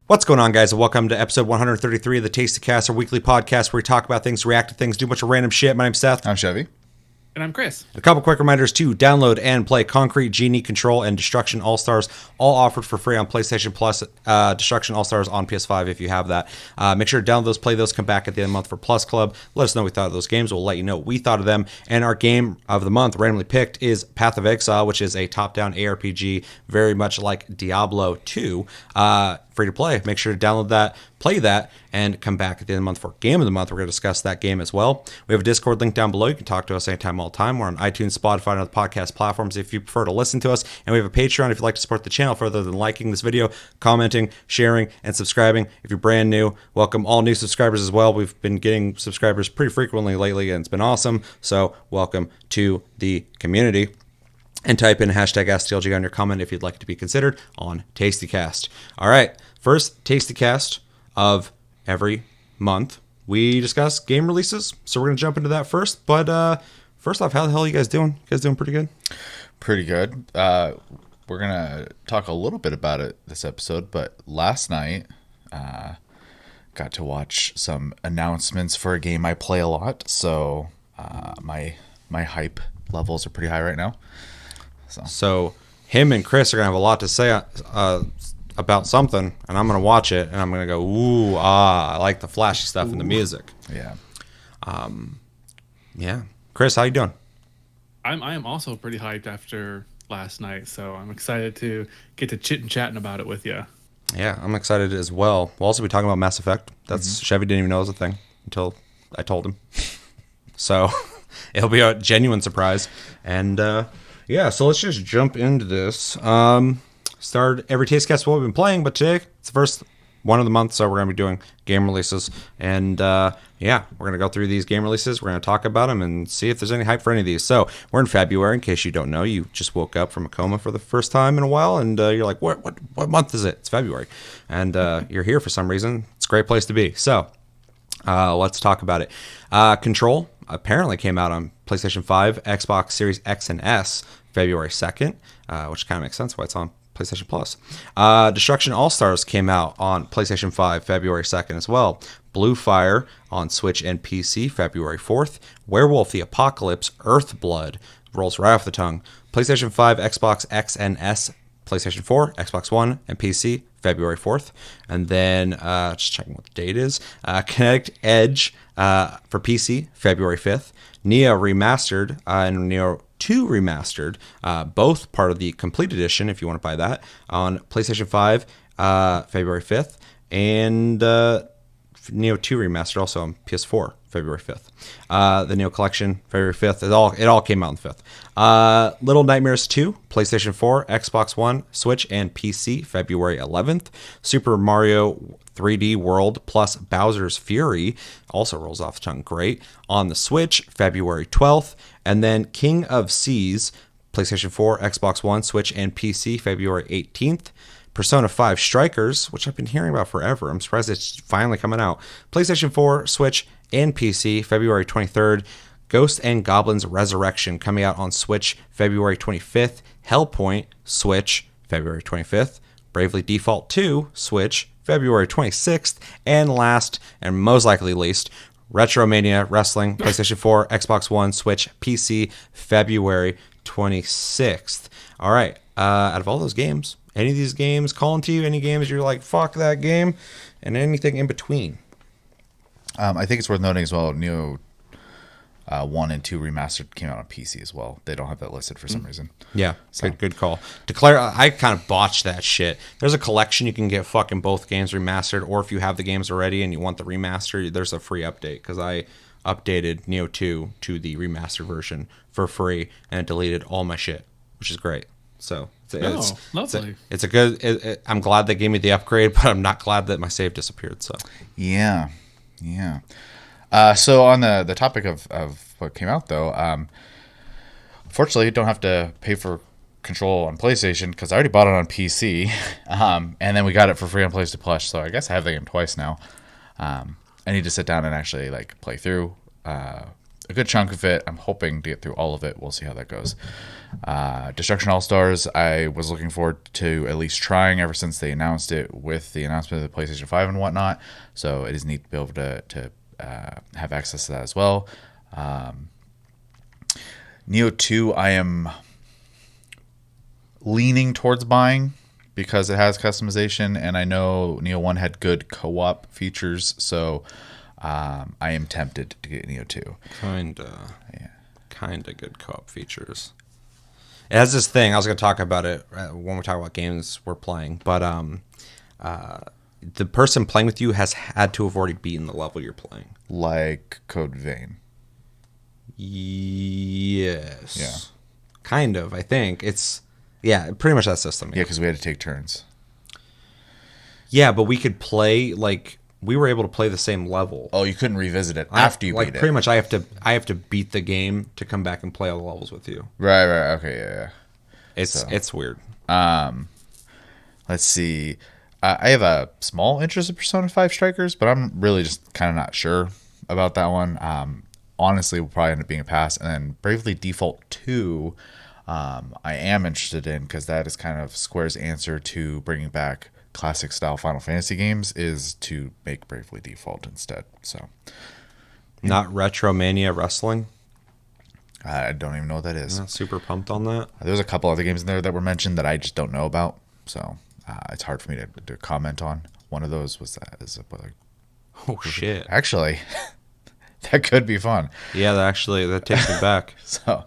What's going on, guys? And welcome to episode 133 of the Tasty Cast, our weekly podcast where we talk about things, react to things, do a bunch of random shit. My name's Seth. I'm Chevy. And I'm Chris. A couple quick reminders to download and play Concrete, Genie, Control, and Destruction All-Stars, all offered for free on PlayStation Plus. Destruction All-Stars on PS5 if you have that. Make sure to download those, play those, come back at the end of the month for Plus Club. Let us know what we thought of those games. We'll let you know what we thought of them. And our game of the month, randomly picked, is Path of Exile, which is a top-down ARPG, very much like Diablo 2. Free to play. Make sure to download that, play that, and come back at the end of the month for Game of the Month. We're going to discuss that game as well. We have a Discord link down below. You can talk to us anytime, all the time. We're on iTunes, Spotify, and other podcast platforms if you prefer to listen to us. And we have a Patreon if you'd like to support the channel further than liking this video, commenting, sharing, and subscribing. If you're brand new, welcome all new subscribers as well. We've been getting subscribers pretty frequently lately, and it's been awesome. So welcome to the community. And type in hashtag AskTLG on your comment if you'd like it to be considered on TastyCast. All right, first TastyCast of every month. We discuss game releases, so we're going to jump into that first. But first off, how the hell are you guys doing? You guys doing pretty good? Pretty good. We're going to talk a little bit about it this episode, but last night got to watch some announcements for a game I play a lot, so my hype levels are pretty high right now. So him and Chris are going to have a lot to say about something, and I'm going to watch it, and I'm going to go, ooh, I like the flashy stuff and the music. Yeah. Yeah. Chris, how you doing? I am also pretty hyped after last night, so I'm excited to get to chatting about it with you. Yeah, I'm excited as well. We'll also be talking about Mass Effect. That's Chevy didn't even know it was a thing until I told him. So it'll be a genuine surprise. And yeah, so let's just jump into this. Start every Tastecast what we've been playing, but today it's the first one of the month, so we're going to be doing game releases. And yeah, we're going to go through these game releases. We're going to talk about them and see if there's any hype for any of these. So we're in February, in case you don't know. You just woke up from a coma for the first time in a while, and you're like, what month is it? It's February. And you're here for some reason. It's a great place to be. So let's talk about it. Control apparently came out on PlayStation 5, Xbox Series X and S, February 2nd, which kind of makes sense why it's on PlayStation Plus. Destruction All-Stars came out on PlayStation 5, February 2nd as well. Blue Fire on Switch and PC, February 4th. Werewolf the Apocalypse, Earthblood, rolls right off the tongue. PlayStation 5, Xbox X and S, PlayStation 4, Xbox One, and PC, February 4th. And then, just checking what the date is, Kinetic Edge for PC, February 5th. Neo Remastered and Neo 2 Remastered, both part of the Complete Edition, if you want to buy that, on PlayStation 5, February 5th. And Neo 2 Remastered also on PS4, February 5th. The Neo Collection, February 5th. It all came out on the 5th. Little Nightmares 2, PlayStation 4, Xbox One, Switch, and PC, February 11th. Super Mario 3D World plus Bowser's Fury also rolls off the tongue great on the Switch, February 12th. And then King of Seas, PlayStation 4, Xbox One, Switch, and PC, February 18th. Persona 5 Strikers, which I've been hearing about forever. I'm surprised it's finally coming out. PlayStation 4, Switch, and PC, February 23rd. Ghosts and Goblins Resurrection coming out on Switch, February 25th. Hellpoint, Switch, February 25th. Bravely Default 2, Switch, February 26th. And last, and most likely least, Retromania Wrestling, PlayStation 4, Xbox One, Switch, PC, February 26th. All right, out of all those games, any of these games calling to you? Any games you're like, fuck that game? And anything in between? I think it's worth noting as well, Neo 1 and 2 Remastered came out on PC as well. They don't have that listed for some reason. Yeah, so. Good call. I kind of botched that shit. There's a collection you can get fucking both games remastered, or if you have the games already and you want the remaster, there's a free update, because I updated Neo 2 to the remastered version for free, and it deleted all my shit, which is great. So lovely. It's a good. I'm glad they gave me the upgrade, but I'm not glad that my save disappeared. So yeah. So on the topic of what came out though, fortunately, you don't have to pay for Control on PlayStation because I already bought it on PC, and then we got it for free on PlayStation Plus. So I guess I have the game twice now. I need to sit down and actually like play through. a good chunk of it. I'm hoping to get through all of it. We'll see how that goes. Destruction All Stars, I was looking forward to at least trying ever since they announced it with the announcement of the PlayStation 5 and whatnot. So it is neat to be able to have access to that as well. Neo 2, I am leaning towards buying because it has customization, and I know Neo 1 had good co-op features, so I am tempted to get Neo 2. Kinda good co-op features. It has this thing. I was going to talk about it when we talk about games we're playing, but the person playing with you has had to have already beaten the level you're playing. Like Code Vein. Yes. Yeah. Kind of, I think. It's, yeah, pretty much that system. Yeah, because we had to take turns. Yeah, but we could play, like, we were able to play the same level. Oh, you couldn't revisit it after you beat it. Pretty much I have to beat the game to come back and play all the levels with you. Right. Okay, yeah. It's weird. Let's see. I have a small interest in Persona 5 Strikers, but I'm really just kind of not sure about that one. Honestly, will probably end up being a pass. And then Bravely Default 2, I am interested in because that is kind of Square's answer to bringing back classic style Final Fantasy games is to make Bravely Default instead. So, Not Retromania Wrestling. I don't even know what that is. I'm not super pumped on that. There's a couple other games in there that were mentioned that I just don't know about. So it's hard for me to comment on. One of those was Oh shit! Actually, that could be fun. Yeah, that takes me back. So,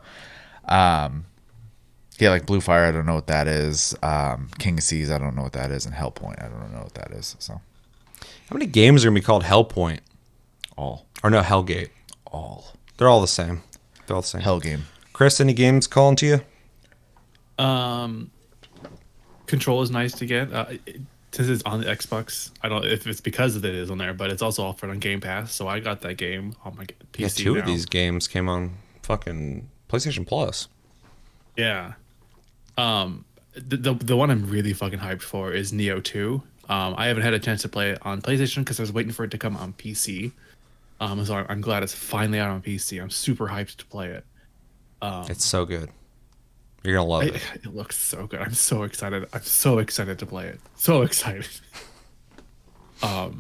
yeah, like Blue Fire, I don't know what that is. King of Seas, I don't know what that is, and Hellpoint, I don't know what that is. So, how many games are gonna be called Hellpoint? All. Or no, Hellgate. All. They're all the same. They're all the same. Hell game. Chris, any games calling to you? Control is nice to get. Since it's on the Xbox, I don't know if it's because it is on there, but it's also offered on Game Pass, so I got that game on my PC. Yeah, two now. of these games came on fucking PlayStation Plus. Yeah. The one I'm really fucking hyped for is Neo 2. I haven't had a chance to play it on PlayStation because I was waiting for it to come on PC. So I'm glad it's finally out on PC. I'm super hyped to play it. It's so good. You're gonna love it. It looks so good. I'm so excited. I'm so excited to play it. So excited. I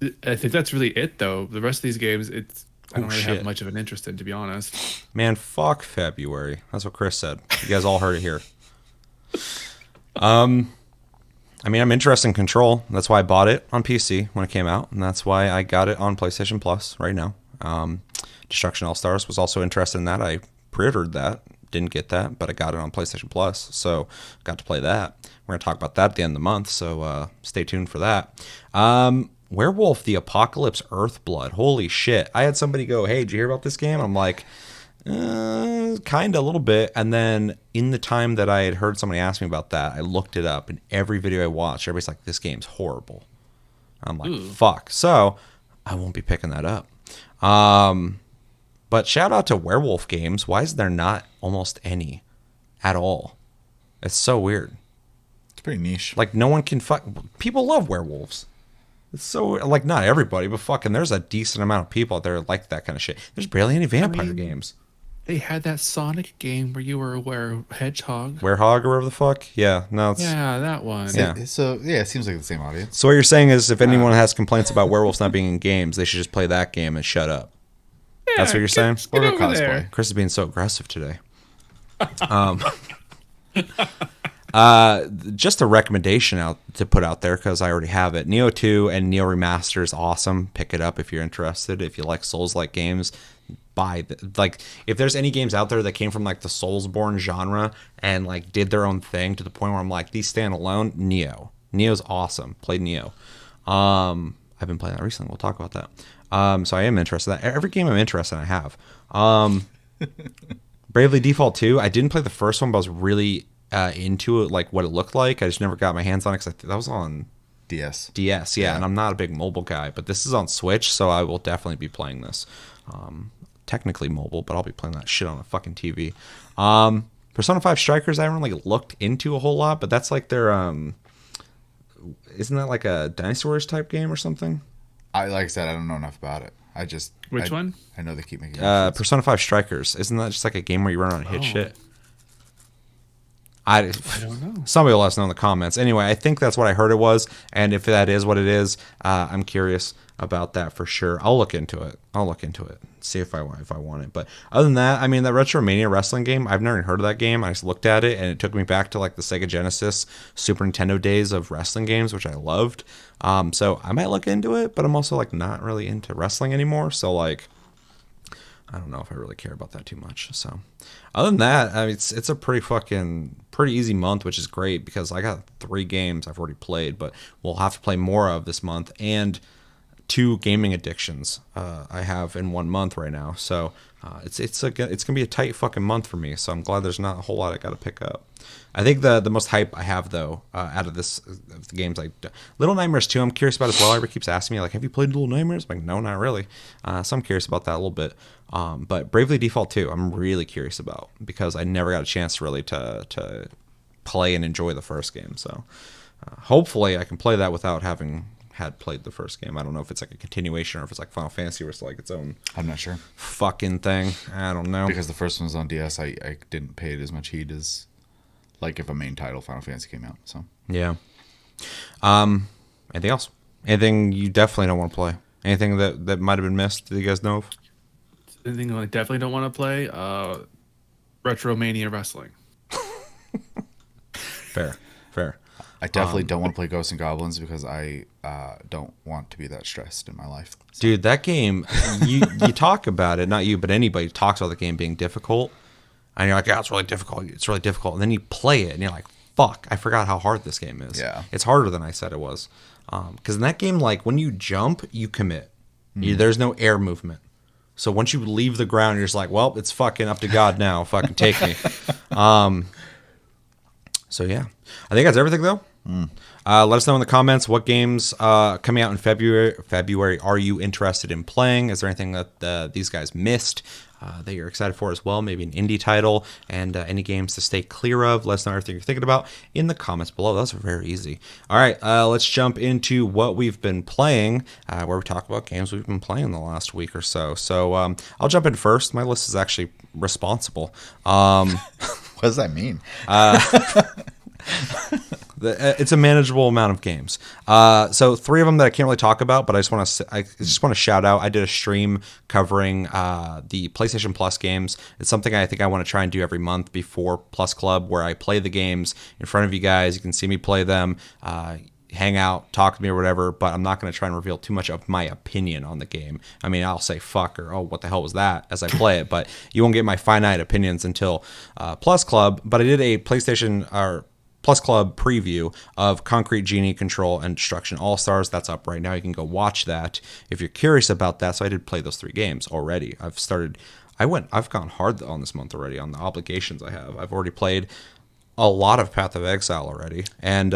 think that's really it, though. The rest of these games, I don't really have much of an interest in, to be honest. Man, fuck February. That's what Chris said. You guys all heard it here. I mean, I'm interested in Control. That's why I bought it on PC when it came out, and that's why I got it on PlayStation Plus right now. Destruction All Stars was also interested in that. I pre-ordered that. Didn't get that, but I got it on PlayStation Plus, so got to play that. We're going to talk about that at the end of the month, so stay tuned for that. Werewolf the Apocalypse Earthblood. Holy shit. I had somebody go, hey, did you hear about this game? I'm like, kind of a little bit. And then in the time that I had heard somebody ask me about that, I looked it up, and every video I watched, everybody's like, this game's horrible. I'm like, fuck. So I won't be picking that up. But shout out to Werewolf games. Why is there not almost any at all? It's so weird. It's pretty niche. Like, no one can people love werewolves. It's so, like, not everybody, but fucking there's a decent amount of people out there that like that kind of shit. There's barely any vampire games. They had that Sonic game where you were a hedgehog. Werehog or whatever the fuck? Yeah, no, it's... Yeah, that one. Yeah. So, yeah, it seems like the same audience. So what you're saying is if anyone has complaints about werewolves not being in games, they should just play that game and shut up. Yeah, that's what you're saying? Get over cosplay. there. Chris is being so aggressive today. Just a recommendation to put out there because I already have it. Neo 2 and Neo Remaster is awesome. Pick it up if you're interested. If you like Souls-like games, buy like if there's any games out there that came from like the Soulsborne genre and like did their own thing to the point where I'm like these stand alone. Neo's awesome. Played Neo. I've been playing that recently. We'll talk about that. So I am interested in that. Every game I'm interested in, I have. Bravely Default 2. I didn't play the first one, but I was really into it, like what it looked like. I just never got my hands on it because that was on DS. Yeah, and I'm not a big mobile guy, but this is on Switch, so I will definitely be playing this. Technically mobile, but I'll be playing that shit on a fucking TV. Persona 5 Strikers, I haven't really looked into a whole lot, but that's like their... isn't that like a Dynasty Warriors type game or something? Like I said, I don't know enough about it. Which one? I know they keep making Persona 5 Strikers. Isn't that just like a game where you run around and hit shit? I don't know. Somebody will let us know in the comments. Anyway, I think that's what I heard it was, and if that is what it is, I'm curious about that for sure. I'll look into it. See if I want it. But other than that, I mean, that Retromania wrestling game, I've never heard of that game. I just looked at it, and it took me back to like the Sega Genesis, Super Nintendo days of wrestling games, which I loved. So I might look into it, but I'm also like not really into wrestling anymore. So like, I don't know if I really care about that too much. So other than that, I mean, it's a pretty easy month, which is great because I got 3 games I've already played, but we'll have to play more of this month, and 2 gaming addictions I have in 1 month right now. So it's gonna be a tight fucking month for me. So I'm glad there's not a whole lot I got to pick up. I think the most hype I have though out of the games, like Little Nightmares 2, I'm curious about as well. Everybody keeps asking me like, have you played Little Nightmares? I'm like, no, not really. So I'm curious about that a little bit. But Bravely Default 2, I'm really curious about because I never got a chance really to play and enjoy the first game. So hopefully I can play that without having had played the first game. I don't know if it's like a continuation or if it's like Final Fantasy where it's like its own I'm not sure fucking thing. I don't know. Because the first one was on DS, I didn't pay it as much heed as like if a main title Final Fantasy came out. So yeah. Anything else? Anything you definitely don't want to play? Anything that might have been missed that you guys know of? Anything I definitely don't want to play? Retromania wrestling. Fair. I definitely don't want to play Ghosts and Goblins because I don't want to be that stressed in my life. So. Dude, that game, you talk about it, not you, but anybody talks about the game being difficult, and you're like, yeah, it's really difficult. And then you play it, and you're like, fuck, I forgot how hard this game is. Yeah. It's harder than I said it was. Because in that game, like, when you jump, you commit. There's no air movement. So once you leave the ground, you're just like, well, it's fucking up to God now. Fucking take me. So, yeah. I think that's everything, though. Let us know in the comments what games coming out in February are you interested in playing? Is there anything that these guys missed that you're excited for as well? Maybe an indie title and any games to stay clear of. Let us know everything you're thinking about in the comments below. That's very easy. All right, let's jump into what we've been playing, where we talk about games we've been playing the last week or so. So I'll jump in first. My list is actually responsible. What does that mean? It's a manageable amount of games. So 3 of them that I can't really talk about, but I just want to shout out. I did a stream covering the PlayStation Plus games. It's something I think I want to try and do every month before Plus Club, where I play the games in front of you guys. You can see me play them, hang out, talk to me or whatever, but I'm not going to try and reveal too much of my opinion on the game. I mean, I'll say fuck or, oh, what the hell was that as I play it, but you won't get my finite opinions until Plus Club. But I did a PlayStation or Plus Club preview of Concrete Genie, Control, and Destruction All-Stars. That's up right now. You can go watch that if you're curious about that. So I did play those 3 games already. I've gone hard on this month already on the obligations I have. I've already played a lot of Path of Exile already, and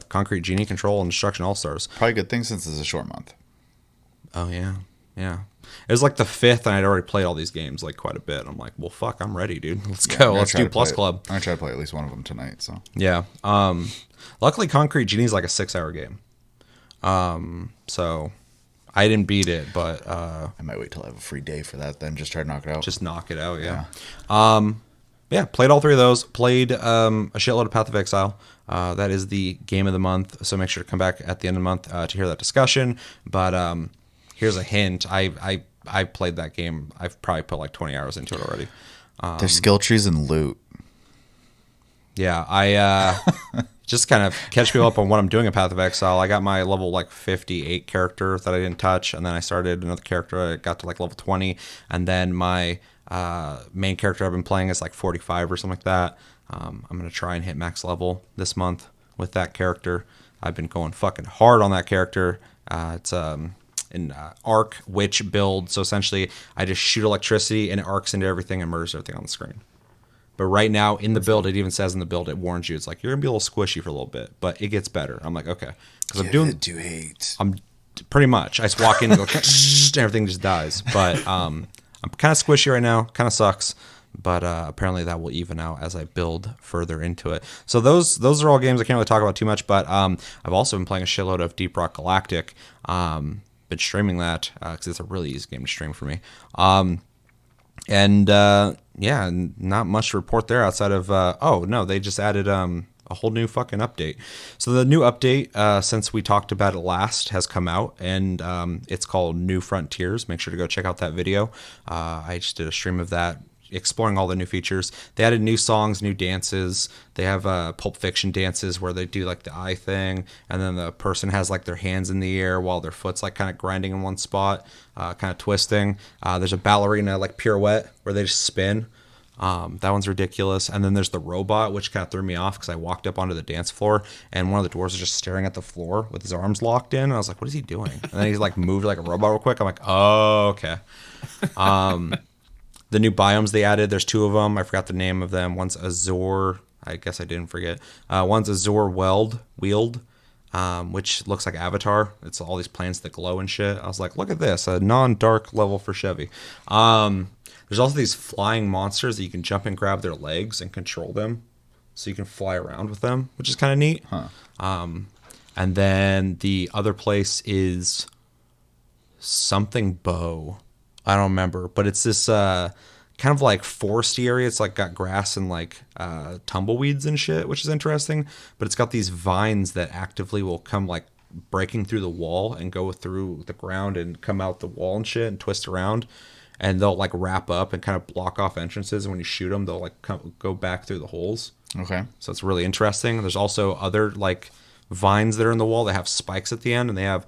Concrete Genie, Control, and Destruction All-Stars. Probably a good thing since it's a short month. Oh, yeah. It was like the 5th, and I'd already played all these games like quite a bit. I'm like, well, fuck, I'm ready, dude. Let's go. Let's do Plus Club. I'm going to try to play at least one of them tonight. So yeah. Luckily, Concrete Genie is like a 6-hour game. So I didn't beat it, but I might wait till I have a free day for that, then just try to knock it out. Just knock it out, yeah. Yeah, played all 3 of those. Played a shitload of Path of Exile. That is the game of the month, so make sure to come back at the end of the month to hear that discussion. But here's a hint. I played that game. I've probably put like 20 hours into it already. There's skill trees and loot. Yeah, I just kind of catch people up on what I'm doing in Path of Exile. I got my level like 58 character that I didn't touch, and then I started another character. I got to like level 20, and then my main character I've been playing is like 45 or something like that. I'm going to try and hit max level this month with that character. I've been going fucking hard on that character. It's an arc witch build, so essentially I just shoot electricity and it arcs into everything and murders everything on the screen. But right now in the build, it even says in the build, it warns you, it's like, you're going to be a little squishy for a little bit, but it gets better. I'm like, okay. Because to hate. I'm pretty much, I just walk in and go, and everything just dies. But I'm kind of squishy right now, kind of sucks. But apparently that will even out as I build further into it. So those are all games I can't really talk about too much. But I've also been playing a shitload of Deep Rock Galactic. Been been streaming that because it's a really easy game to stream for me. Yeah, not much to report there outside of they just added a whole new fucking update. So the new update, since we talked about it last, has come out, and it's called New Frontiers. Make sure to go check out that video. I just did a stream of that, exploring all the new features. They added new songs, new dances. They have Pulp Fiction dances where they do like the eye thing, and then the person has like their hands in the air while their foot's like kind of grinding in one spot, kind of twisting. There's a ballerina like pirouette where they just spin. That one's ridiculous. And then there's the robot, which kind of threw me off because I walked up onto the dance floor and one of the doors was just staring at the floor with his arms locked in. And I was like, what is he doing? And then he's like moved like a robot real quick. I'm like, oh, okay. The new biomes they added, there's 2 of them. I forgot the name of them. One's Azure. I guess I didn't forget. One's Azure Wield, which looks like Avatar. It's all these planets that glow and shit. I was like, look at this, a non-dark level for Chevy. There's also these flying monsters that you can jump and grab their legs and control them. So you can fly around with them, which is kind of neat. And then the other place is something bow. I don't remember, but it's this kind of like foresty area. It's like got grass and like tumbleweeds and shit, which is interesting. But it's got these vines that actively will come like breaking through the wall and go through the ground and come out the wall and shit and twist around. And they'll like wrap up and kind of block off entrances. And when you shoot them, they'll like go back through the holes. Okay. So it's really interesting. There's also other like vines that are in the wall that have spikes at the end, and they have.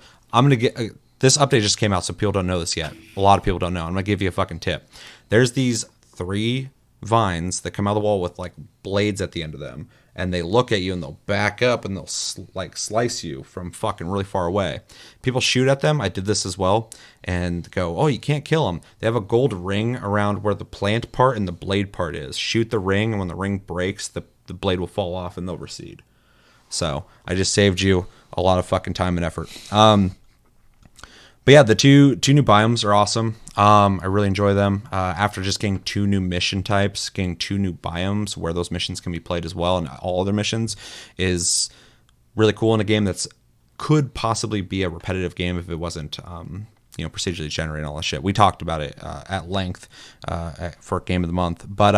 This update just came out, so people don't know this yet. A lot of people don't know. I'm gonna give you a fucking tip. There's these 3 vines that come out of the wall with like blades at the end of them, and they look at you and they'll back up and they'll like slice you from fucking really far away. People shoot at them. I did this as well, and go, oh, you can't kill them. They have a gold ring around where the plant part and the blade part is. Shoot the ring, and when the ring breaks, the blade will fall off and they'll recede. So I just saved you a lot of fucking time and effort. But yeah, the two new biomes are awesome. I really enjoy them. After just getting 2 new mission types, getting 2 new biomes where those missions can be played as well, and all other missions is really cool in a game that's could possibly be a repetitive game if it wasn't, procedurally generated and all that shit. We talked about it at length for Game of the Month, but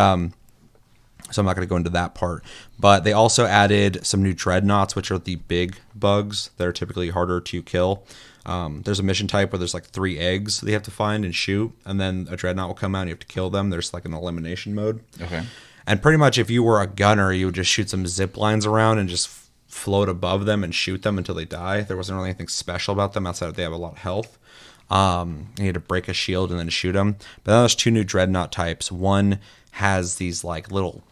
so I'm not going to go into that part. But they also added some new dreadnoughts, which are the big bugs that are typically harder to kill. There's a mission type where there's like 3 eggs they have to find and shoot, and then a dreadnought will come out and you have to kill them. There's like an elimination mode. Okay. And pretty much if you were a gunner, you would just shoot some zip lines around and just float above them and shoot them until they die. There wasn't really anything special about them outside of they have a lot of health. You had to break a shield and then shoot them. But then there's 2 new dreadnought types. One has these like little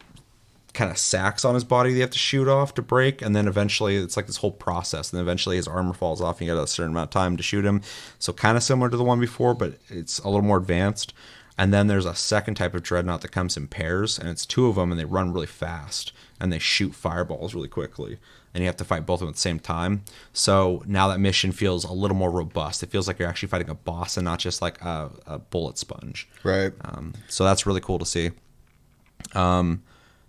kind of sacks on his body they have to shoot off to break, and then eventually it's like this whole process, and then eventually his armor falls off and you got a certain amount of time to shoot him. So kind of similar to the one before, but it's a little more advanced. And then there's a second type of dreadnought that comes in pairs, and it's 2 of them, and they run really fast and they shoot fireballs really quickly, and you have to fight both of them at the same time. So now that mission feels a little more robust. It feels like you're actually fighting a boss and not just like a bullet sponge. Right. So that's really cool to see.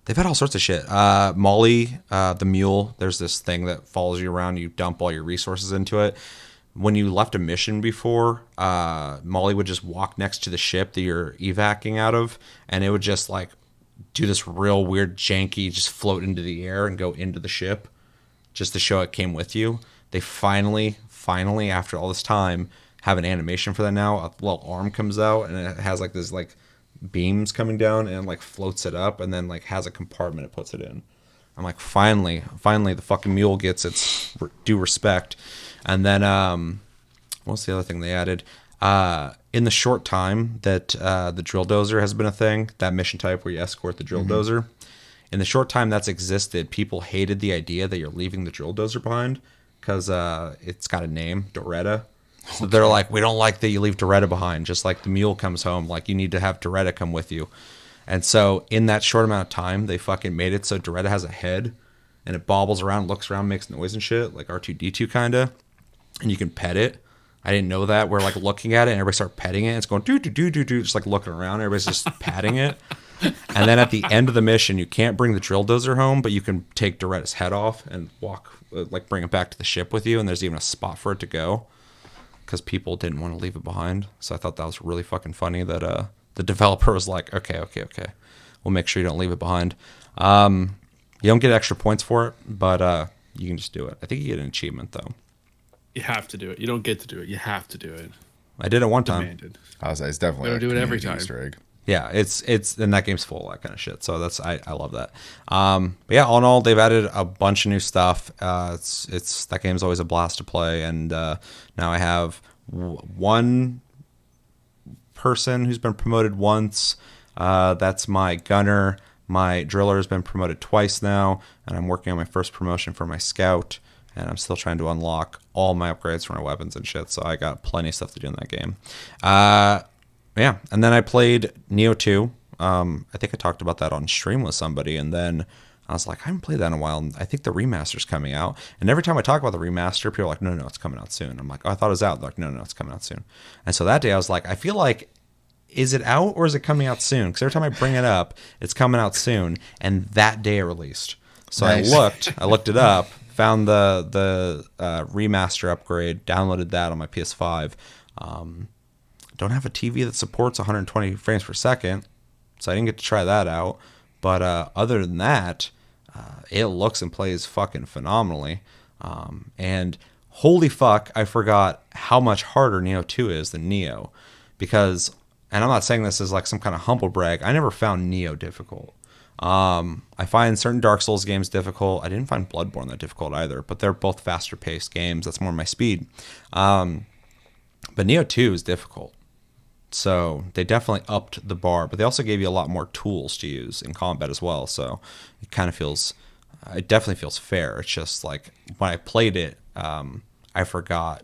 They've had all sorts of shit. Molly, the mule, there's this thing that follows you around. You dump all your resources into it. When you left a mission before, Molly would just walk next to the ship that you're evacing out of, and it would just like do this real weird janky, just float into the air and go into the ship just to show it came with you. They finally, after all this time, have an animation for that now. A little arm comes out, and it has like this like beams coming down and like floats it up, and then like has a compartment it puts it in. I'm like, finally the fucking mule gets its due respect. And then what's the other thing they added? In the short time that the drill dozer has been a thing, that mission type where you escort the drill dozer, in the short time that's existed, people hated the idea that you're leaving the drill dozer behind because it's got a name, Doretta. So they're like, we don't like that you leave Doretta behind. Just like the mule comes home, like you need to have Doretta come with you. And so in that short amount of time, they fucking made it so Doretta has a head, and it bobbles around, looks around, makes noise and shit, like R2-D2 kind of. And you can pet it. I didn't know that. We're like looking at it, and everybody started petting it. It's going do, just like looking around. Everybody's just patting it. And then at the end of the mission, you can't bring the drill dozer home, but you can take Doretta's head off and walk, like bring it back to the ship with you. And there's even a spot for it to go. because people didn't want to leave it behind. So I thought that was really fucking funny that the developer was like, okay, we'll make sure you don't leave it behind. You don't get extra points for it, but you can just do it. I think you get an achievement though. You have to do it. You don't get to do it. You have to do it. I did it one time. Demanded. I was like, it's definitely Gotta a do it every community time. Easter egg. Yeah, it's and that game's full of that kind of shit. So that's I love that. But yeah, all in all, they've added a bunch of new stuff. It's that game's always a blast to play, and now I have one person who's been promoted once. That's my gunner. My driller has been promoted twice now, and I'm working on my first promotion for my scout. And I'm still trying to unlock all my upgrades for my weapons and shit. So I got plenty of stuff to do in that game. Yeah, and then I played Neo 2. I think I talked about that on stream with somebody, and then I was like, I haven't played that in a while, and I think the remaster's coming out. And every time I talk about the remaster, people are like, no, it's coming out soon. I'm like, oh, I thought it was out. They're like, no, it's coming out soon. And so that day I was like, I feel like, is it out or is it coming out soon? Because every time I bring it up, it's coming out soon, and that day it released. So nice. I looked it up, found the remaster upgrade, downloaded that on my PS5. Don't have a TV that supports 120 frames per second, so I didn't get to try that out. But other than that, it looks and plays fucking phenomenally. And holy fuck, I forgot how much harder Neo 2 is than Neo. Because, and I'm not saying this as like some kind of humble brag, I never found Neo difficult. I find certain Dark Souls games difficult. I didn't find Bloodborne that difficult either, but they're both faster paced games. That's more my speed. But Neo 2 is difficult. So they definitely upped the bar, but they also gave you a lot more tools to use in combat as well. So it kind of feels, it definitely feels fair. It's just like when I played it, I forgot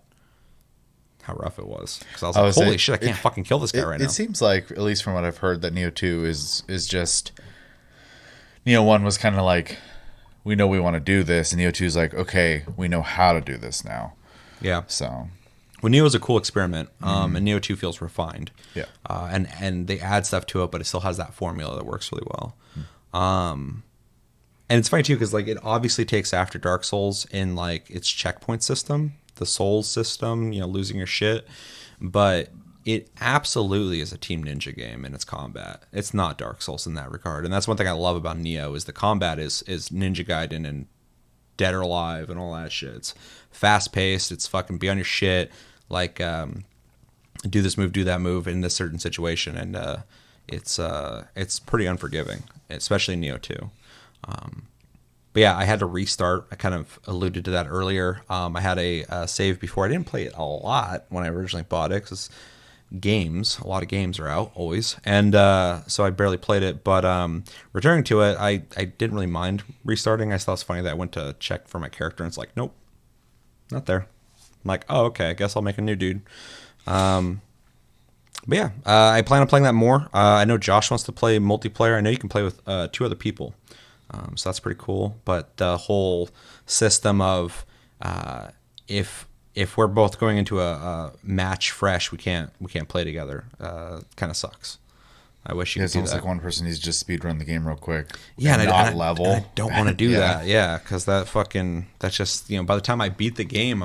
how rough it was. Because I was like, holy shit, I can't fucking kill this guy right now. It seems like, at least from what I've heard, that Neo 2 is just, Neo 1 was kind of like, we know we want to do this, and Neo 2 is like, okay, we know how to do this now. Yeah. So... Well, Neo is a cool experiment, and Neo 2 feels refined. Yeah. And they add stuff to it, but it still has that formula that works really well. And it's funny, too, because like it obviously takes after Dark Souls in like its checkpoint system, the Souls system, losing your shit. But it absolutely is a Team Ninja game in its combat. It's not Dark Souls in that regard. And that's one thing I love about Neo is the combat is Ninja Gaiden and Dead or Alive and all that shit. It's fast-paced. It's fucking be on your shit. Like, do this move, do that move in this certain situation, and it's pretty unforgiving, especially in Neo 2. But yeah, I had to restart. I kind of alluded to that earlier. I had a save before. I didn't play it a lot when I originally bought it, because a lot of games are out always, and so I barely played it. But returning to it, I didn't really mind restarting. I thought it was funny that I went to check for my character, and it's like, nope, not there. I'm like, oh, okay, I guess I'll make a new dude. But yeah, I plan on playing that more. I know Josh wants to play multiplayer. I know you can play with 2 other people, so that's pretty cool. But the whole system of if we're both going into a match fresh, we can't play together. Kind of sucks. I wish you could do that. It's almost like one person needs to just speedrun the game real quick. Yeah, and not I level. And I don't want to do that. Yeah, because that's just, by the time I beat the game,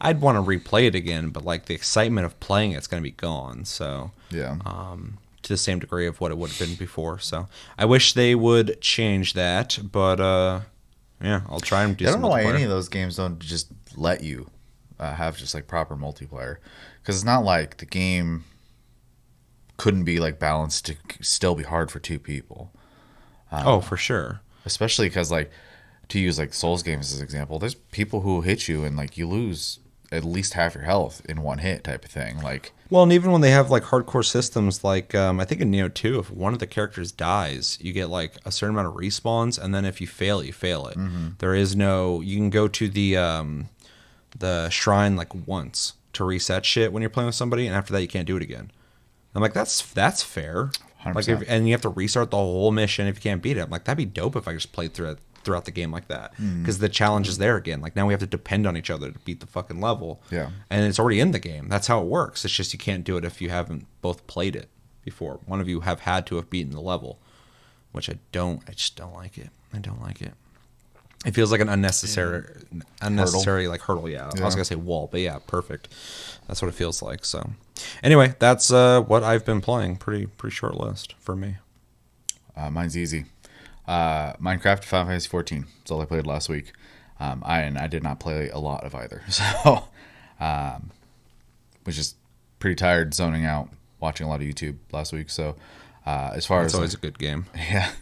I'd want to replay it again, but like the excitement of playing it's going to be gone. So yeah, to the same degree of what it would have been before. So I wish they would change that, but yeah, I'll try and do. I don't know why any of those games don't just let you have just like proper multiplayer, because it's not like the game couldn't be like balanced to still be hard for 2 people. Oh, for sure. Especially because, like, to use like Souls games as an example, there's people who hit you and like you lose at least half your health in one hit type of thing. Like, well, and even when they have like hardcore systems, like I think in Neo 2, if one of the characters dies, you get like a certain amount of respawns, and then if you fail it. Mm-hmm. There is no. You can go to the shrine like once to reset shit when you're playing with somebody, and after that you can't do it again. I'm like, that's fair. 100%. Like, and you have to restart the whole mission if you can't beat it. I'm like, that'd be dope if I just played throughout the game like that, because the challenge is there again. Like, now we have to depend on each other to beat the fucking level. Yeah, and it's already in the game. That's how it works. It's just you can't do it if you haven't both played it before. One of you have had to have beaten the level, which I just don't like it. I don't like it. It feels like an unnecessary like hurdle. Yeah. I was gonna say wall, but yeah, perfect. That's what it feels like. So, anyway, that's what I've been playing. Pretty short list for me. Mine's easy. Minecraft, Final Fantasy 14. That's all I played last week. I did not play a lot of either, so was just pretty tired, zoning out, watching a lot of YouTube last week. So as far It's as always a good game. yeah,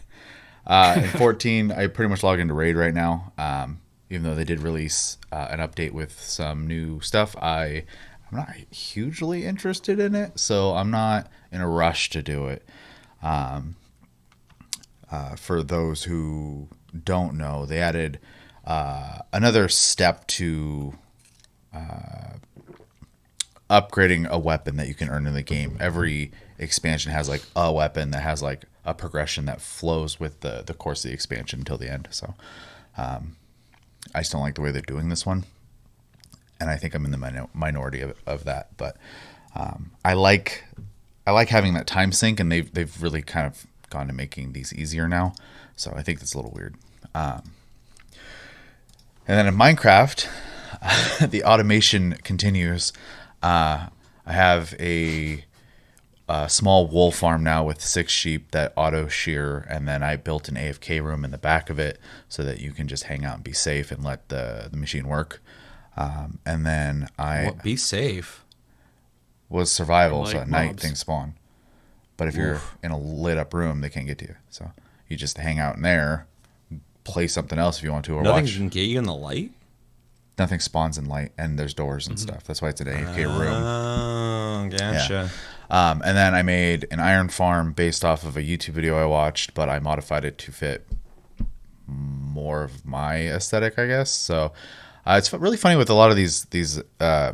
in 14, I pretty much log into Raid right now. Even though they did release an update with some new stuff, I'm not hugely interested in it, so I'm not in a rush to do it. For those who don't know, they added another step to upgrading a weapon that you can earn in the game. Every expansion has like a weapon that has like a progression that flows with the course of the expansion until the end. So I just don't like the way they're doing this one, and I think I'm in the minority of that. But I like having that time sink, and they've really kind of gone to making these easier now. So I think that's a little weird. And then in Minecraft, the automation continues. I have a small wool farm now with 6 sheep that auto shear, and then I built an AFK room in the back of it so that you can just hang out and be safe and let the machine work. And then Be safe. was survival, Like so at night mobs. things spawn. But if you're in a lit up room, they can't get to you. So you just hang out in there, play something else if you want to, or Nothing watch. can get you in the light. Nothing spawns in light, and there's doors and stuff. That's why it's an AFK room. Oh, gotcha. And then I made an iron farm based off of a YouTube video I watched, but I modified it to fit more of my aesthetic, I guess. So it's really funny with a lot of these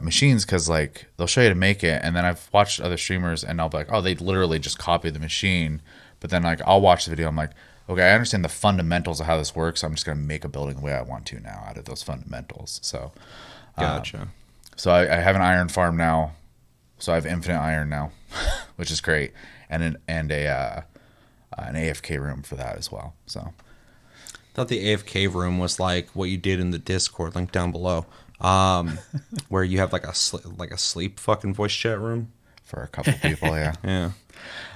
machines, because like they'll show you to make it, and then I've watched other streamers and I'll be like, oh, they literally just copied the machine. But then like I'll watch the video, I'm like, okay, I understand the fundamentals of how this works. So I'm just gonna make a building the way I want to now out of those fundamentals. So Gotcha. so I have an iron farm now. So I have infinite iron now, which is great, and an AFK room for that as well. So Thought the AFK room was like what you did in the Discord link down below, where you have like a sleep fucking voice chat room. for a couple people, yeah. Yeah.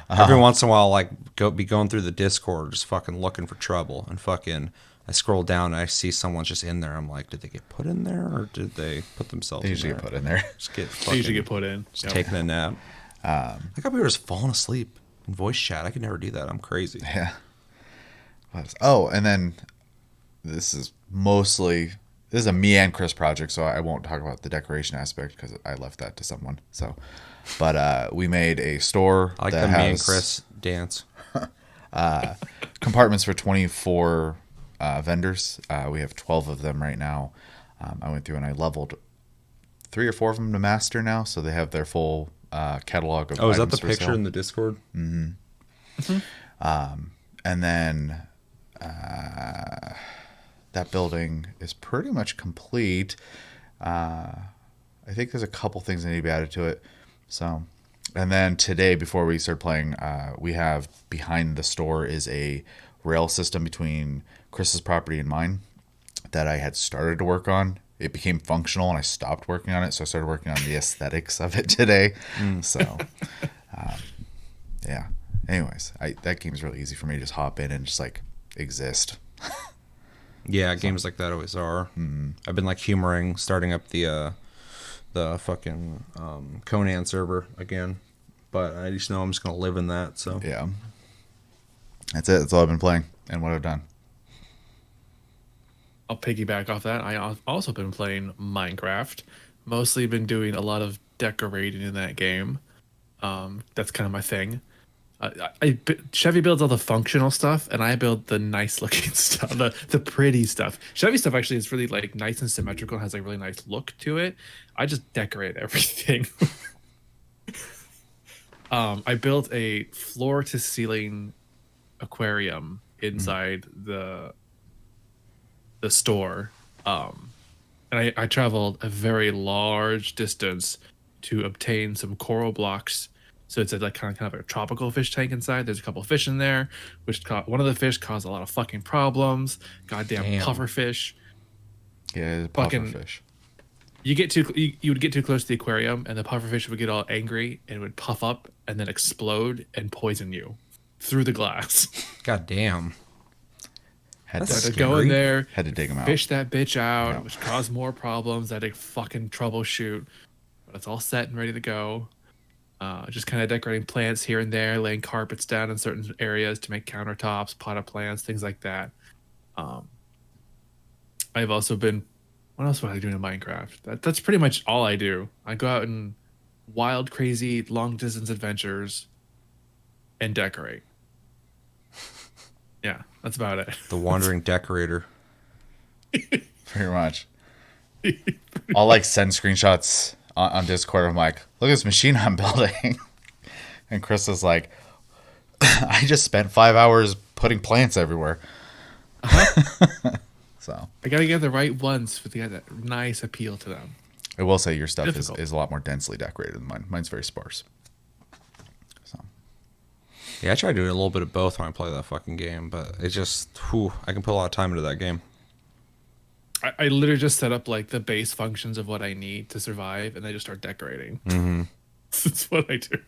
Every once in a while, like be going through the Discord, just fucking looking for trouble, and fucking I scroll down and I see someone's just in there. I'm like, did they get put in there or did they put themselves? They usually in get there? put in there. Just get They fucking, usually get put in. just Yep. taking a nap. I got people just falling asleep in voice chat. I could never do that. I'm crazy. Yeah. Oh, and then this is a me and Chris project, so I won't talk about the decoration aspect because I left that to someone. So, but we made a store I like that the me and has Chris dance. compartments for 24 vendors. We have 12 of them right now. I went through and I leveled 3 or 4 of them to master now, so they have their full catalog of Oh, is that items the for picture sale. in the Discord? And then that building is pretty much complete. I think there's a couple things that need to be added to it. So, and then today, before we start playing, we have behind the store is a rail system between Chris's property and mine that I had started to work on. It became functional and I stopped working on it, so I started working on the aesthetics of it today. So, yeah. Anyways, that game's really easy for me to just hop in and just like exist. Yeah, games like that always are. I've been like humoring starting up the fucking Conan server again, but I just know I'm just gonna live in that. So Yeah. That's it. That's all I've been playing and what I've done. I'll piggyback off that. I've also been playing Minecraft. Mostly been doing a lot of decorating in that game. That's kind of my thing. Chevy builds all the functional stuff, and I build the nice looking stuff, the pretty stuff. Chevy stuff actually is really like nice and symmetrical, and has like a really nice look to it. I just decorate everything. I built a floor to ceiling aquarium inside the store. And I traveled a very large distance to obtain some coral blocks So it's a, like kind of a tropical fish tank inside. There's a couple of fish in there, which one of the fish caused a lot of fucking problems. Goddamn Damn. puffer fish. Yeah, Fucking- pufferfish. You would get too close to the aquarium, and the pufferfish would get all angry and would puff up and then explode and poison you through the glass. God damn. Had That's So to, to go in scary. there, had to dig them out. fish that bitch out, Yeah. which caused more problems. I had to fucking troubleshoot, but it's all set and ready to go. Just kind of decorating plants here and there, laying carpets down in certain areas to make countertops, potted plants, things like that. I've also been. What else would I do in Minecraft? That's pretty much all I do. I go out and wild, crazy, long distance adventures and decorate. Yeah, that's about it. The wandering decorator. Pretty much. I'll like send screenshots on Discord. I'm like, look at this machine I'm building. And Chris is like, I just spent 5 hours putting plants everywhere. So I gotta get the right ones with that nice appeal to them. I will say your stuff Difficult. is a lot more densely decorated than mine. Mine's very sparse. So Yeah, I try to do a little bit of both when I play that fucking game, but it just, I can put a lot of time into that game. I literally just set up like the base functions of what I need to survive, and I just start decorating. Mm-hmm. That's what I do.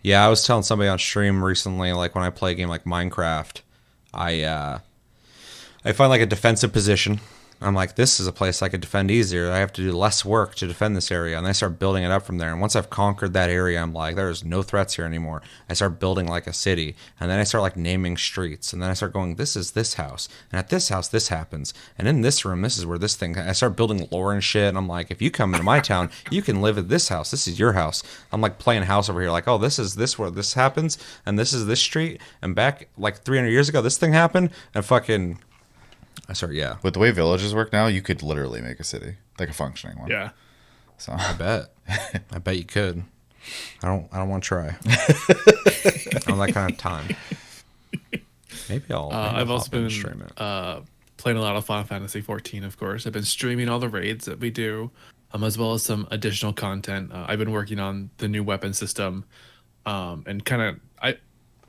Yeah, I was telling somebody on stream recently, like when I play a game like Minecraft, I find like a defensive position. I'm like, this is a place I could defend easier. I have to do less work to defend this area. And I start building it up from there. And once I've conquered that area, I'm like, there's no threats here anymore. I start building like a city. And then I start like naming streets. And then I start going, this is this house. And at this house, this happens. And in this room, this is where this thing, I start building lore and shit. And I'm like, if you come into my town, you can live at this house. This is your house. I'm like playing house over here. Like, oh, this is this where this happens. And this is this street. And back like 300 years ago, this thing happened. And fucking... yeah. with the way villages work now, you could literally make a city, like a functioning one. Yeah. So I bet you could. I don't want to try. I don't have that kind of time. Maybe I'll. I've also been stream it. playing a lot of Final Fantasy 14, of course. I've been streaming all the raids that we do, as well as some additional content. I've been working on the new weapon system, and kind of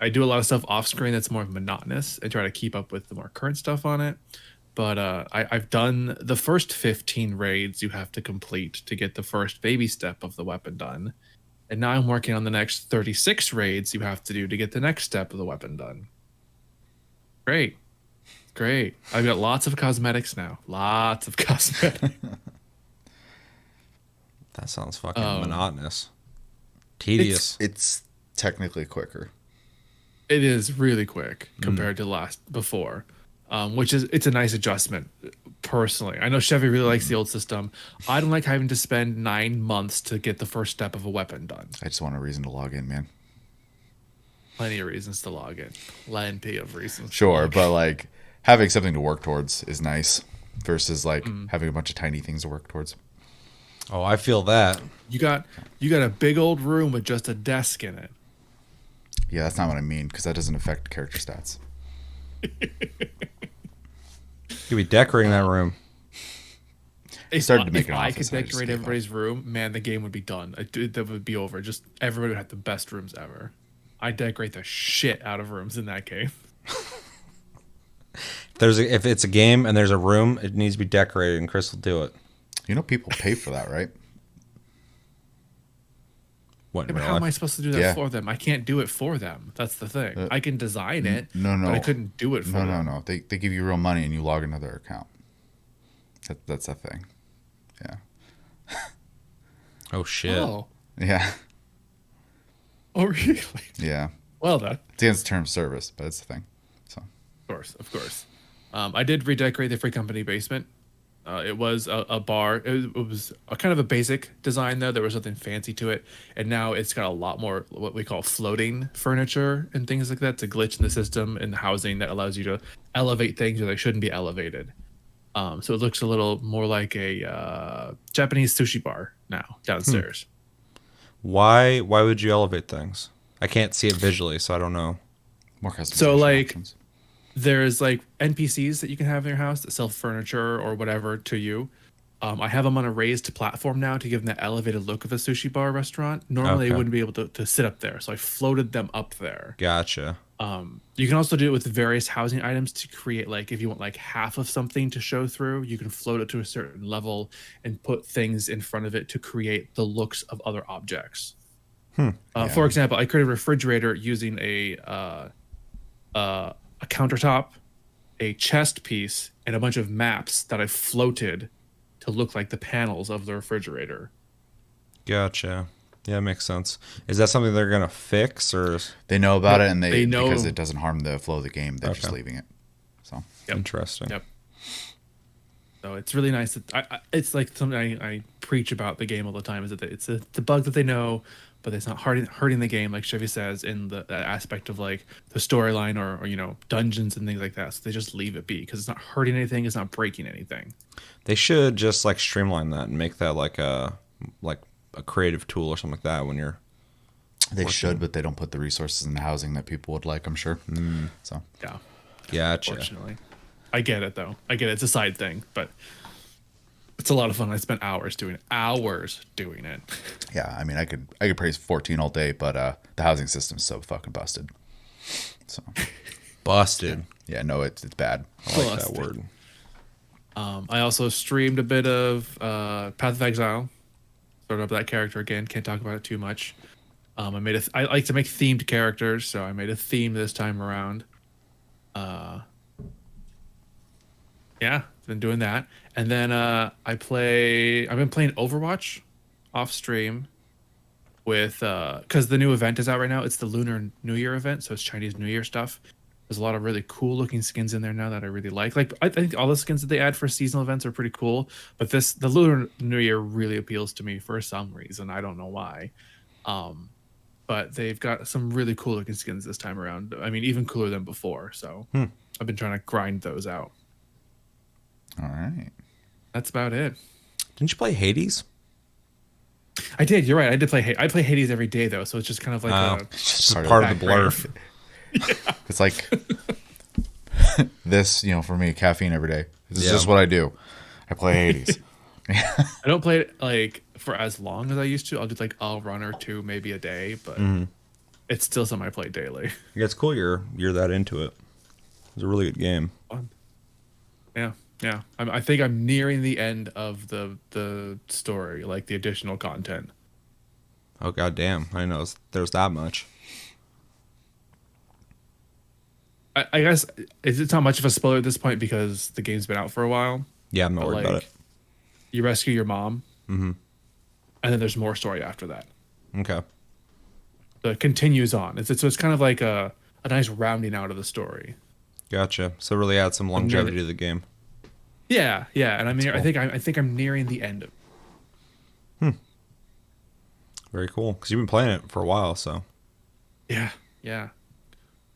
I do a lot of stuff off screen that's more monotonous and try to keep up with the more current stuff on it. But I've done the first 15 raids you have to complete to get the first baby step of the weapon done. And now I'm working on the next 36 raids you have to do to get the next step of the weapon done. Great. I've got lots of cosmetics now. Lots of cosmetics. That sounds fucking monotonous. Tedious. it's technically quicker. It is really quick compared to before, which is it's a nice adjustment. Personally, I know Chevy really likes the old system. I don't like having to spend 9 months to get the first step of a weapon done. I just want a reason to log in, man. Plenty of reasons to log in. Plenty of reasons. Sure, but like having something to work towards is nice versus like having a bunch of tiny things to work towards. Oh, I feel that. You got a big old room with just a desk in it. Yeah, that's not what I mean because that doesn't affect character stats. You'd be decorating that room. started to make if an I office, could I just decorate gave up. everybody's room, man, the game would be done. That would be over. Just everybody would have the best rooms ever. I decorate the shit out of rooms in that game. If it's a game and there's a room, it needs to be decorated, and Chris will do it. You know, people pay for that, right? What? Yeah, but how am I supposed to do that Yeah. for them? I can't do it for them. That's the thing. I can design it, No. but I couldn't do it for them. No. They give you real money and you log into their account. That's a thing. Yeah. Oh shit! Oh. Yeah. Oh, really? Yeah. Well done. It's against term service, but it's a thing. So Of course. I did redecorate the Free Company basement. It was a bar. It was a kind of a basic design, though. There was nothing fancy to it. And now it's got a lot more what we call floating furniture and things like that. It's a glitch in the system and the housing that allows you to elevate things where they shouldn't be elevated. So it looks a little more like a Japanese sushi bar now downstairs. Why would you elevate things? I can't see it visually, so I don't know. more customization So, like, options. There's like NPCs that you can have in your house that sell furniture or whatever to you. I have them on a raised platform now to give them the elevated look of a sushi bar restaurant. Normally, Okay. I wouldn't be able to sit up there, so I floated them up there. Gotcha. You can also do it with various housing items to create, like, if you want like half of something to show through, you can float it to a certain level and put things in front of it to create the looks of other objects. For example, I created a refrigerator using a countertop, a chest piece, and a bunch of maps that I floated to look like the panels of the refrigerator. Gotcha. Yeah, makes sense. Is that something they're gonna fix, or They know about it, and they know because it doesn't harm the flow of the game. They're just Okay. leaving it. So interesting? Yep. So it's really nice. It's like something I preach about the game all the time. Is that it's a bug that they know, but it's not hurting the game, like Chevy says, in that aspect of like the storyline or dungeons and things like that. So they just leave it be because it's not hurting anything. It's not breaking anything. They should just like streamline that and make that like a creative tool or something like that when you're. they should, but they don't put the resources in the housing that people would like, I'm sure. So Yeah. Gotcha. Unfortunately, I get it though. I get it. It's a side thing, but it's a lot of fun. I spent hours doing it. yeah, I mean, I could praise 14 all day, but the housing system's so fucking busted. So Busted. yeah, no, it's bad. I like that Busted. word. I also streamed a bit of Path of Exile. Started up that character again. Can't talk about it too much. I like to make themed characters, so I made a theme this time around. Yeah, been doing that, and then I've been playing Overwatch off stream with because the new event is out right now. It's the Lunar New Year event, so it's Chinese New Year stuff. There's a lot of really cool looking skins in there now that I really like. Like I think all the skins that they add for seasonal events are pretty cool, but the Lunar New Year really appeals to me for some reason. I don't know why. But they've got some really cool looking skins this time around. I mean, even cooler than before. So I've been trying to grind those out. All right. That's about it. Didn't you play Hades? I did. You're right. I did play. I play Hades every day though, so it's just kind of like It's just Part part of of the background. blur. It's like this, for me, caffeine every day. This is Yeah. just what I do. I play Hades. I don't play it like for as long as I used to. I'll do like a run or two, maybe a day, but it's still something I play daily. Yeah, it's cool. You're that into it. It's a really good game. Fun. Yeah. I think I'm nearing the end of the story, like the additional content. Oh goddamn! I didn't know there's that much. I guess it's not much of a spoiler at this point because the game's been out for a while. Yeah, I'm not But, worried about like, it. You rescue your mom, and then there's more story after that. Okay. So it continues on. It's kind of like a nice rounding out of the story. Gotcha. So really add some longevity to the game. Yeah, and cool. I think I'm nearing the end of it. Very cool. Because you've been playing it for a while, so. Yeah.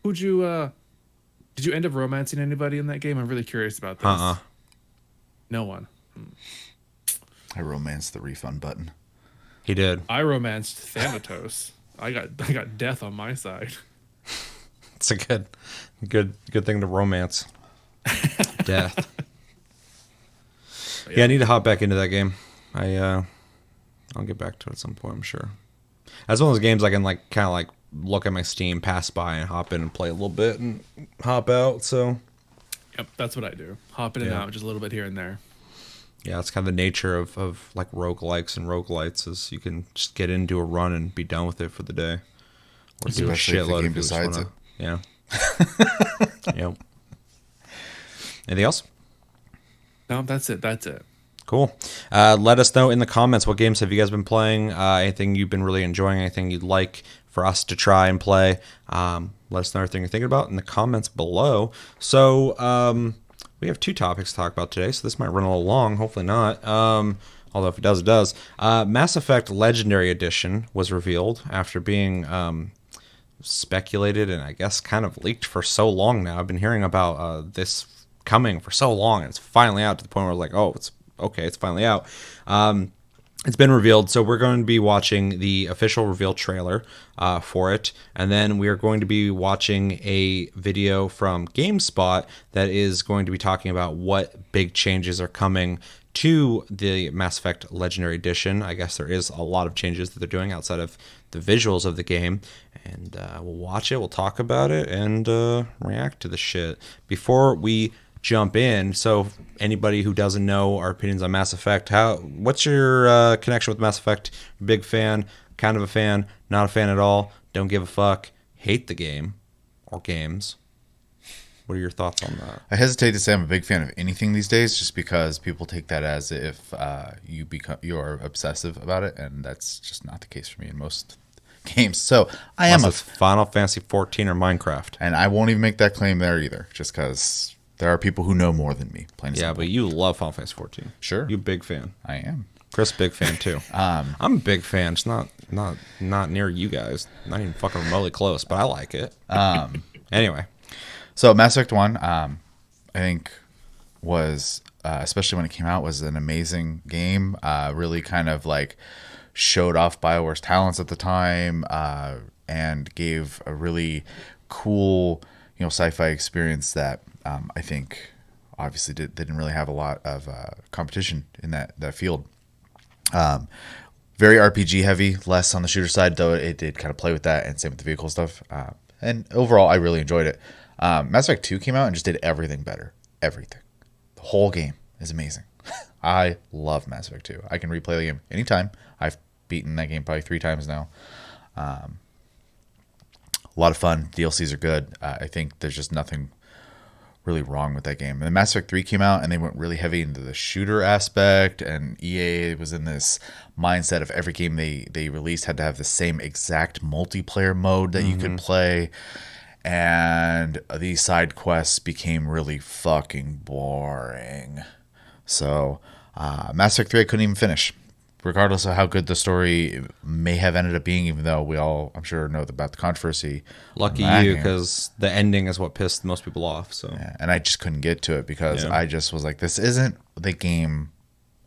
Did you end up romancing anybody in that game? I'm really curious about this. No one. I romanced the refund button. He did. I romanced Thanatos. I got death on my side. It's a good thing to romance. Death. Yeah, I need to hop back into that game. I'll get back to it at some point, I'm sure. That's one of those games I can like kind of like look at my Steam, pass by, and hop in and play a little bit and hop out. So Yep, that's what I do. Hop in and out just a little bit here and there. yeah, it's kind of the nature of like roguelikes and roguelites is you can just get into a run and be done with it for the day. Or do a Especially if the shitload game if you just decides wanna, yeah. Yep. Anything else? No, that's it. Cool. Let us know in the comments what games have you guys been playing. Anything you've been really enjoying. Anything you'd like for us to try and play. Let us know everything you're thinking about in the comments below. So we have 2 topics to talk about today, so this might run a little long. Hopefully not. Although if it does, it does. Mass Effect Legendary Edition was revealed after being speculated and I guess kind of leaked for so long now. I've been hearing about this coming for so long, and it's finally out to the point where I was like, oh, it's okay, it's finally out. It's been revealed, so we're going to be watching the official reveal trailer for it, and then we are going to be watching a video from GameSpot that is going to be talking about what big changes are coming to the Mass Effect Legendary Edition. I guess there is a lot of changes that they're doing outside of the visuals of the game, and we'll watch it, we'll talk about it, and react to the shit. Before we jump in, so anybody who doesn't know our opinions on Mass Effect, what's your connection with Mass Effect? Big fan, kind of a fan, not a fan at all, don't give a fuck, hate the game or games? What are your thoughts on that? I hesitate to say I'm a big fan of anything these days, just because people take that as if you're obsessive about it, and that's just not the case for me in most games. So I am Unless it's Final Fantasy 14 or Minecraft, and I won't even make that claim there either, just because there are people who know more than me. Plain and yeah, simple. but you love Final Fantasy 14. Sure, you a big fan. I am. Chris, big fan too. I'm a big fan. It's not near you guys. Not even fucking remotely close, but I like it. Anyway. So Mass Effect 1, I think was, especially when it came out, was an amazing game. Really kind of like showed off BioWare's talents at the time, and gave a really cool, sci-fi experience that I think obviously didn't really have a lot of competition in that field. Very RPG heavy, less on the shooter side, though it did kind of play with that, and same with the vehicle stuff. And overall, I really enjoyed it. Mass Effect 2 came out and just did everything better. Everything. The whole game is amazing. I love Mass Effect 2. I can replay the game anytime. I've beaten that game probably 3 times now. A lot of fun. DLCs are good. I think there's just nothing really wrong with that game. And Mass Effect 3 came out and they went really heavy into the shooter aspect, and EA was in this mindset of every game they released had to have the same exact multiplayer mode that you could play. And these side quests became really fucking boring. So, Mass Effect 3 I couldn't even finish, regardless of how good the story may have ended up being, even though we all, I'm sure, know about the controversy. Lucky you, because the ending is what pissed most people off. So, yeah, and I just couldn't get to it because I just was like, this isn't the game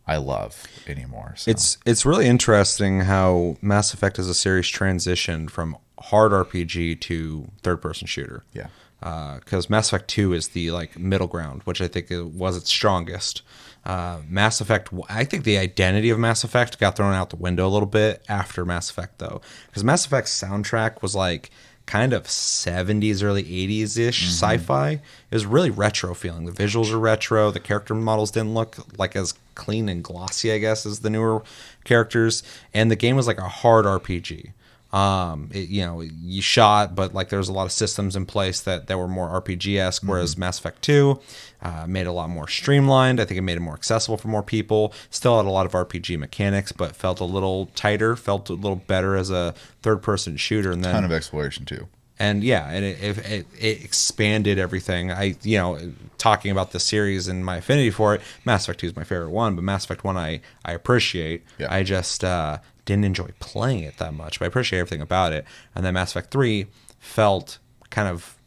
I love anymore. So. It's really interesting how Mass Effect as a series transitioned from hard RPG to third-person shooter. Yeah. Because Mass Effect 2 is the middle ground, which I think was its strongest. Mass Effect, I think the identity of Mass Effect got thrown out the window a little bit after Mass Effect, though. Because Mass Effect's soundtrack was kind of 70s, early 80s-ish sci-fi. It was really retro feeling. The visuals are retro. The character models didn't look as clean and glossy, I guess, as the newer characters. And the game was like a hard RPG. You shot, but there was a lot of systems in place that were more RPG-esque, whereas Mass Effect 2 made it a lot more streamlined. I think it made it more accessible for more people. Still had a lot of RPG mechanics, but felt a little tighter, felt a little better as a third-person shooter. And then ton of exploration too. And yeah, and it expanded everything. Talking about the series and my affinity for it, Mass Effect 2 is my favorite one, but Mass Effect 1 I appreciate. Yeah. I just didn't enjoy playing it that much, but I appreciate everything about it. And then Mass Effect 3 felt kind of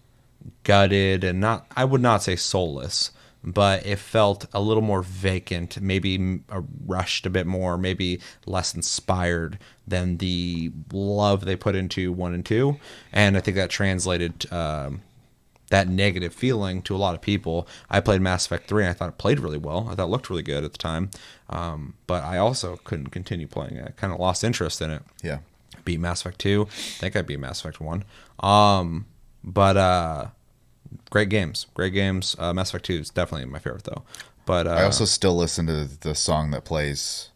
gutted and I would not say soulless, but it felt a little more vacant, maybe rushed a bit more, maybe less inspired than the love they put into 1 and 2. And I think that translated that negative feeling to a lot of people. I played Mass Effect 3 and I thought it played really well. I thought it looked really good at the time. But I also couldn't continue playing it. I kind of lost interest in it. Yeah. Beat Mass Effect 2. I think I beat Mass Effect 1. Great games. Mass Effect 2 is definitely my favorite, though. But I also still listen to the song that plays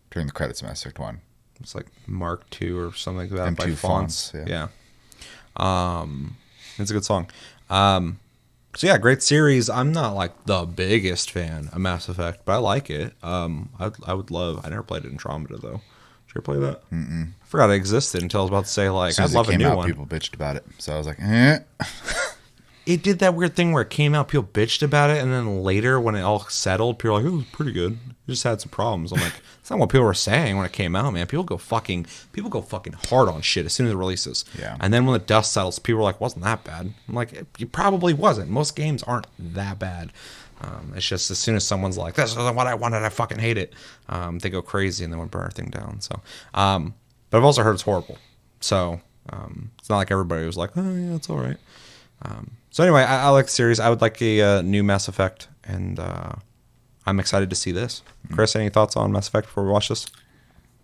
during the credits of Mass Effect 1. It's like Mark II or something like that M2 by Fonts. Yeah. It's a good song. So yeah, great series. I'm not the biggest fan of Mass Effect, but I like it. I would love. I never played it in Andromeda though. Did you ever play that? Mm-mm. I forgot it existed until I was about to say I'd love a new one. People bitched about it, so I was like, eh. It did that weird thing where it came out, people bitched about it, and then later when it all settled, people were like, "It was pretty good." It just had some problems. I'm like, that's not what people were saying when it came out, man. People go fucking hard on shit as soon as it releases. Yeah. And then when the dust settles, people are like, "Wasn't that bad?" I'm like, "It probably wasn't. Most games aren't that bad." It's just as soon as someone's like, "This isn't what I wanted. I fucking hate it," they go crazy and they want to burn everything down. So, but I've also heard it's horrible. So it's not like everybody was like, "Oh yeah, it's all right." So anyway, I like the series. I would like a new Mass Effect, and I I'm excited to see this. Chris, any thoughts on Mass Effect before we watch this?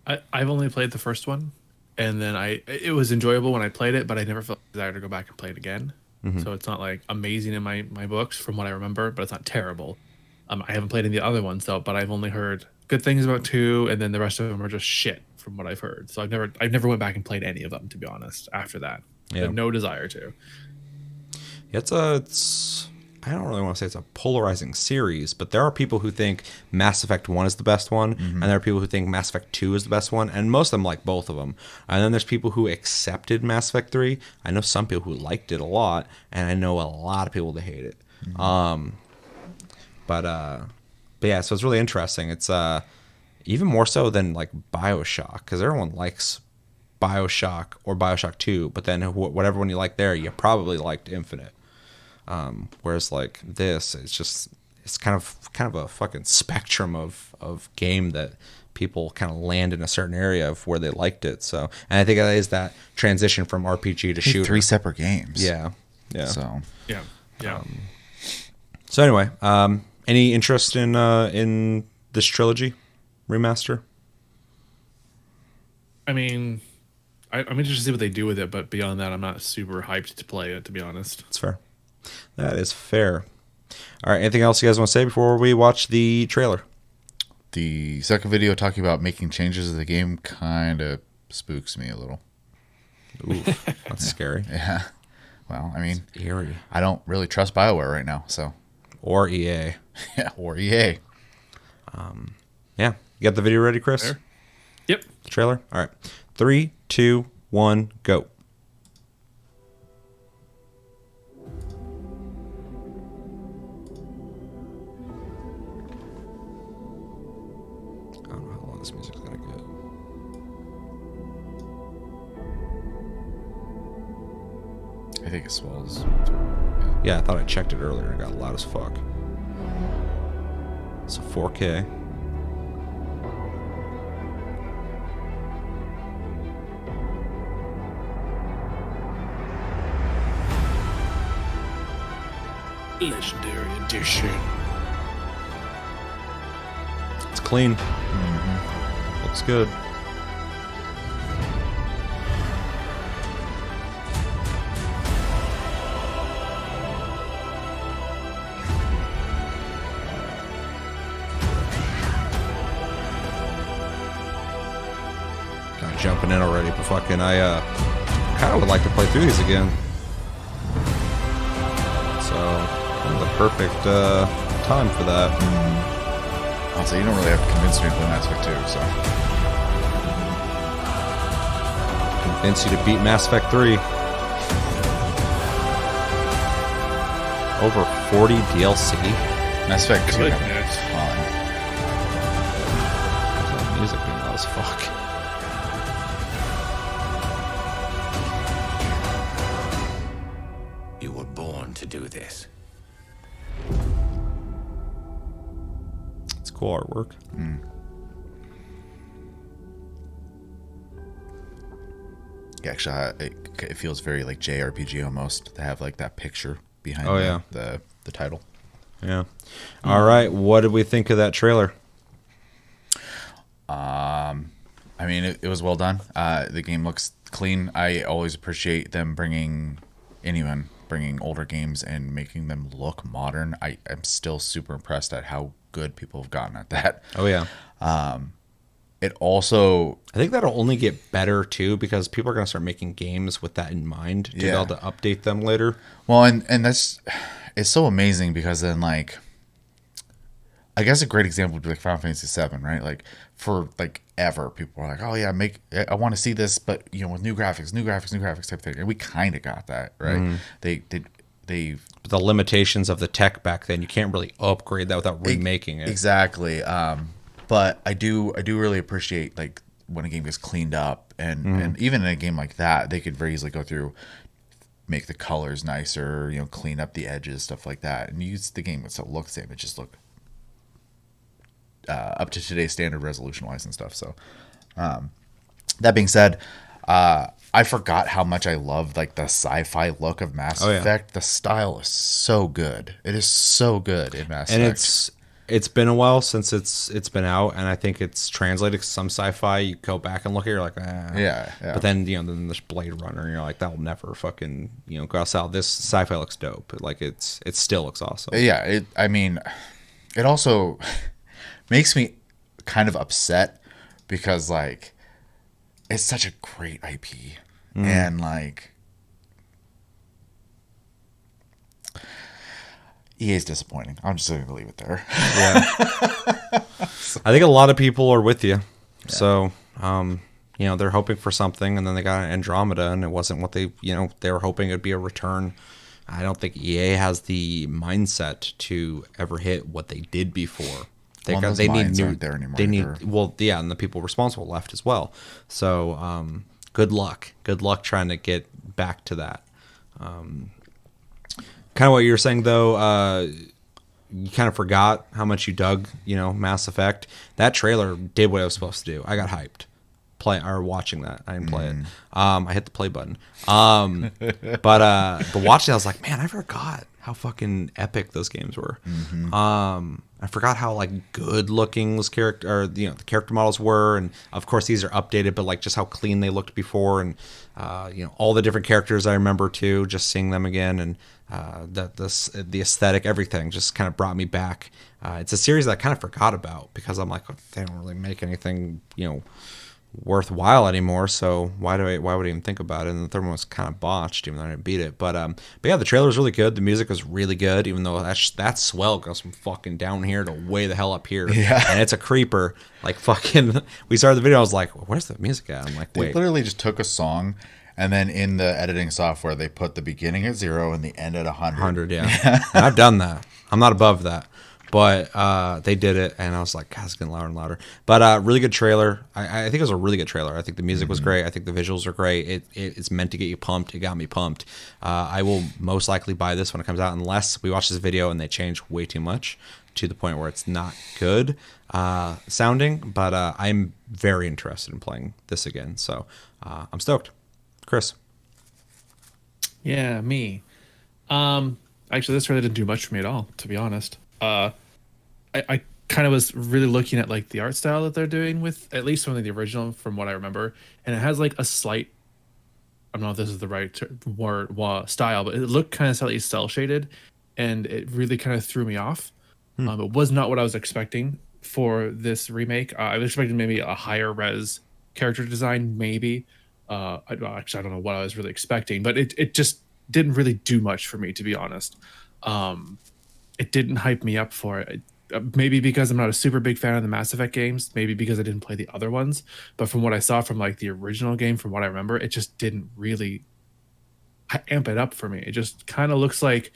I've only played the first one, and then it was enjoyable when I played it, but I never felt the desire to go back and play it again. So it's not like amazing in my books from what I remember, but it's not terrible. I haven't played any of the other ones though, but I've only heard good things about 2, and then the rest of them are just shit from what I've heard. So I've never went back and played any of them, to be honest. After that, I had no desire to. It's I don't really want to say it's a polarizing series, but there are people who think Mass Effect 1 is the best one, and there are people who think Mass Effect 2 is the best one, and most of them like both of them. And then there's people who accepted Mass Effect 3. I know some people who liked it a lot, and I know a lot of people that hate it. But yeah, so it's really interesting. It's even more so than like BioShock, because everyone likes BioShock or BioShock 2, but then whatever one you like there, you probably liked Infinite. Whereas like this, it's kind of a fucking spectrum of game that people kind of land in a certain area of where they liked it. So, and I think that is that transition from RPG to shooter. 3 separate games. Yeah. So Yeah. So anyway, any interest in this trilogy remaster? I mean, I'm interested to see what they do with it, but beyond that, I'm not super hyped to play it, to be honest. That's fair. That is fair. All right, anything else you guys want to say before we watch the trailer? The second video talking about making changes to the game kind of spooks me a little. Ooh, that's scary. Yeah. Well, I mean, It's eerie. I don't really trust BioWare right now, so. Or EA. Yeah, or EA. Yeah. You got the video ready, Chris? Fair. Yep. The trailer? All right. 3, 2, 1, go. I don't know how long this music's going to get. I think it swells. Yeah, I thought I checked it earlier and it got loud as fuck. So 4K. Legendary edition. It's clean. Looks good. Kind of jumping in already, but fucking I kind of would like to play through these again. So, kind of the perfect time for that. Also, you don't really have to convince me to play Mass Effect 2, so. Convince you to beat Mass Effect 3. Over 40 DLC. Mass Effect 2 Goodness. is fun. That music being loud as fuck. You were born to do this. It's cool artwork. Yeah, actually, it feels very like JRPG almost to have like that picture behind Oh, yeah. the title. Yeah. All right. What did we think of that trailer? I mean, it was well done. The game looks clean. I always appreciate them bringing older games and making them look modern. I'm still super impressed at how good people have gotten at that. Oh, yeah. It also, I think that'll only get better, too, because people are going to start making games with that in mind to be Yeah. able to update them later. well, and that's, it's so amazing because then like, I guess a great example would be like Final Fantasy VII, right? Like for like ever, people are like, "Oh yeah, I want to see this, but you know, with new graphics type thing." And we kind of got that, right? They But the limitations of the tech back then, you can't really upgrade that without remaking it. exactly. But I do really appreciate like when a game gets cleaned up, and even in a game like that, they could very easily go through, make the colors nicer, you know, clean up the edges, stuff like that, and use the game would still look the same. It just look up to today's standard resolution wise and stuff. So that being said, I forgot how much I loved like the sci-fi look of Mass Oh, yeah. Effect. The style is so good. It is so good in Mass And Effect. It's been a while since it's been out, and I think it's translated to some sci-fi. You go back and look at it, you're like, Yeah. But then then there's Blade Runner, and you're like, that'll never fucking go outside. This sci-fi looks dope. Like it still looks awesome. Yeah. It also makes me kind of upset because like it's such a great IP, and like EA is disappointing. I'm just going to leave it there. Yeah. I think a lot of people are with you. Yeah. So, they're hoping for something, and then they got an Andromeda, and it wasn't what they were hoping it'd be a return. I don't think EA has the mindset to ever hit what they did before. They need new. There anymore they need and the people responsible left as well. So, good luck. Good luck trying to get back to that. Kind of what you were saying, though, you kind of forgot how much you dug, Mass Effect. That trailer did what it was supposed to do. I got hyped watching that. I didn't play it. I hit the play button. But watching it, I was like, man, I forgot how fucking epic those games were. I forgot how like good looking those the character models were, and of course these are updated, but like just how clean they looked before, and all the different characters I remember too, just seeing them again, and the aesthetic, everything just kind of brought me back. It's a series that I kind of forgot about because I'm like, they don't really make anything worthwhile anymore, so why would I even think about it? And the third one was kind of botched, even though I didn't beat it. But yeah, the trailer was really good. The music was really good, even though that swell goes from fucking down here to way the hell up here. Yeah. And it's a creeper. Like fucking, we started the video, I was like, where's the music at? I'm like, They wait. literally just took a song, and then in the editing software, they put the beginning at 0 and the end at 100. 100, yeah. And I've done that. I'm not above that. But they did it, and I was like, God, it's getting louder and louder. But really good trailer. I think it was a really good trailer. I think the music was great. I think the visuals are great. It's meant to get you pumped. It got me pumped. I will most likely buy this when it comes out, unless we watch this video and they change way too much to the point where it's not good sounding. But I'm very interested in playing this again. So I'm stoked. Chris. Yeah, me. Actually, this really didn't do much for me at all, to be honest. I kind of was really looking at like the art style that they're doing with at least one of the original from what I remember, and it has like a slight, I don't know if this is the right word style, but it looked kind of slightly cel shaded, and it really kind of threw me off. It was not what I was expecting for this remake. I was expecting maybe a higher res character design, maybe. Actually, I don't know what I was really expecting, but it just didn't really do much for me, to be honest. It didn't hype me up for it. Maybe because I'm not a super big fan of the Mass Effect games. Maybe because I didn't play the other ones. But from what I saw from like the original game, from what I remember, it just didn't really amp it up for me. It just kind of looks like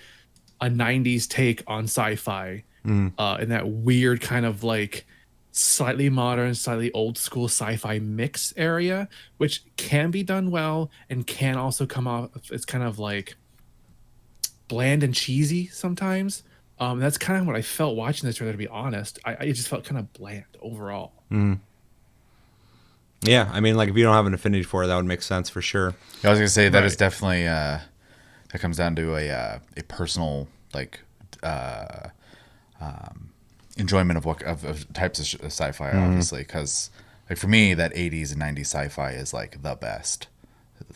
a 90s take on sci-fi in that weird kind of like slightly modern, slightly old school sci-fi mix area, which can be done well and can also come off. It's kind of like bland and cheesy sometimes. That's kind of what I felt watching this trailer, to be honest. I just felt kind of bland overall. Yeah, I mean, like if you don't have an affinity for it, that would make sense for sure. I was gonna say that is definitely that comes down to a personal like enjoyment of what of types of sci-fi, obviously, because like for me, that 80s and 90s sci-fi is like the best.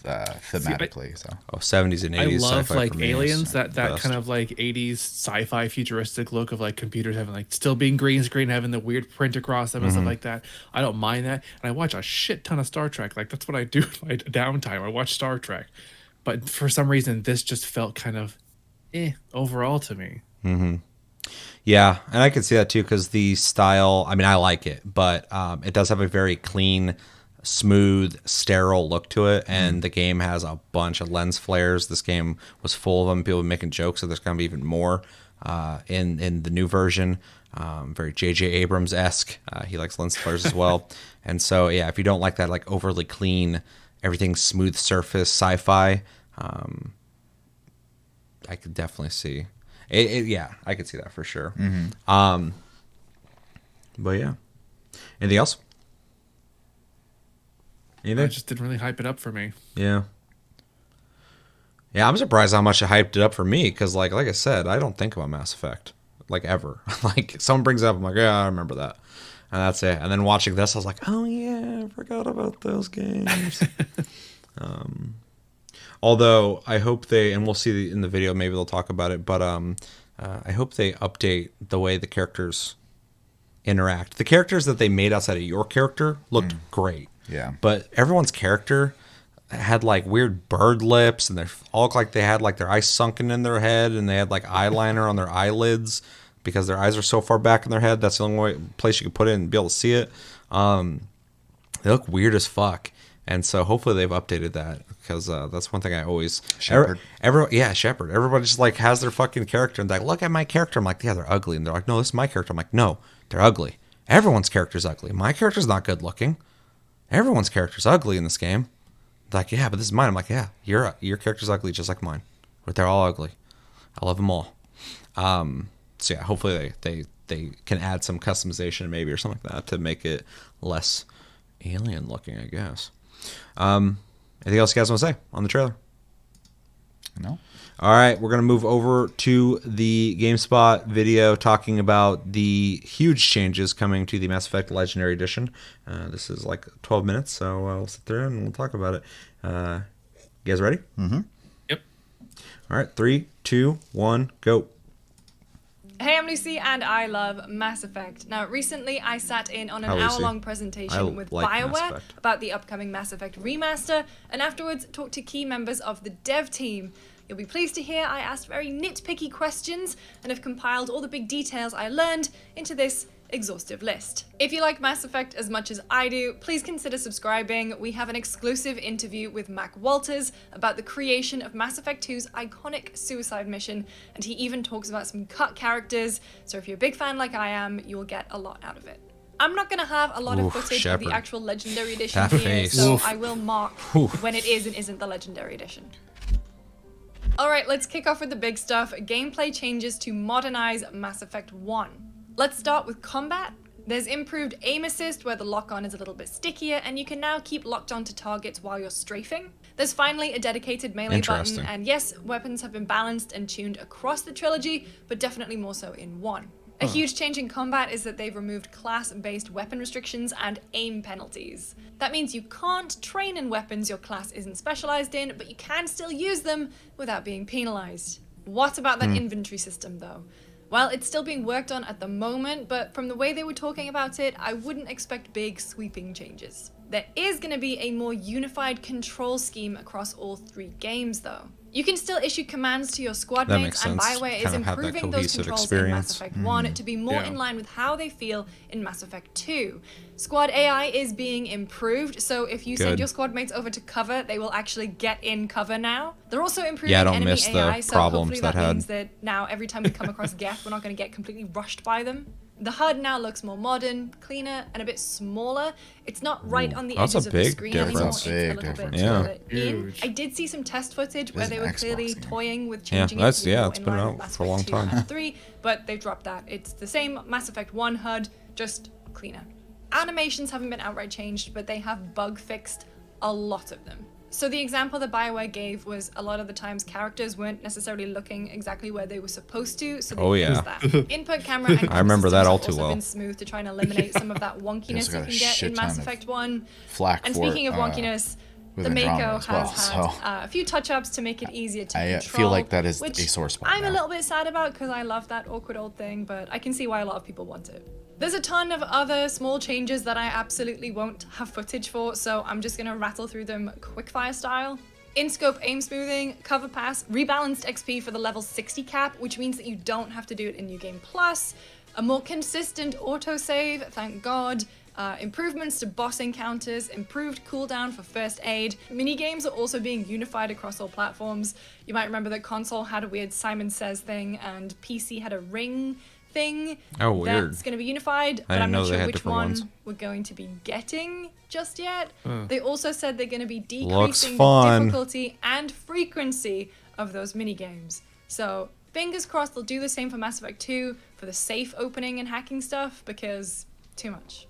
Thematically, so 70s and 80s. I love sci-fi like for me Aliens, is that kind of like 80s sci-fi futuristic look of like computers having like still being green screen, having the weird print across them and stuff like that. I don't mind that, and I watch a shit ton of Star Trek. Like that's what I do in my downtime. I watch Star Trek, but for some reason this just felt kind of overall to me. Yeah, and I can see that too because the style. I mean, I like it, but it does have a very clean, smooth, sterile look to it, and the game has a bunch of lens flares. This game was full of them. People making jokes, so there's going to be even more in the new version. Very J.J. Abrams-esque. He likes lens flares as well. And so, yeah, if you don't like that like overly clean, everything smooth surface sci-fi, I could definitely see it. Yeah, I could see that for sure. But yeah, anything else? It just didn't really hype it up for me. Yeah, I'm surprised how much it hyped it up for me because, like I said, I don't think about Mass Effect. like ever. Like someone brings it up, I'm like, yeah, I remember that, and that's it. And then watching this, I was like, oh yeah, I forgot about those games. Although I hope and we'll see in the video, maybe they'll talk about it, but I hope they update the way the characters interact. The characters that they made outside of your character looked great. Yeah. But everyone's character had like weird bird lips, and they all looked like they had like their eyes sunken in their head, and they had like eyeliner on their eyelids because their eyes are so far back in their head. That's the only place you could put it and be able to see it. They look weird as fuck. And so hopefully they've updated that, because that's one thing I always... Shepherd. Shepherd. Everybody just like has their fucking character and they're like, look at my character. I'm like, yeah, they're ugly. And they're like, no, this is my character. I'm like, no, they're ugly. Everyone's character's ugly. My character's not good looking. Everyone's character's ugly in this game. They're like, yeah, but this is mine. I'm like, yeah, your character's ugly just like mine. But they're all ugly. I love them all. So yeah, hopefully they can add some customization maybe or something like that to make it less alien looking, I guess. Anything else you guys want to say on the trailer? No. All right, we're going to move over to the GameSpot video talking about the huge changes coming to the Mass Effect Legendary Edition. This is like 12 minutes, so we'll sit there and we'll talk about it. You guys ready? Mm-hmm. Yep. All right, 3, 2, 1, go. Hey, I'm Lucy, and I love Mass Effect. Now, recently I sat in on an Hi, Lucy. hour-long I presentation with like Mass BioWare Effect. about the upcoming Mass Effect remaster, and afterwards talked to key members of the dev team. You'll be pleased to hear I asked very nitpicky questions and have compiled all the big details I learned into this exhaustive list. If you like Mass Effect as much as I do, please consider subscribing. We have an exclusive interview with Mac Walters about the creation of Mass Effect 2's iconic suicide mission, and he even talks about some cut characters, so if you're a big fan like I am, you'll get a lot out of it. I'm not going to have a lot of footage Shepard. of the actual Legendary Edition That here, face. so Oof. I will mark when it is and isn't the Legendary Edition. Alright, let's kick off with the big stuff. Gameplay changes to modernize Mass Effect 1. Let's start with combat. There's improved aim assist where the lock-on is a little bit stickier, and you can now keep locked onto targets while you're strafing. There's finally a dedicated melee button, Interesting. and yes, weapons have been balanced and tuned across the trilogy, but definitely more so in 1. A huge change in combat is that they've removed class-based weapon restrictions and aim penalties. That means you can't train in weapons your class isn't specialized in, but you can still use them without being penalized. What about that inventory system, though? Well, it's still being worked on at the moment, but from the way they were talking about it, I wouldn't expect big sweeping changes. There is going to be a more unified control scheme across all 3 games, though. You can still issue commands to your squad That mates, makes and sense. BioWare is Kind of have that improving those cohesive controls in Mass experience. Effect 1 to be more Yeah. in line with how they feel in Mass Effect 2. Squad AI is being improved, so if you Good. send your squad mates over to cover, they will actually get in cover now. They're also improving Yeah, I don't enemy miss the AI, so problems hopefully that that had. means that now every time we come across Geth, we're not going to get completely rushed by them. The HUD now looks more modern, cleaner, and a bit smaller. It's not right on the that's a edges of the big screen difference. anymore. That's It's a a big little bit difference. Yeah. further in. Huge. I did see some test footage where There's they an were Xbox clearly game. toying with Yeah, changing that's- it to be yeah, more it's in been line out with Mass for a long Effect 2 time. and 3, but they've dropped that. It's the same Mass Effect 1 HUD, just cleaner. Animations haven't been outright changed, but they have bug fixed a lot of them. So the example that BioWare gave was a lot of the times characters weren't necessarily looking exactly where they were supposed to, so they Oh, fixed yeah. that. Input camera and I remember that systems all have too also well. been smooth to try and eliminate some of that wonkiness got you a can get shit in Mass ton of Effect 1. flack And for speaking it, of wonkiness, the with Andromeda Mako as well, has had so- a few touch-ups to make it easier to I control. feel like that is which a sore spot I'm a now. little bit sad about because I love that awkward old thing, but I can see why a lot of people want it. There's a ton of other small changes that I absolutely won't have footage for, so I'm just gonna rattle through them quickfire style. In-scope aim smoothing, cover pass, rebalanced XP for the level 60 cap, which means that you don't have to do it in New Game Plus, a more consistent autosave, thank God, improvements to boss encounters, improved cooldown for first aid. Minigames are also being unified across all platforms. You might remember that console had a weird Simon Says thing and PC had a ring thing. Oh, weird. That's going to be unified, but didn't I'm know not they sure had which different one ones. we're going to be getting just yet. They also said they're going to be Looks decreasing the fun. difficulty and frequency of those minigames. So fingers crossed they'll do the same for Mass Effect 2 for the safe opening and hacking stuff, because too much.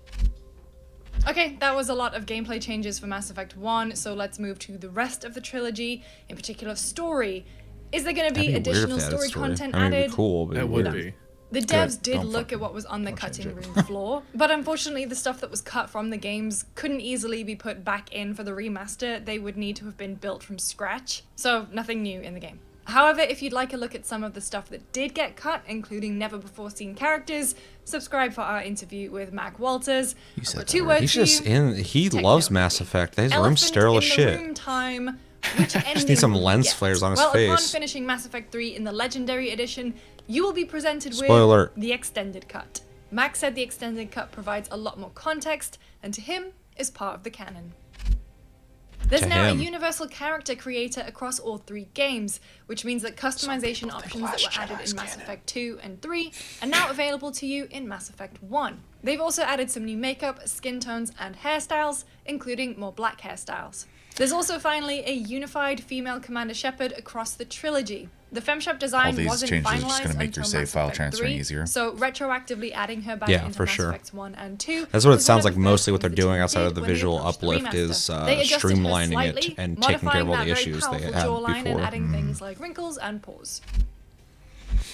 Okay, that was a lot of gameplay changes for Mass Effect 1, so let's move to the rest of the trilogy, in particular story. Is there going to be That'd be weird if additional they added story content I mean, added? it'd be cool, but That it'd be would weird. be. The devs did Don't look fucking- at what was on the don't change cutting it. room floor, but unfortunately the stuff that was cut from the games couldn't easily be put back in for the remaster. They would need to have been built from scratch, so nothing new in the game. However, if you'd like a look at some of the stuff that did get cut, including never-before-seen characters, subscribe for our interview with Mac Walters. I've said got that two right. words He's for just you. in. He loves Technology. Mass Effect. His room's Elephant sterile as in the shit. room time. Which ending some will you lens get? flares on his Well, upon face. finishing Mass Effect 3 in the Legendary Edition, you will be presented with Spoiler alert. the Extended Cut. Max said the Extended Cut provides a lot more context, and to him, is part of the canon. There's To now him. a universal character creator across all 3 games, which means that customization options that were added in Mass Effect 2 and 3 are now available to you in Mass Effect 1. They've also added some new makeup, skin tones, and hairstyles, including more black hairstyles. There's also finally a unified female Commander Shepard across the trilogy. The femshop design these wasn't changes are just finalized gonna make until your save Mass file Effect transferring 3, easier. so retroactively adding her back Yeah, into for Mass sure. Effect 1 and 2. That's what it was sounds one of like the mostly first what they're things the doing team outside of did the when they visual approached the uplift remaster. is They adjusted her streamlining slightly, it and taking care of all modifying the that very issues they powerful had jawline before. and adding things like wrinkles and pores.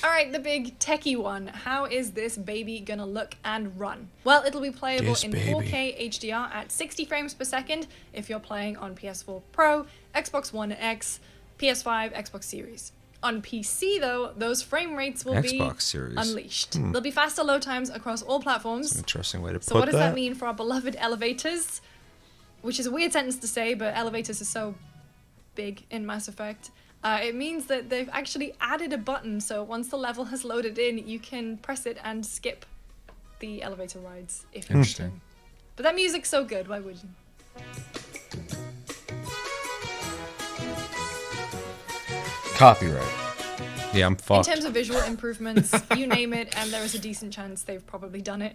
Alright, the big techie one. How is this baby gonna look and run? Well, it'll be playable This in baby. 4K HDR at 60 frames per second if you're playing on PS4 Pro, Xbox One X, PS5, Xbox Series. On PC, though, those frame rates will be Xbox Series. unleashed. There'll be faster load times across all platforms. Interesting way to So put what does that. that mean for our beloved elevators? Which is a weird sentence to say, but elevators are so big in Mass Effect. It means that they've actually added a button, so once the level has loaded in, you can press it and skip the elevator rides if you want to. Interesting. But that music's so good, why wouldn't you? Copyright. Yeah, I'm In fucked. terms of visual improvements, you name it, and there is a decent chance they've probably done it.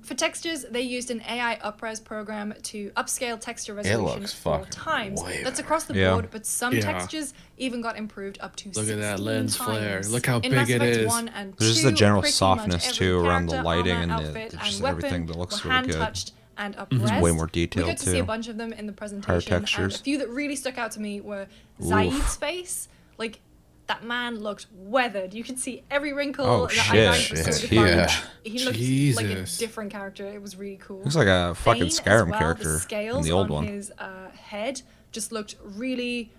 For textures, they used an AI upres program to upscale texture resolution looks 4 fucking times. way That's better. across the Yeah. board, but some Yeah. textures even got improved up to Look at 16 that lens flare. times. Look how In big Mass it Effect is. 1 and There's just 2, the general pretty much softness, every too, around the character, lighting armor, and outfit, just and weapon everything that looks were really good. hand-touched and upresed. way more We detailed, got to see a too. bunch of them in the presentation, and textures. a few that really stuck out to me were Zaid's face. Like, that man looked weathered. You could see every wrinkle. Oh, that shit. eyebrows were so Shit. defined. Yeah. He looked like a Jesus. different character. It was really cool. Looks like a fucking Thane as Skyrim well, character the in scales the old on one. his head just looked really,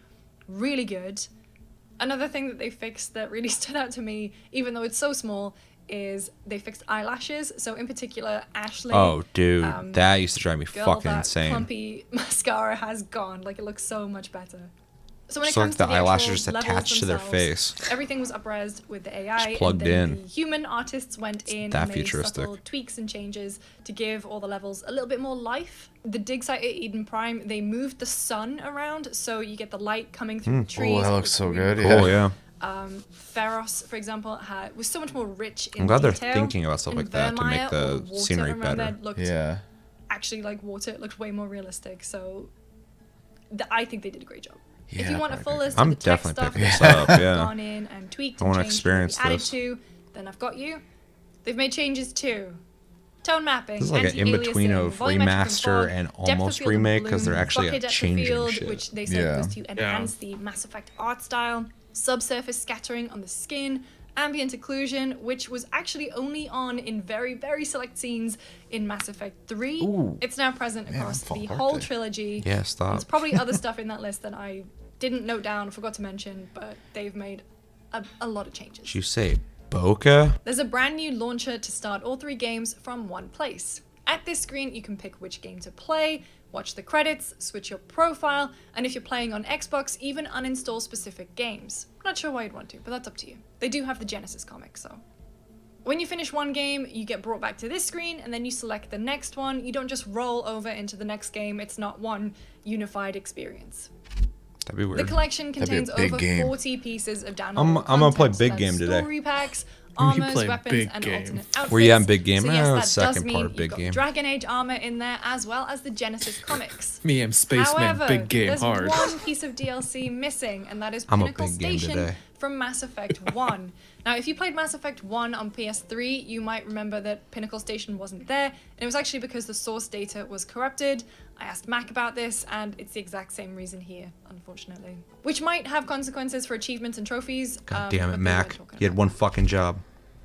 really good. Another thing that they fixed that really stood out to me, even though it's so small, is they fixed eyelashes. So in particular, Ashley. Oh, dude, that used to drive me girl, fucking that insane. clumpy mascara has gone. Like, it looks so much better. So when So, it like, comes the to the eyelashes actual just levels attached to their themselves, face. everything was upresed with the AI. plugged and then in. The human artists went in that and made futuristic. subtle tweaks and changes to give all the levels a little bit more life. The dig site at Eden Prime, they moved the sun around so you get the light coming through the trees. Oh, that It looks was so really good. Cool, yeah. Feros, for example, was so much more rich in I'm glad they're detail. thinking about stuff And like that to make Vermeer, the all water scenery around better. there looked Yeah. actually like water. It looked way more realistic. So I think they did a great job. If Yeah, you want a I full agree. list I'm of the tech definitely stuff picking that this up, they've yeah. gone in and tweaked I and wanna changed experience and added this. to, then I've got you. They've made changes to tone mapping, This is like an in-between anti-aliasing, of volumetric remaster fog, and depth of almost field and remake, 'cause they're bloom, actually bucket depth of changing field, shit. which they said Yeah. was to enhance the Mass Effect art style, subsurface scattering on the skin, ambient occlusion, which was actually only on in very, very select scenes in Mass Effect 3. Ooh. It's now present Man, across I'm falling the apart whole there. trilogy. Yeah, stop. There's probably other stuff in that list that I didn't note down, forgot to mention, but they've made a lot of changes. Did you say Boca? There's a brand new launcher to start all 3 games from one place. At this screen, you can pick which game to play, watch the credits, switch your profile, and if you're playing on Xbox, even uninstall specific games. Not sure why you'd want to, but that's up to you. They do have the Genesis comic, so. When you finish one game, you get brought back to this screen, and then you select the next one. You don't just roll over into the next game. It's not one unified experience. That'd be The weird. collection That'd be a contains big over game. 40 pieces of downloadable I'm gonna play content. big That's game today. Story packs, armors, play weapons, big and game. alternate outfits. Were you at big game? So yes, Oh, that second does mean part of you've big got game. Dragon Age armor in there, as well as the Genesis comics. Me and Spaceman, However, big game there's hard. one piece of DLC missing, and that is I'm a Pinnacle big game Station today. from Mass Effect 1. Now, if you played Mass Effect 1 on PS3, you might remember that Pinnacle Station wasn't there, and it was actually because the source data was corrupted. I asked Mac about this, and it's the exact same reason here, unfortunately. Which might have consequences for achievements and trophies. God damn but it, they Mac. weren't talking You had about one fucking job.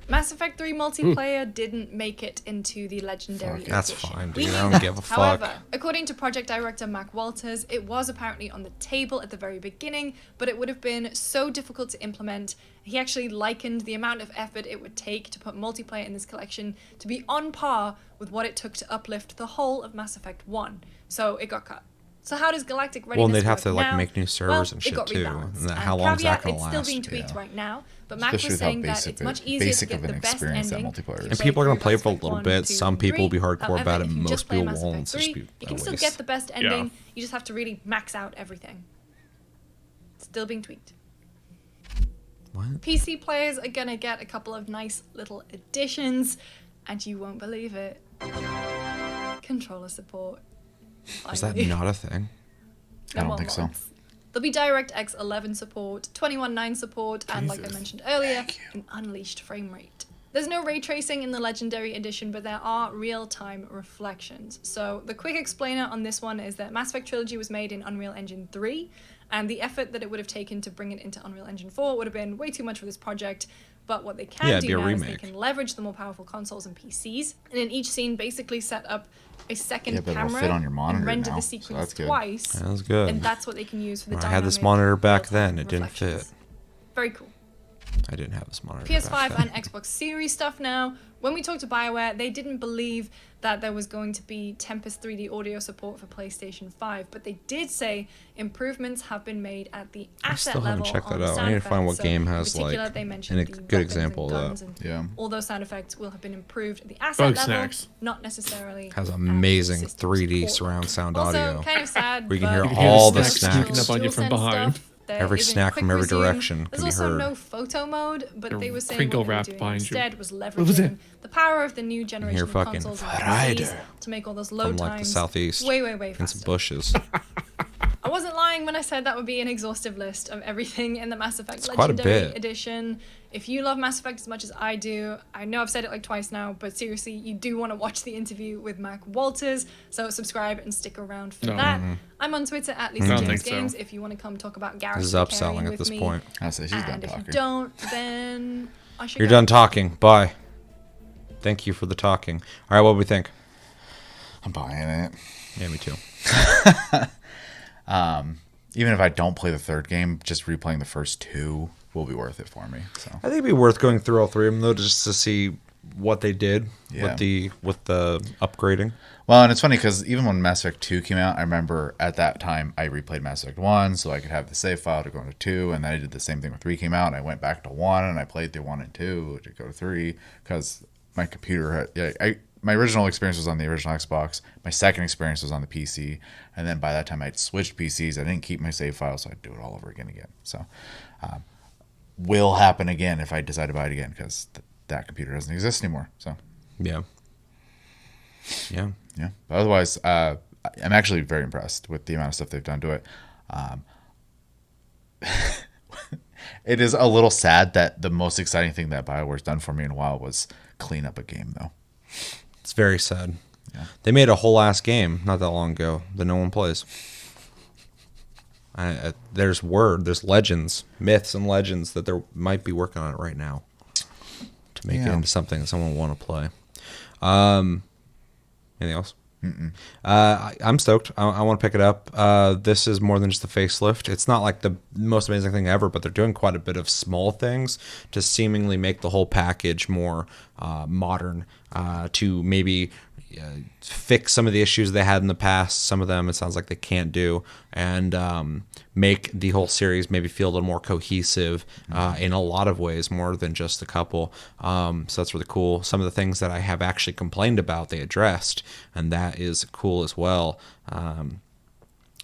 Mass Effect 3 multiplayer didn't make it into the Legendary That's Edition. fine, We dude. knew I don't that. give a fuck. However, according to project director Mac Walters, it was apparently on the table at the very beginning, but it would have been so difficult to implement. He actually likened the amount of effort it would take to put multiplayer in this collection to be on par with what it took to uplift the whole of Mass Effect 1. So it got cut. So how does Galactic Readiness Well, and they'd have work to like now? make new servers and It shit got too. rebalanced. And how long is that caveat, gonna it's still last? being tweaked Yeah. right now, but Mac Especially was with how saying that it's much easier to basic get of the an best experience that ending. multiplayer is. And people are gonna play for a Mass little Effect bit. 1, 2, Some people will be 3. hardcore However, about it. if you Most just play people Mass won't. Effect So 3, just you can at still least. get the best ending. You just have to really max out everything. Still being tweaked. What? PC players are gonna get a couple of nice little additions, and you won't believe it. Controller support. Is that Finally. not a thing? I don't No think more so. mods. There'll be DirectX 11 support, 21.9 support, and like I Jesus. mentioned earlier, an unleashed frame rate. There's no ray tracing in the Legendary Edition, but there are real-time reflections. So the quick explainer on this one is that Mass Effect Trilogy was made in Unreal Engine 3, and the effort that it would have taken to bring it into Unreal Engine 4 would have been way too much for this project. But what they can Yeah, it'd be do a now is they remake. can leverage the more powerful consoles and PCs, and in each scene basically set up a second Yeah, but it'll camera fit on your monitor and render now, the so sequence that's good. twice. That was good. And that's what they can use for the I had this dynamic monitor back real-time then. It didn't reflections. fit. Very cool. I didn't have this monitor. PS5 back and then. Xbox Series stuff now. When we talked to BioWare, they didn't believe that there was going to be Tempest 3D audio support for PlayStation 5, but they did say improvements have been made at the I asset still haven't level checked on that the out. I sound need to find effects. what game In has, particular, like, they mentioned a the good weapons example and of guns that. and Yeah. all those sound effects will have been improved at the asset Bug level, snacks. not necessarily Has at amazing system 3D support. surround sound Also, audio. kind of sad, We can but hear You can hear all the the snacks snacks. sneaking up on you from DualSense behind. stuff, there Every isn't snack quick from every resume. direction can There's be also heard. no photo mode, but They're they were saying crinkle what they were wrapped doing behind you. instead was What was leveraging it? the power of the new generation hear of fucking consoles and Friday PCs to make all those load From like the times southeast. way And faster. some bushes. I wasn't lying when I said that would be an exhaustive list of everything in the Mass Effect It's quite a Legendary bit. Edition. If you love Mass Effect as much as I do, I know I've said it like twice now, but seriously, you do want to watch the interview with Mac Walters, so subscribe and stick around for No. that. I'm on Twitter at Lisa I don't James think so. Games if you want to come talk about Garrus This is and upselling Carrion at with this me. point. I say she's done And if you talking. don't, then I should You're go. done talking. Bye. Thank you for the talking. All right, what do we think? I'm buying it. Yeah, me too. Even if I don't play the third game, just replaying the first two will be worth it for me. So I think it'd be worth going through all three of them though, just to see what they did Yeah. with the upgrading. well, and it's funny because even when Mass Effect 2 came out, I remember at that time I replayed Mass Effect 1 so I could have the save file to go into 2, and then I did the same thing when 3 came out. And I went back to 1 and I played through 1 and 2 to go to 3 because my computer had my original experience was on the original Xbox. My second experience was on the PC, and then by that time I'd switched PCs. I didn't keep my save file, so I'd do it all over again. So, will happen again if I decide to buy it again because that computer doesn't exist anymore. So, Yeah. Yeah. yeah. But otherwise, I'm actually very impressed with the amount of stuff they've done to it. It is a little sad that the most exciting thing that BioWare's done for me in a while was clean up a game, though. It's very sad. Yeah. They made a whole ass game not that long ago that no one plays. There's legends, myths and legends that they might be working on it right now to make it Yeah. into something that someone will want to play. Anything else? I'm stoked. I want to pick it up. This is more than just a facelift. It's not like the most amazing thing ever, but they're doing quite a bit of small things to seemingly make the whole package more modern, to maybe fix some of the issues they had in the past. Some of them it sounds like they can't do, and make the whole series maybe feel a little more cohesive in a lot of ways, more than just a couple. So that's really cool. Some of the things that I have actually complained about, they addressed, and that is cool as well.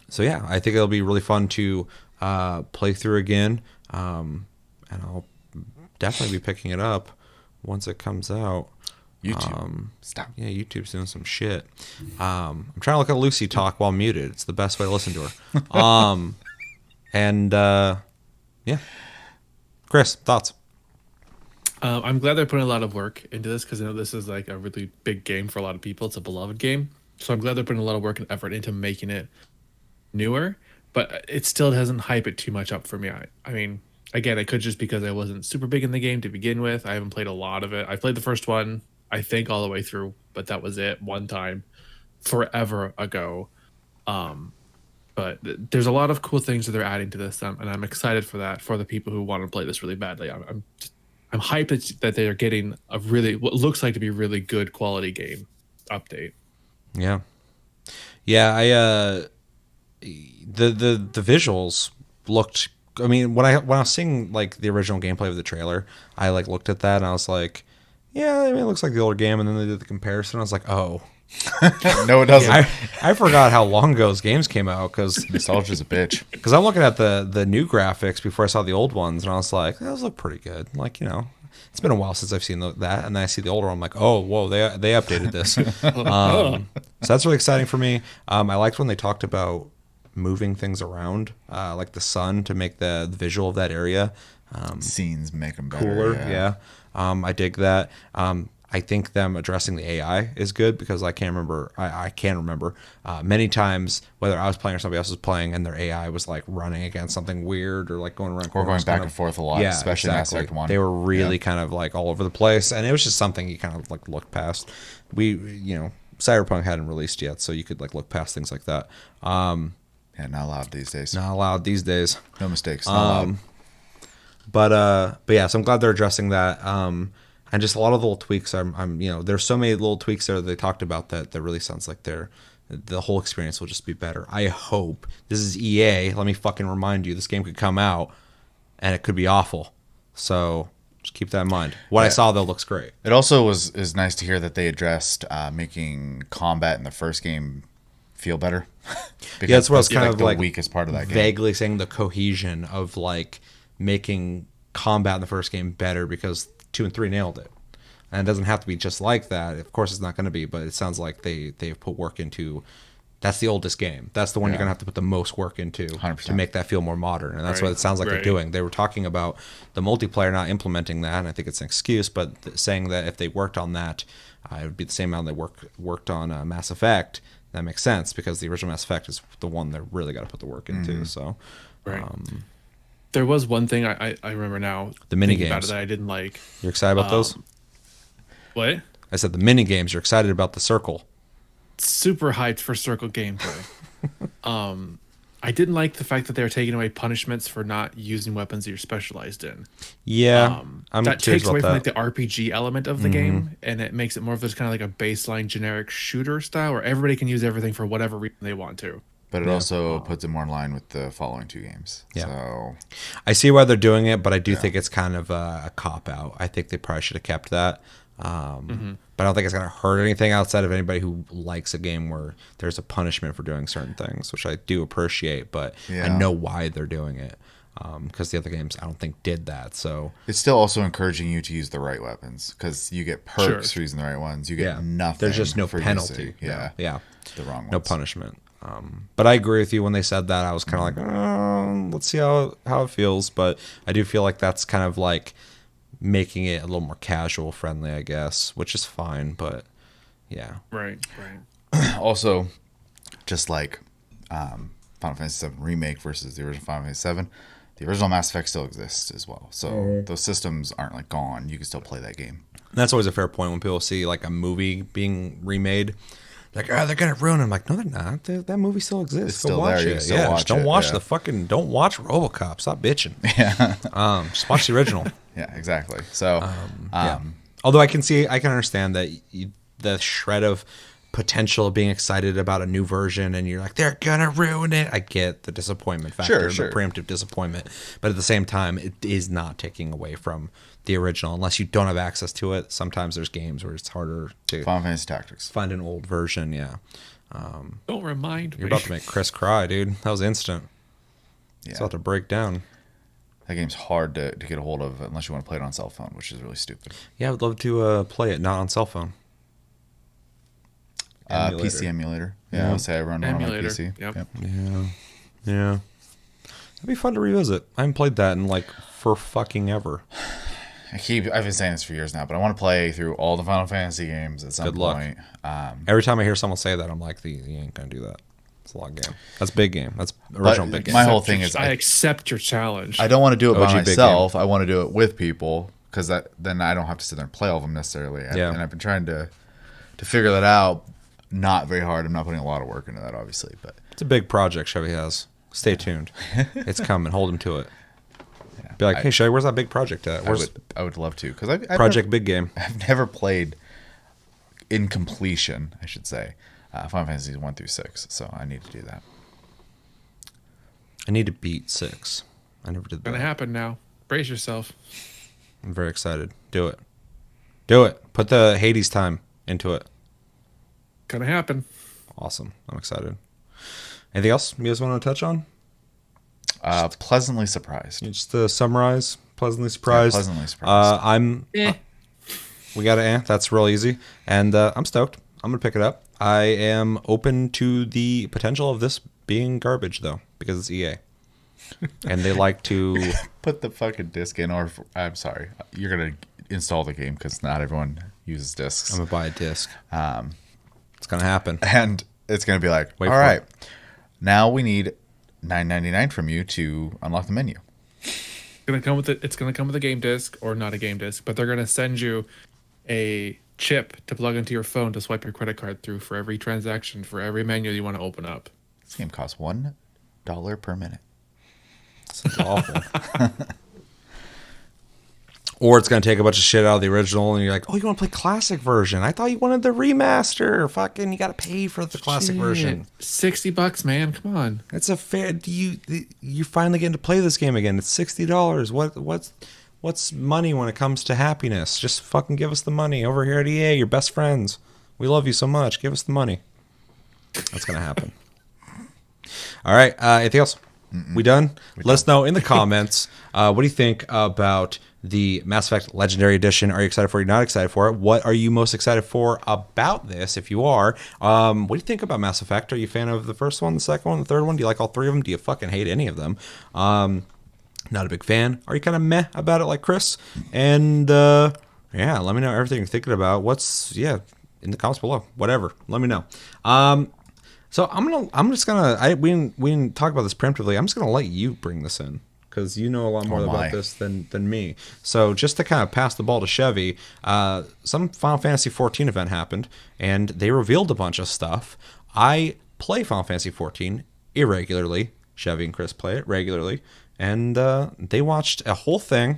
So yeah, I think it'll be really fun to play through again, and I'll definitely be picking it up once it comes out. YouTube. Stop. Yeah, YouTube's doing some shit. I'm trying to look at Lucy talk while muted. It's the best way to listen to her. Yeah. Chris, thoughts? I'm glad they're putting a lot of work into this because I know this is like a really big game for a lot of people. It's a beloved game. So I'm glad they're putting a lot of work and effort into making it newer, but it still doesn't hype it too much up for me. I mean, again, it could just because I wasn't super big in the game to begin with. I haven't played a lot of it. I played the first one, I think, all the way through, but that was it one time forever ago. But there's a lot of cool things that they're adding to this, and I'm excited for that for the people who want to play this really badly. I'm hyped that they are getting a really what looks like to be really good quality game update. Yeah, yeah. The visuals looked. I mean, when I was seeing like the original gameplay of the trailer, I like looked at that and I was like, yeah, I mean, it looks like the older game. And then they did the comparison. I was like, oh. No, it doesn't. I forgot how long ago those games came out because Nostalgia's a bitch. Because I'm looking at the new graphics before I saw the old ones, and I was like, those look pretty good. Like, you know, it's been a while since I've seen that, and then I see the older one. I'm like, oh, whoa, they updated this. So that's really exciting for me. I liked when they talked about moving things around, like the sun to make the visual of that area Scenes make them better. cooler. Yeah. I dig that. I think them addressing the AI is good because I can remember many times whether I was playing or somebody else was playing and their AI was like running against something weird or like going around. Or going back and forth a lot, especially in Mass Effect 1. They were really kind of like all over the place, and it was just something you kind of like looked past. Cyberpunk hadn't released yet, so you could like look past things like that. Yeah, not allowed these days. Not allowed these days. No mistakes. Not allowed. But yeah, so I'm glad they're addressing that. And just a lot of the little tweaks. There's so many little tweaks there that they talked about that really sounds like the whole experience will just be better. I hope. This is EA. Let me fucking remind you, this game could come out and it could be awful. So just keep that in mind. What I saw though looks great. It also is nice to hear that they addressed making combat in the first game feel better. Yeah, that's what I was kind of the like weakest part of that game. Vaguely saying the cohesion of like making combat in the first game better because 2 and 3 nailed it. And it doesn't have to be just like that. Of course it's not going to be, but it sounds like they've put work into. That's the oldest game. That's the one you're going to have to put the most work into 100%. To make that feel more modern. And that's what it sounds like they're doing. They were talking about the multiplayer not implementing that, and I think it's an excuse, but saying that if they worked on that, it would be the same amount they worked on Mass Effect. That makes sense because the original Mass Effect is the one they really got to put the work into. So, There was one thing I remember now. The mini thinking about games it that I didn't like. You're excited about those? What? I said the mini games. You're excited about the circle. Super hyped for circle gameplay. I didn't like the fact that they were taking away punishments for not using weapons that you're specialized in. Yeah, I'm that curious takes away about from like the RPG element of the game, and it makes it more of this kind of like a baseline generic shooter style where everybody can use everything for whatever reason they want to. But it also puts it more in line with the following 2 games. Yeah. So I see why they're doing it, but I do think it's kind of a cop out. I think they probably should have kept that. But I don't think it's going to hurt anything outside of anybody who likes a game where there's a punishment for doing certain things, which I do appreciate, but I know why they're doing it. Because the other games I don't think did that. So it's still also encouraging you to use the right weapons because you get perks for using the right ones. You get nothing. There's just no for penalty. using, the wrong ones. No punishment. But I agree with you when they said that. I was kind of like, oh, let's see how it feels. But I do feel like that's kind of like making it a little more casual friendly, I guess, which is fine. But yeah. Right. Also, just like Final Fantasy VII Remake versus the original Final Fantasy VII, the original Mass Effect still exists as well. So those systems aren't like gone. You can still play that game. And that's always a fair point when people see like a movie being remade. Like, they're gonna ruin it. I'm like, no, they're not. That movie still exists. It's still Go watch there. it. Don't watch RoboCop. Stop bitching. Yeah. Just watch the original. Yeah, exactly. So, Although I can understand that the shred of potential of being excited about a new version, and you're like, they're gonna ruin it. I get the disappointment factor, the preemptive disappointment, but at the same time, it is not taking away from the original unless you don't have access to it. Sometimes there's games where it's harder to Final Fantasy Tactics. Find an old version. Don't remind me. You're about to make Chris cry, dude. That was instant. Yeah. It's about to break down. That game's hard to get a hold of unless you want to play it on cell phone, which is really stupid. Yeah, I would love to play it, not on cell phone. PC emulator. Yeah, I'll say I run it on my PC. Yep. Yeah. That'd be fun to revisit. I haven't played that in like for fucking ever. I've been saying this for years now, but I want to play through all the Final Fantasy games at some point. Every time I hear someone say that, I'm like, you ain't gonna do that. It's a long game. That's big game. That's original big game. My whole thing is I accept your challenge. I don't want to do it by OG big myself. I want to do it with people because then I don't have to sit there and play all of them necessarily. Yeah. And I've been trying to figure that out. Not very hard. I'm not putting a lot of work into that, obviously, but It's a big project Chevy has. Stay tuned. It's coming. Hold him to it. yeah. Be like, hey, Chevy, where's that big project at? Where's I would love to because I've Project Big Game? I've never played in completion, I should say, Final Fantasy 1 through 6. So I need to do that. I need to beat 6. I never did that. Gonna happen now. Brace yourself. I'm very excited. Do it. Do it. Put the Hades time into it. Gonna happen. Awesome. I'm excited. Anything else you guys want to touch on? Pleasantly surprised. Just to summarize, pleasantly surprised. pleasantly surprised. We got to that's real easy. And I'm stoked. I'm going to pick it up. I am open to the potential of this being garbage, though, because it's EA. And they like to... Put the fucking disc in, or I'm sorry, you're going to install the game because not everyone uses discs. I'm going to buy a disc. It's going to happen. And it's going to be like, Wait all for right, it. now we need $9.99 from you to unlock the menu. It's gonna come with a game disc or not a game disc, but they're gonna send you a chip to plug into your phone to swipe your credit card through for every transaction, for every menu you want to open up. This game costs $1 per minute. It's awful. Or it's going to take a bunch of shit out of the original, and you're like, oh, you want to play classic version? I thought you wanted the remaster. Fucking, you got to pay for the classic version. $60, man. Come on. It's a fair... You finally getting to play this game again. It's $60. What's money when it comes to happiness? Just fucking give us the money. Over here at EA, your best friends. We love you so much. Give us the money. That's going to happen. All right. Anything else? We done? Let us know in the comments. What do you think about the Mass Effect Legendary Edition? Are you excited for it? Are you not excited for it? What are you most excited for about this, if you are? What do you think about Mass Effect? Are you a fan of the first one, the second one, the third one? Do you like all three of them? Do you fucking hate any of them? Not a big fan. Are you kind of meh about it like Chris? And yeah, let me know everything you're thinking about. In the comments below. Whatever. Let me know. So we didn't talk about this preemptively. I'm just gonna let you bring this in, because you know a lot more about this than me. So just to kind of pass the ball to Chevy, some Final Fantasy 14 event happened, and they revealed a bunch of stuff. I play Final Fantasy 14 irregularly. Chevy and Chris play it regularly, and they watched a whole thing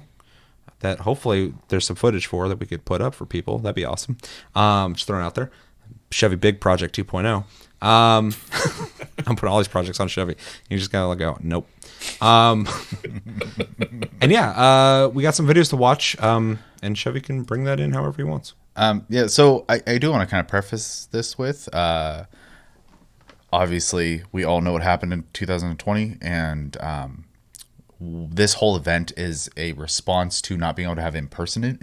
that hopefully there's some footage for that we could put up for people. That'd be awesome. Just throwing it out there. Chevy Big Project 2.0. I'm putting all these projects on Chevy. You just gotta go, nope. And yeah, we got some videos to watch, and Chevy can bring that in however he wants. Yeah, so I do want to kind of preface this with, obviously, we all know what happened in 2020, and this whole event is a response to not being able to have in-person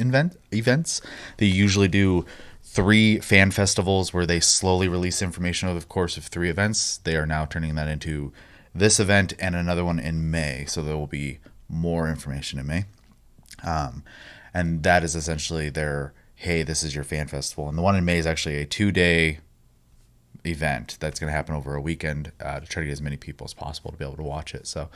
events. They usually do 3 fan festivals where they slowly release information over the course of 3 events. They are now turning that into this event and another one in May, so there will be more information in May. And that is essentially their, hey, this is your fan festival. And the one in May is actually a 2-day event that's going to happen over a weekend to try to get as many people as possible to be able to watch it. So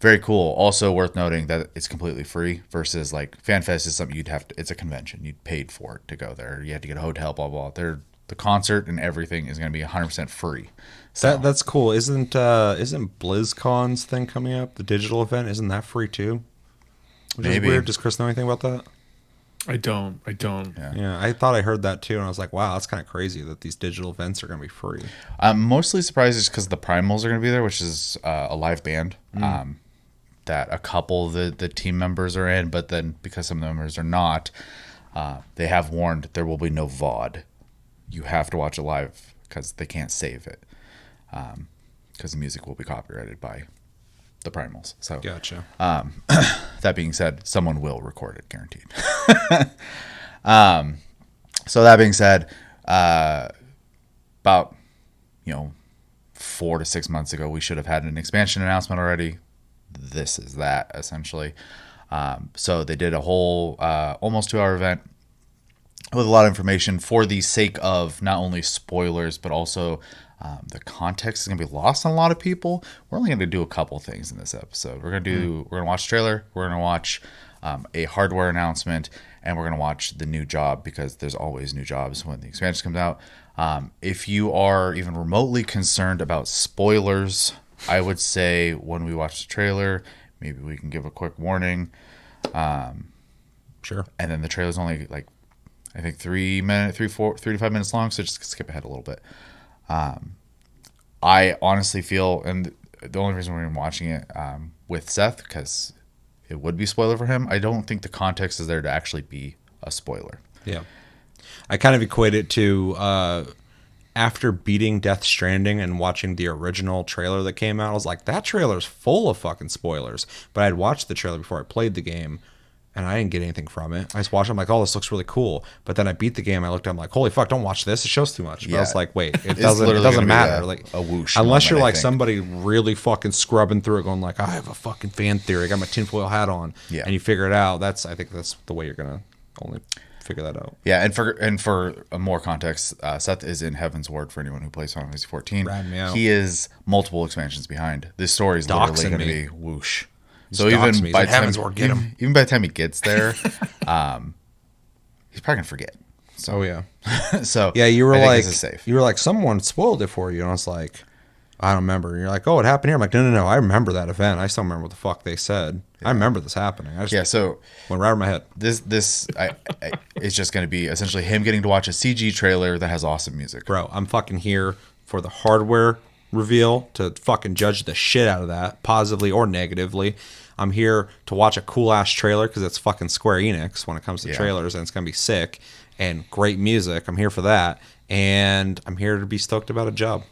very cool. Also worth noting that it's completely free versus like FanFest is something you'd have to, it's a convention. You'd paid for it to go there. You had to get a hotel, blah, blah. The concert and everything is going to be 100% free. So That's cool. Isn't BlizzCon's thing coming up, the digital event? Isn't that free too? Which is weird. Does Chris know anything about that? I don't. Yeah, I thought I heard that too, and I was like, wow, that's kind of crazy that these digital events are going to be free. I'm mostly surprised just because the Primals are going to be there, which is a live band that a couple of the team members are in, but then because some of the members are not, they have warned there will be no VOD. You have to watch it live because they can't save it because the music will be copyrighted by the Primals. So Gotcha. That being said, someone will record it, guaranteed. So that being said, about 4 to 6 months ago, we should have had an expansion announcement already. This is that, essentially. So they did a whole almost 2-hour event with a lot of information for the sake of not only spoilers, but also The context is going to be lost on a lot of people. We're only going to do a couple things in this episode. We're going to watch the trailer. We're going to watch a hardware announcement, and we're going to watch the new job, because there's always new jobs when the expansion comes out. If you are even remotely concerned about spoilers, I would say when we watch the trailer, maybe we can give a quick warning. Sure. And then the trailer's only like, I think 3 to 5 minutes long, so just skip ahead a little bit. I honestly feel, and the only reason we're even watching it with Seth, because it would be spoiler for him, I don't think the context is there to actually be a spoiler. Yeah. I kind of equate it to after beating Death Stranding and watching the original trailer that came out, I was like, that trailer's full of fucking spoilers. But I'd watched the trailer before I played the game, and I didn't get anything from it. I just watched it, I'm like, oh, this looks really cool. But then I beat the game, I looked at it, I'm like, holy fuck, don't watch this. It shows too much. But I was like, wait, it doesn't matter. Like a whoosh unless you're moment, like somebody really fucking scrubbing through it, going like, I have a fucking fan theory. I got my tinfoil hat on. Yeah. And you figure it out. I think that's the way you're going to only figure that out. Yeah, and for more context, Seth is in Heaven's Ward for anyone who plays Final Fantasy 14. Rad me out. He is multiple expansions behind. This story is literally Doxing going to me. be whoosh. He's So doxing even me. He's by in the time, Heaven's Ward, get him. even by the time he gets there, he's probably gonna forget. Oh yeah. So Yeah, you were I think like, this is safe. you were like, someone spoiled it for you, and I was like, I don't remember. And you're like, oh, it happened here. I'm like, no, I remember that event. I still remember what the fuck they said. I remember this happening. I just Yeah, so went right over my head. this is just going to be essentially him getting to watch a CG trailer that has awesome music. Bro, I'm fucking here for the hardware reveal to fucking judge the shit out of that, positively or negatively. I'm here to watch a cool ass trailer because it's fucking Square Enix when it comes to trailers, and it's gonna be sick and great music. I'm here for that, and I'm here to be stoked about a job.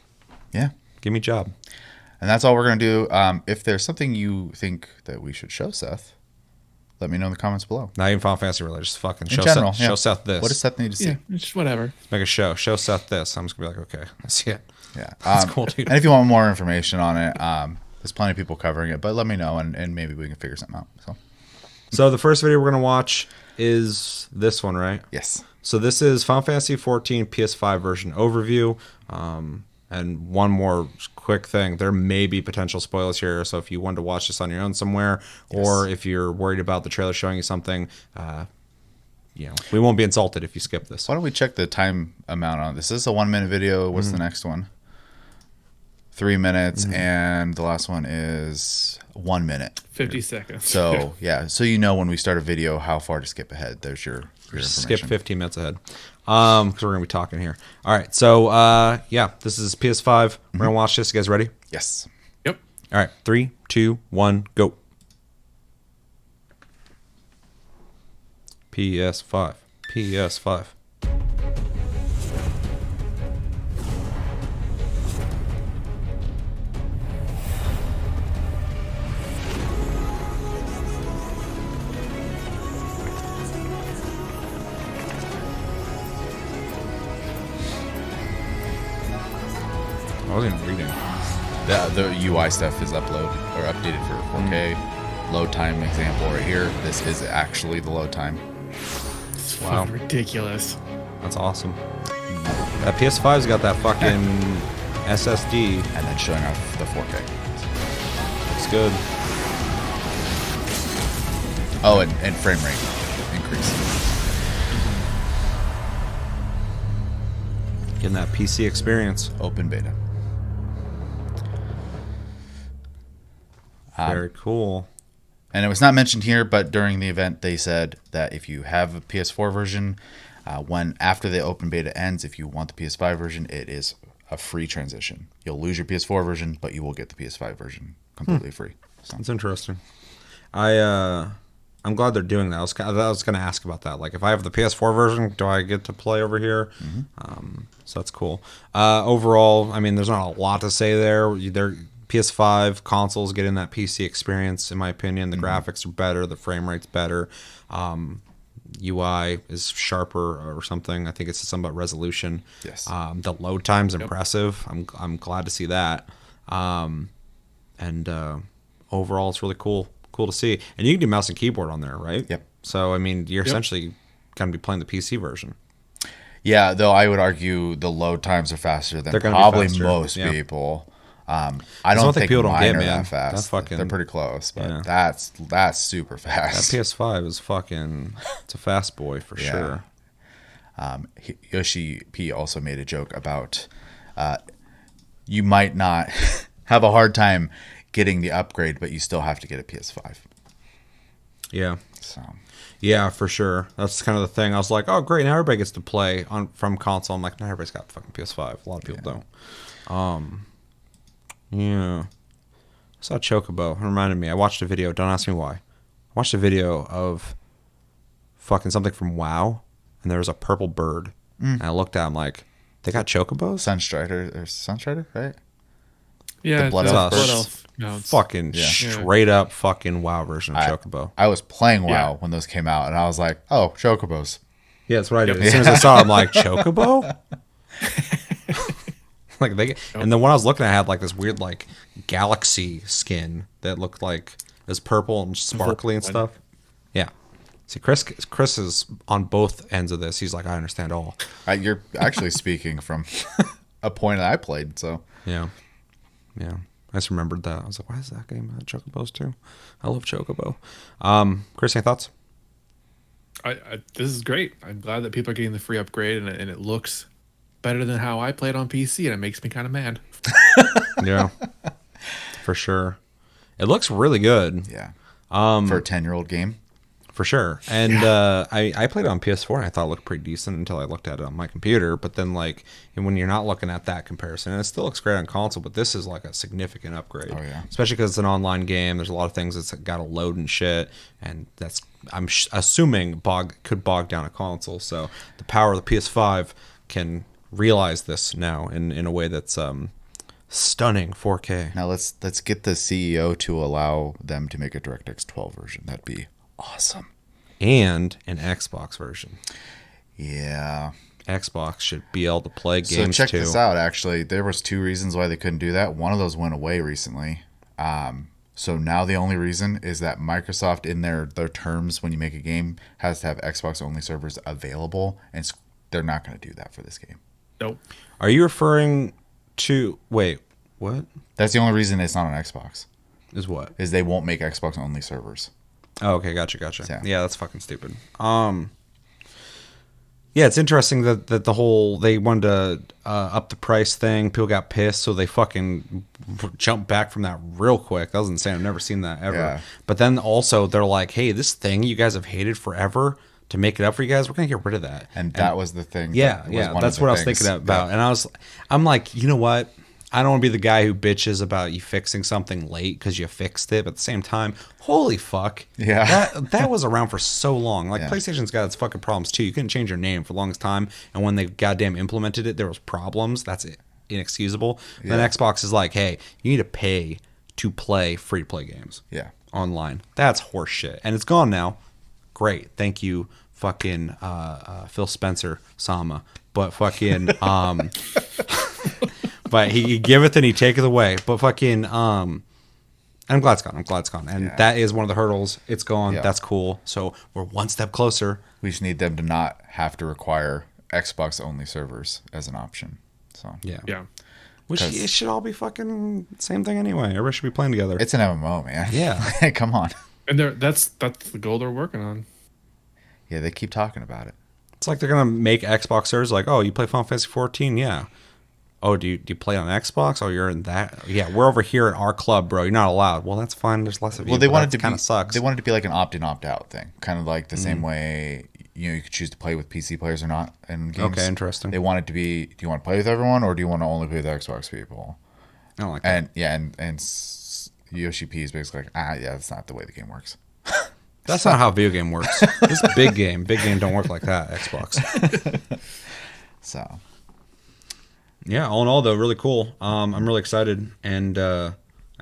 Yeah. Give me a job. And that's all we're going to do. If there's something you think that we should show Seth, let me know in the comments below. Not even Final Fantasy related, just fucking In show general, Seth, yeah. show Seth this. What does Seth need to see? Yeah, just whatever. Make a show. Show Seth this. I'm just gonna be like, okay, I see it. Yeah. That's cool, dude. And if you want more information on it, there's plenty of people covering it, but let me know and maybe we can figure something out. So the first video we're gonna watch is this one, right? Yes. So this is Final Fantasy 14 PS5 version overview. And one more quick thing, there may be potential spoilers here. So if you want to watch this on your own somewhere, or if you're worried about the trailer showing you something, we won't be insulted if you skip this. Why don't we check the time amount on this? This is a 1 minute video. What's the next one? 3 minutes, and the last one is 1 minute. 50 seconds. So yeah, so you know when we start a video how far to skip ahead. There's your Skip information. 15 minutes ahead. Because we're going to be talking here. All right. So, this is PS5. We're going to watch this. You guys ready? Yes. Yep. All right. 3, 2, 1, go. PS5. PS5. I wasn't even reading. The UI stuff is updated for 4K. Load time example right here. This is actually the load time. It's Wow. fucking ridiculous. That's awesome. That PS5's got that fucking SSD. And then showing off the 4K. It's good. Oh, and frame rate increase. Getting that PC experience. Open beta. Very cool. And it was not mentioned here, but during the event, they said that if you have a PS4 version, after the open beta ends, if you want the PS5 version, it is a free transition. You'll lose your PS4 version, but you will get the PS5 version completely free. So. That's interesting. I'm glad they're doing that. I was going to ask about that. Like, if I have the PS4 version, do I get to play over here? So that's cool. Overall, I mean, there's not a lot to say there. PS5 consoles getting that PC experience, in my opinion. The graphics are better. The frame rate's better. UI is sharper or something. I think it's something about resolution. Yes. The load time's impressive. I'm glad to see that. Overall, it's really cool to see. And you can do mouse and keyboard on there, right? Yep. So, I mean, you're essentially going to be playing the PC version. Yeah, though I would argue the load times are faster than They're gonna be probably faster, most yeah. people. I don't one thing think people don't mine get, are man. that fast. That fucking- They're pretty close, but yeah. that's super That fast. PS5 is fucking. It's a fast boy for sure. Yoshi P also made a joke about you might not have a hard time getting the upgrade, but you still have to get a PS5. Yeah. So Yeah, for sure. That's kind of the thing. I was like, oh, great. Now everybody gets to play from console. I'm like, not everybody's got fucking PS5. A lot of people don't. Yeah. I saw Chocobo. It reminded me. I watched a video. Don't ask me why. I watched a video of fucking something from WoW, and there was a purple bird. And I looked at him like, they got Chocobos? Sunstrider, right? Yeah, The Blood it's Elf Blood version. Elf mounts. Fucking Yeah. straight up fucking WoW version of Chocobo. I was playing WoW Yeah. when those came out, and I was like, oh, Chocobos. Yeah, that's what I did. As soon as I saw it, I'm like, Chocobo? Like and the one I was looking at had like this weird like galaxy skin that looked like it was purple and sparkly and stuff. Yeah. See, Chris is on both ends of this. He's like, I understand all. You're actually speaking from a point that I played, so. Yeah. Yeah. I just remembered that. I was like, why is that game about Chocobos too? I love Chocobo. Chris, any thoughts? This is great. I'm glad that people are getting the free upgrade, and it looks better than how I played on PC, and it makes me kind of mad. Yeah. For sure. It looks really good. Yeah. For a 10-year-old game. For sure. And I played it on PS4 and I thought it looked pretty decent until I looked at it on my computer. But then like when you're not looking at that comparison, and it still looks great on console, but this is like a significant upgrade. Oh, yeah. Especially because it's an online game. There's a lot of things that's got to load and shit. And that's, I'm assuming, could bog down a console. So the power of the PS5 can realize this now in a way that's stunning 4K. Now let's get the CEO to allow them to make a DirectX 12 version. That'd be awesome. And an Xbox version. Yeah. Xbox should be able to play games so check too. this out. Actually, there was 2 reasons why they couldn't do that. One of those went away recently. So now the only reason is that Microsoft, in their terms, when you make a game, has to have Xbox only servers available, and they're not going to do that for this game. Nope. Are you referring to... Wait, what? That's the only reason it's not on Xbox. Is what? Is they won't make Xbox only servers. Oh, okay, gotcha. Yeah. That's fucking stupid. Yeah, it's interesting that the whole they wanted to up the price thing. People got pissed, so they fucking jumped back from that real quick. That was insane. I've never seen that ever. Yeah. But then also they're like, "Hey, this thing you guys have hated forever, to make it up for you guys, we're gonna get rid of that." And that was the thing. Yeah, that was yeah, one that's of the what I was things. thinking about. Yeah. And I'm like, you know what? I don't want to be the guy who bitches about you fixing something late because you fixed it. But at the same time, holy fuck. Yeah. That was around for so long. Like, Yeah. PlayStation's got its fucking problems, too. You couldn't change your name for the longest time. And when they goddamn implemented it, there was problems. That's inexcusable. Yeah. Then Xbox is like, hey, you need to pay to play free-to-play games. Yeah. Online. That's horseshit. And it's gone now. Great. Thank you, fucking Phil Spencer, Sama. But fucking... But he giveth and he taketh away. But fucking, I'm glad it's gone. And that is one of the hurdles. It's gone. Yeah. That's cool. So we're one step closer. We just need them to not have to require Xbox only servers as an option. So Yeah. Yeah. Which 'Cause- it should all be fucking same thing anyway. Everybody should be playing together. it's an MMO, man. Yeah. Come on. And that's the goal they're working on. Yeah, they keep talking about it. It's like they're going to make Xbox servers like, oh, you play Final Fantasy 14? Yeah. Oh, do you play on Xbox? Oh, you're in that? Yeah, we're over here in our club, bro. You're not allowed. Well, that's fine. There's less of you. Well, they but wanted that to kind be of sucks. They wanted to be like an opt-in, opt-out thing, kind of like the same way you could choose to play with PC players or not in games. Okay, interesting. They want it to be: do you want to play with everyone, or do you want to only play with Xbox people? I don't like that. And yeah, and Yoshi P is basically like, yeah, that's not the way the game works. That's not how a video game works. This is big game. Big game don't work like that, Xbox. So Yeah, all in all, though, really cool. I'm really excited, and I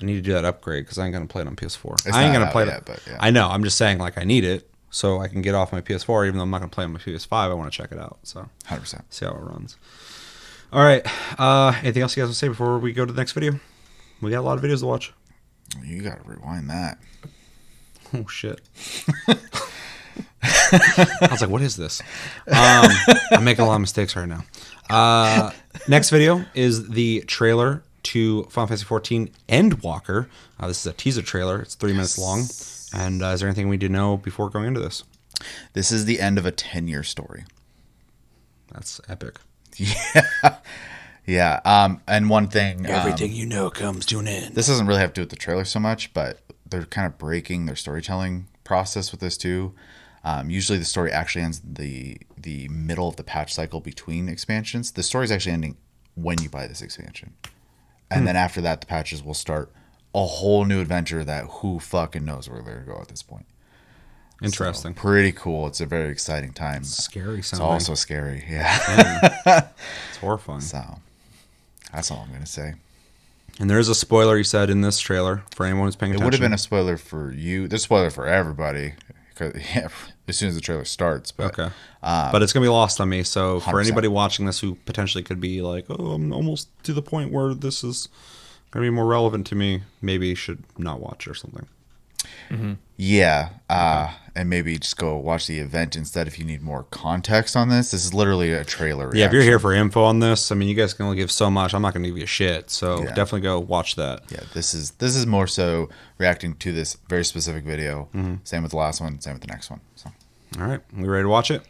need to do that upgrade because I ain't going to play it on PS4. It's I ain't not going to out play yet, it. but yeah. I know. I'm just saying, like, I need it so I can get off my PS4, even though I'm not going to play on my PS5. I want to check it out. So 100%. see how it runs. All right. Anything else you guys want to say before we go to the next video? We got a lot of videos to watch. You got to rewind that. Oh, shit. I was like, what is this? I'm making a lot of mistakes right now. Next video is the trailer to Final Fantasy XIV Endwalker. This is a teaser trailer. It's 3 minutes long. And is there anything we need to know before going into this? This is the end of a 10-year story. That's epic. Yeah. And one thing... Everything you know comes to an end. This doesn't really have to do with the trailer so much, but they're kind of breaking their storytelling process with this too. Usually the story actually ends the middle of the patch cycle between expansions. The story is actually ending when you buy this expansion. And then after that, the patches will start a whole new adventure that who fucking knows where they're going to go at this point. Interesting. So, pretty cool. It's a very exciting time. Scary It's sounding. also scary. Yeah. It's horrifying. So that's all I'm going to say. And there is a spoiler, you said, in this trailer for anyone who's paying It attention. would have been a spoiler for you. There's a spoiler for everybody. 'Cause, yeah, as soon as the trailer starts. But, Okay. But it's going to be lost on me. So for 100%. anybody watching this who potentially could be like, oh, I'm almost to the point where this is going to be more relevant to me, maybe you should not watch or something. Yeah. And maybe just go watch the event instead if you need more context on this. This is literally a trailer reaction. Yeah, if you're here for info on this, I mean, you guys can only give so much. I'm not going to give you a shit. So Yeah. definitely go watch that. Yeah, this is more so reacting to this very specific video. Same with the last one, same with the next one. So, All right. We ready to watch it?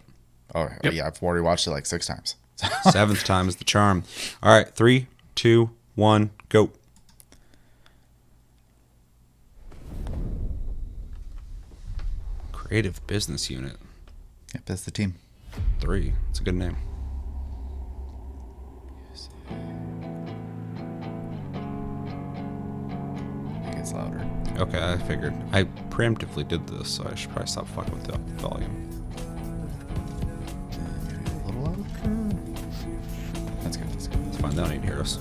yeah, I've already watched it like 6 times. 7th time is the charm. All right. 3, 2, 1, go. Creative Business Unit. Yep, that's the team. 3. It's a good name. It gets louder. Okay, I figured. I preemptively did this, so I should probably stop fucking with the volume. A little louder. That's good. That's good. It's fine. They don't need to hear us.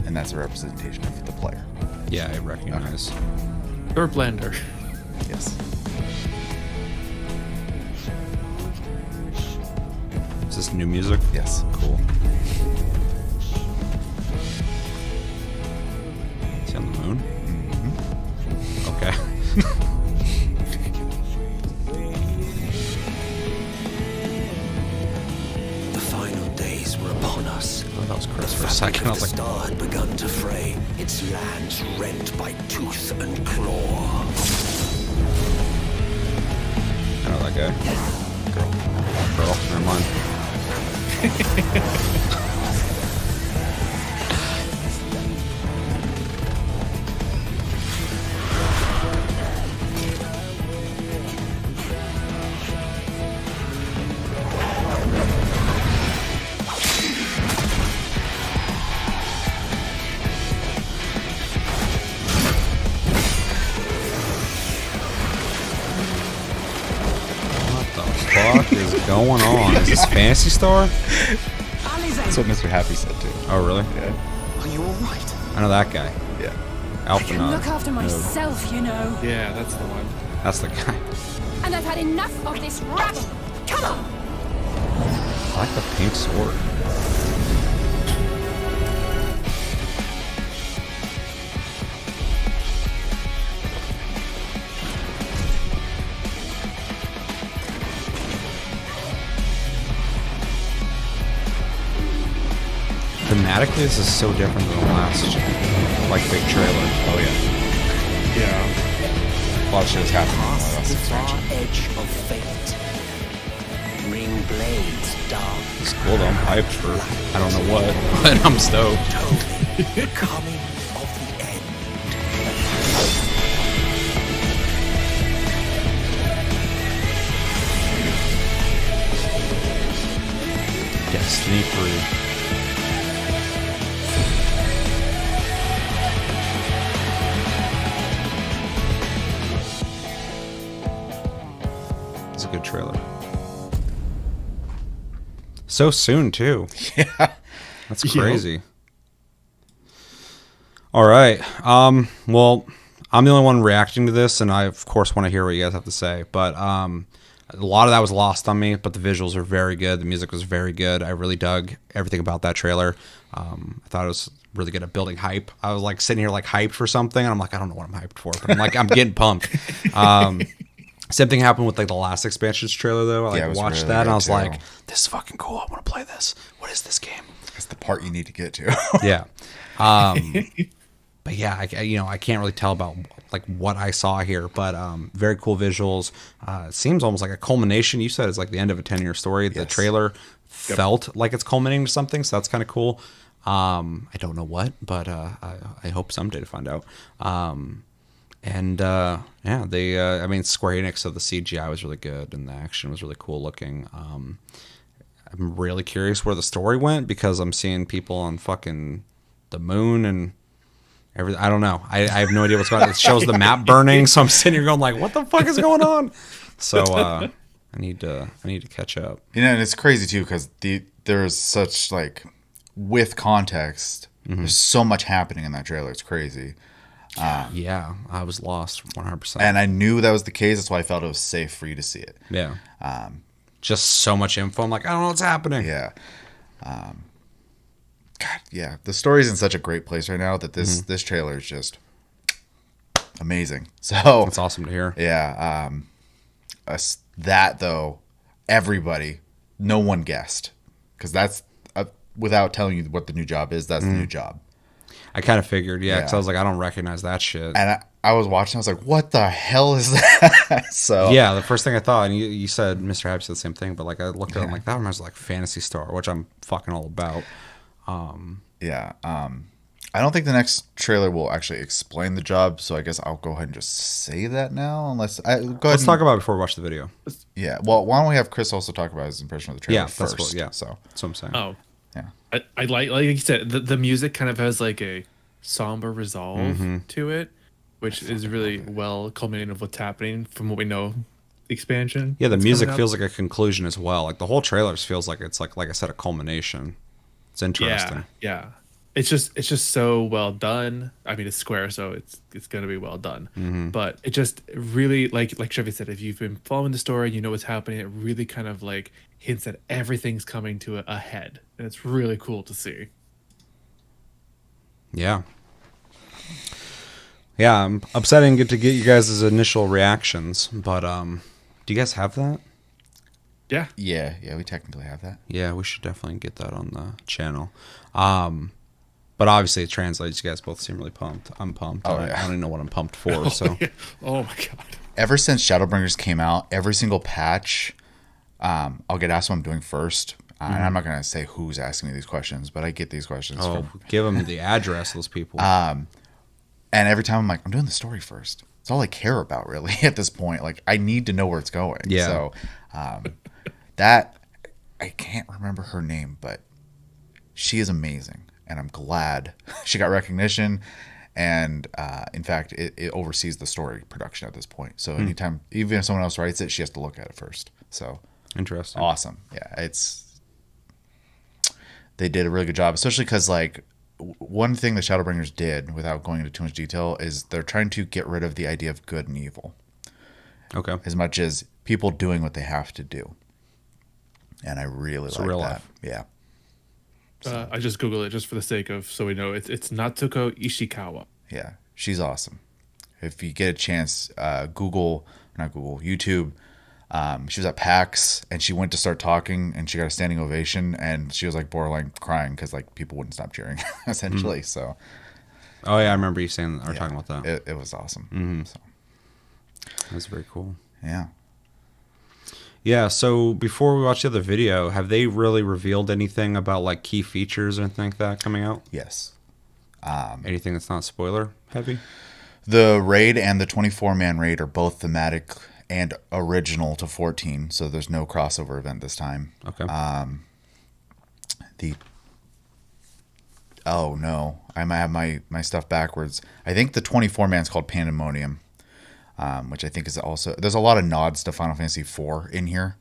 And that's a representation of the player. Yeah, I recognize. Or Blender. Yes. Is this new music? Yes. Cool. Is he on the moon? Okay. The final days were upon us. Oh, that was Chris for a The second. I fabric of was the like, star had begun to fray, its lands rent by tooth and claw. I know that guy. Girl. Never mind. What the fuck is going on? Is this Fantasy Star? That's what Mr. Happy said too. Oh, really? Yeah. Are you all right? I know that guy. Yeah. Alphanod. Look after myself, you know. Yeah, that's the one. That's the guy. And I've had enough of this rabble. Come on! I like the pink sword. Thematically, this is so different than the last, like, big trailer. Oh yeah. Yeah. A lot of shit is happening. Past the far edge of fate. Ring blades dark. It's cool though. I'm hyped for I don't know what, but I'm stoked. The coming of the end. Destiny 3. It's a good trailer. So soon too. Yeah. That's crazy. All right. Well, I'm the only one reacting to this, and I of course want to hear what you guys have to say. But a lot of that was lost on me. But the visuals are very good. The music was very good. I really dug everything about that trailer. I thought it was really good at building hype. I was like sitting here like hyped for something, and I'm like, I don't know what I'm hyped for, but I'm like, I'm getting pumped. Same thing happened with like the last expansions trailer though. I like watched that and I was like, this is fucking cool. I want to play this. What is this game? That's the part you need to get to. Yeah. But yeah, I can't really tell about like what I saw here, but very cool visuals. It seems almost like a culmination. You said it's like the end of a 10-year story. The trailer felt like it's culminating to something, so that's kind of cool. I don't know what, but I hope someday to find out. I mean, Square Enix, so the CGI was really good and the action was really cool looking. I'm really curious where the story went because I'm seeing people on fucking the moon and everything. I don't know. I have no idea what's going on. It shows the map burning, so I'm sitting here going like, what the fuck is going on? So I need to catch up. You know, and it's crazy too because there's such like with context. There's so much happening in that trailer. It's crazy. Yeah, I was lost 100%. And I knew that was the case. That's why I felt it was safe for you to see it. Yeah. Just so much info. I'm like, I don't know what's happening. Yeah. God, yeah. The story's in such a great place right now that this trailer is just amazing. So it's awesome to hear. Yeah. That though, everybody, no one guessed because that's without telling you what the new job is. That's the new job. I kind of figured, because I was like, I don't recognize that shit. And I was watching, I was like, what the hell is that? So yeah, the first thing I thought, and you said Mr. Happy said the same thing, but like I looked at it, I'm like, that reminds me like Fantasy Star, which I'm fucking all about. I don't think the next trailer will actually explain the job, so I guess I'll go ahead and just say that now. Let's talk about it before we watch the video. Yeah, well, why don't we have Chris also talk about his impression of the trailer first? That's what I'm saying. Oh, yeah. I like you said, the music kind of has like a somber resolve to it, which is really well culminating of what's happening from what we know. Expansion. Yeah, the music feels like a conclusion as well. Like the whole trailer feels like it's like I said, a culmination. It's interesting. Yeah. It's just so well done. I mean, it's Square, so it's gonna be well done. But it just really like Chevy said, if you've been following the story, you know what's happening. It really kind of like hints that everything's coming to a head, and it's really cool to see. Yeah. Yeah, I'm upsetting to get you guys' initial reactions, but do you guys have that? Yeah, we technically have that. Yeah, we should definitely get that on the channel. But obviously it translates. You guys both seem really pumped. I'm pumped. I don't even know what I'm pumped for. So, oh my god! Ever since Shadowbringers came out, every single patch, I'll get asked what I'm doing first. And I'm not gonna say who's asking me these questions, but I get these questions. Give them the address. Those people. And every time I'm like, I'm doing the story first. It's all I care about, really, at this point. Like, I need to know where it's going. Yeah. So, that I can't remember her name, but she is amazing, and I'm glad she got recognition. And in fact, it oversees the story production at this point. So anytime, even if someone else writes it, she has to look at it first. So interesting, awesome. Yeah, they did a really good job, especially because like one thing the Shadowbringers did, without going into too much detail, is they're trying to get rid of the idea of good and evil. Okay. As much as people doing what they have to do. And I really like real that. Life. Yeah. I just Googled it just for the sake of, so we know it's Natsuko Ishikawa. Yeah, she's awesome. If you get a chance, YouTube. She was at PAX and she went to start talking and she got a standing ovation and she was like borderline crying because like people wouldn't stop cheering essentially. So. Oh yeah, I remember you saying or talking about that. It was awesome. So. That's very cool. Yeah. Yeah, so before we watch the other video, have they really revealed anything about like key features or anything like that coming out? Yes. Anything that's not spoiler heavy? The raid and the 24-man raid are both thematic and original to 14, so there's no crossover event this time. Okay. Oh no, I might have my stuff backwards. I think the 24-man's called Pandemonium. Which I think is also, there's a lot of nods to Final Fantasy IV in here.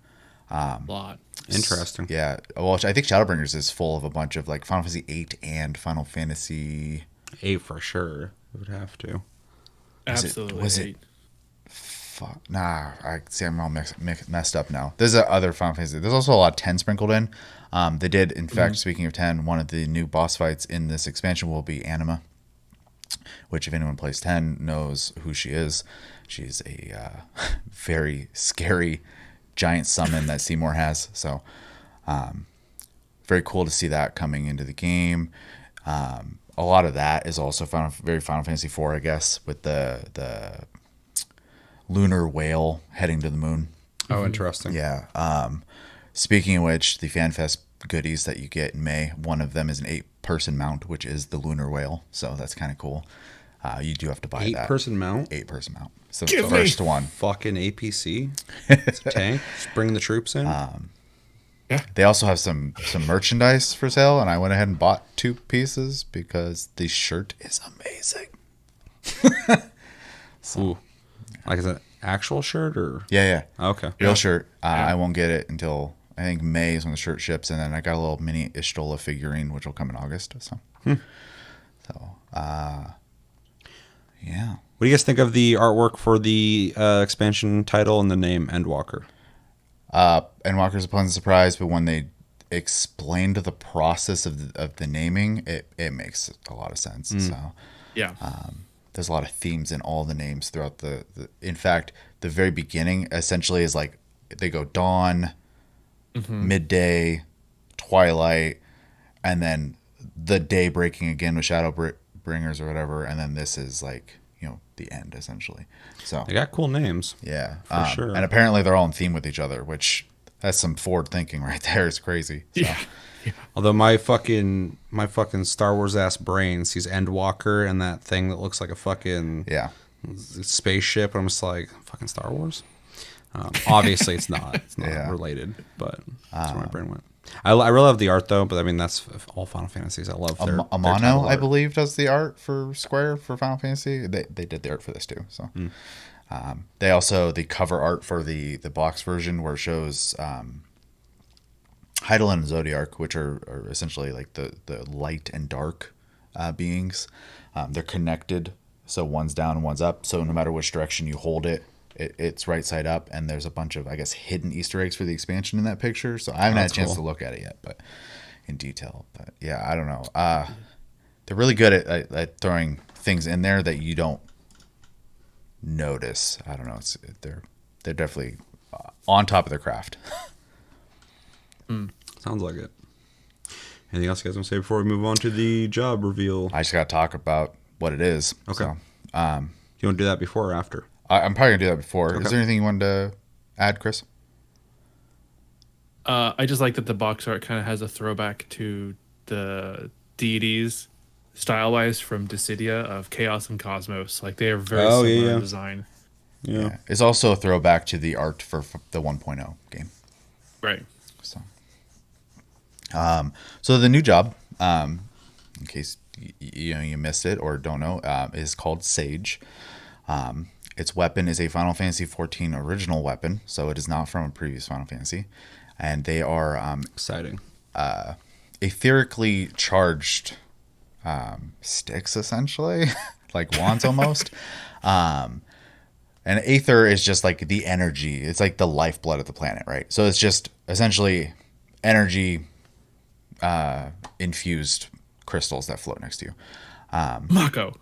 A lot. Interesting. Yeah. Well, I think Shadowbringers is full of a bunch of like Final Fantasy VIII and Final Fantasy 8 for sure. It would have to. Absolutely. Was it? Fuck. Nah. I see. I'm all messed up now. There's other Final Fantasy. There's also a lot of 10 sprinkled in. They did, in fact, speaking of 10, one of the new boss fights in this expansion will be Anima, which if anyone plays 10 knows who she is. She's a very scary giant summon that Seymour has. So very cool to see that coming into the game. A lot of that is also very Final Fantasy IV, I guess, with the lunar whale heading to the moon. Oh, interesting. Yeah. Speaking of which, the FanFest goodies that you get in May, one of them is an 8-person mount, which is the lunar whale. So that's kind of cool. You do have to buy that. 8-person mount? 8-person mount. So the first one. Fucking APC. It's a tank. Just bring the troops in. Yeah. They also have some merchandise for sale, and I went ahead and bought 2 pieces because the shirt is amazing. Ooh. Like, is it an actual shirt or? Yeah. Okay. Real shirt. I won't get it until I think May is when the shirt ships, and then I got a little mini Ishtola figurine, which will come in August. So, yeah. What do you guys think of the artwork for the expansion title and the name Endwalker? Endwalker's a pleasant surprise, but when they explained the process of the naming, it makes a lot of sense. So, Yeah. there's a lot of themes in all the names throughout the. In fact, the very beginning essentially is like they go dawn, midday, twilight, and then the day breaking again with Shadowbringers or whatever, and then this is like the end essentially. So They got cool names. yeah, For sure. and apparently they're all in theme with each other, which that's some forward thinking right there. It's crazy. So. Yeah. Although my fucking Star Wars ass brain sees Endwalker and that thing that looks like a fucking Yeah. spaceship, and I'm just like, fucking Star Wars. Obviously, it's not. It's not Yeah. related, but that's where my brain went. I really love the art though, but I mean that's all Final Fantasies. I love their Amano, title I art. believe, does the art for Square for Final Fantasy. They did the art for this too. So they also the cover art for the box version where it shows Hydaelyn and Zodiark, which are essentially like the light and dark beings. They're connected, so one's down and one's up. So no matter which direction you hold it, it's right side up. And there's a bunch of, I guess, hidden Easter eggs for the expansion in that picture. So I haven't had a chance to look at it yet, but in detail. But yeah, I don't know. They're really good at throwing things in there that you don't notice. I don't know. They're definitely on top of their craft. Sounds like it. Anything else you guys want to say before we move on to the job reveal? I just got to talk about what it is. Okay. So, You want to do that before or after? I'm probably going to do that before. Okay. Is there anything you wanted to add, Chris? I just like that the box art kind of has a throwback to the deities style-wise from Dissidia of Chaos and Cosmos. Like they are very similar in design. Yeah. It's also a throwback to the art for the 1.0 game. Right. So the new job, in case you missed it or don't know, is called Sage. Its weapon is a Final Fantasy XIV original weapon, so it is not from a previous Final Fantasy, and they are Exciting. etherically charged sticks, essentially, like wands almost. And aether is just like the energy; it's like the lifeblood of the planet, right? So it's just essentially energy. Infused crystals that float next to you. Mako.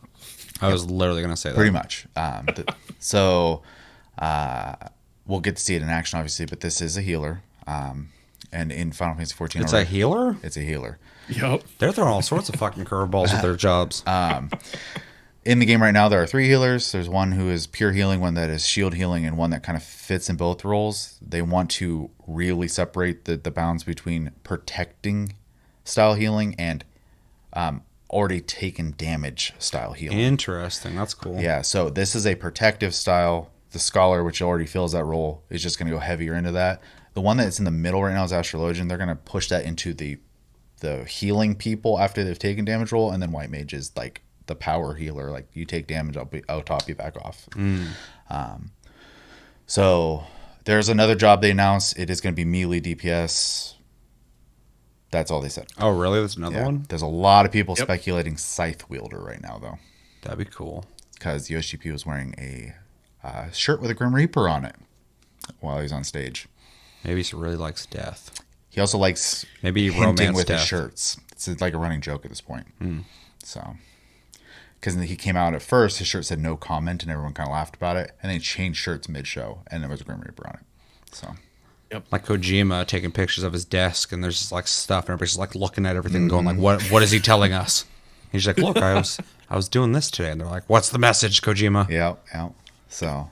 I was literally going to say that. Pretty much. So we'll get to see it in action, obviously, but this is a healer. And in Final Fantasy XIV... It's a healer? It's a healer. Yep. They're throwing all sorts of fucking curveballs with their jobs. In the game right now, there are 3 healers. There's one who is pure healing, one that is shield healing, and one that kind of fits in both roles. They want to really separate the bounds between protecting style healing and already taken damage style healing. Interesting. That's cool. Yeah, so this is a protective style. The Scholar, which already fills that role, is just going to go heavier into that. The one that's in the middle right now is Astrologian. They're going to push that into the healing people after they've taken damage role, and then White Mage is like the power healer. Like you take damage, I'll top you back off. So there's another job they announced. It is going to be melee DPS. That's all they said. Oh, really? There's another one? There's a lot of people speculating Scythe Wielder right now, though, That'd be cool. because Yoshi-P was wearing a shirt with a Grim Reaper on it while he was on stage. Maybe he really likes death. He also likes Maybe hinting romance with his death. shirts. It's like a running joke at this point. So, because he came out at first, his shirt said no comment, and everyone kind of laughed about it. And then he changed shirts mid-show, and there was a Grim Reaper on it. So, Like Kojima taking pictures of his desk, and there's just like stuff, and everybody's just like looking at everything, going like, "What is he telling us?" He's like, "Look, I was doing this today," and they're like, "What's the message, Kojima?" yeah. So,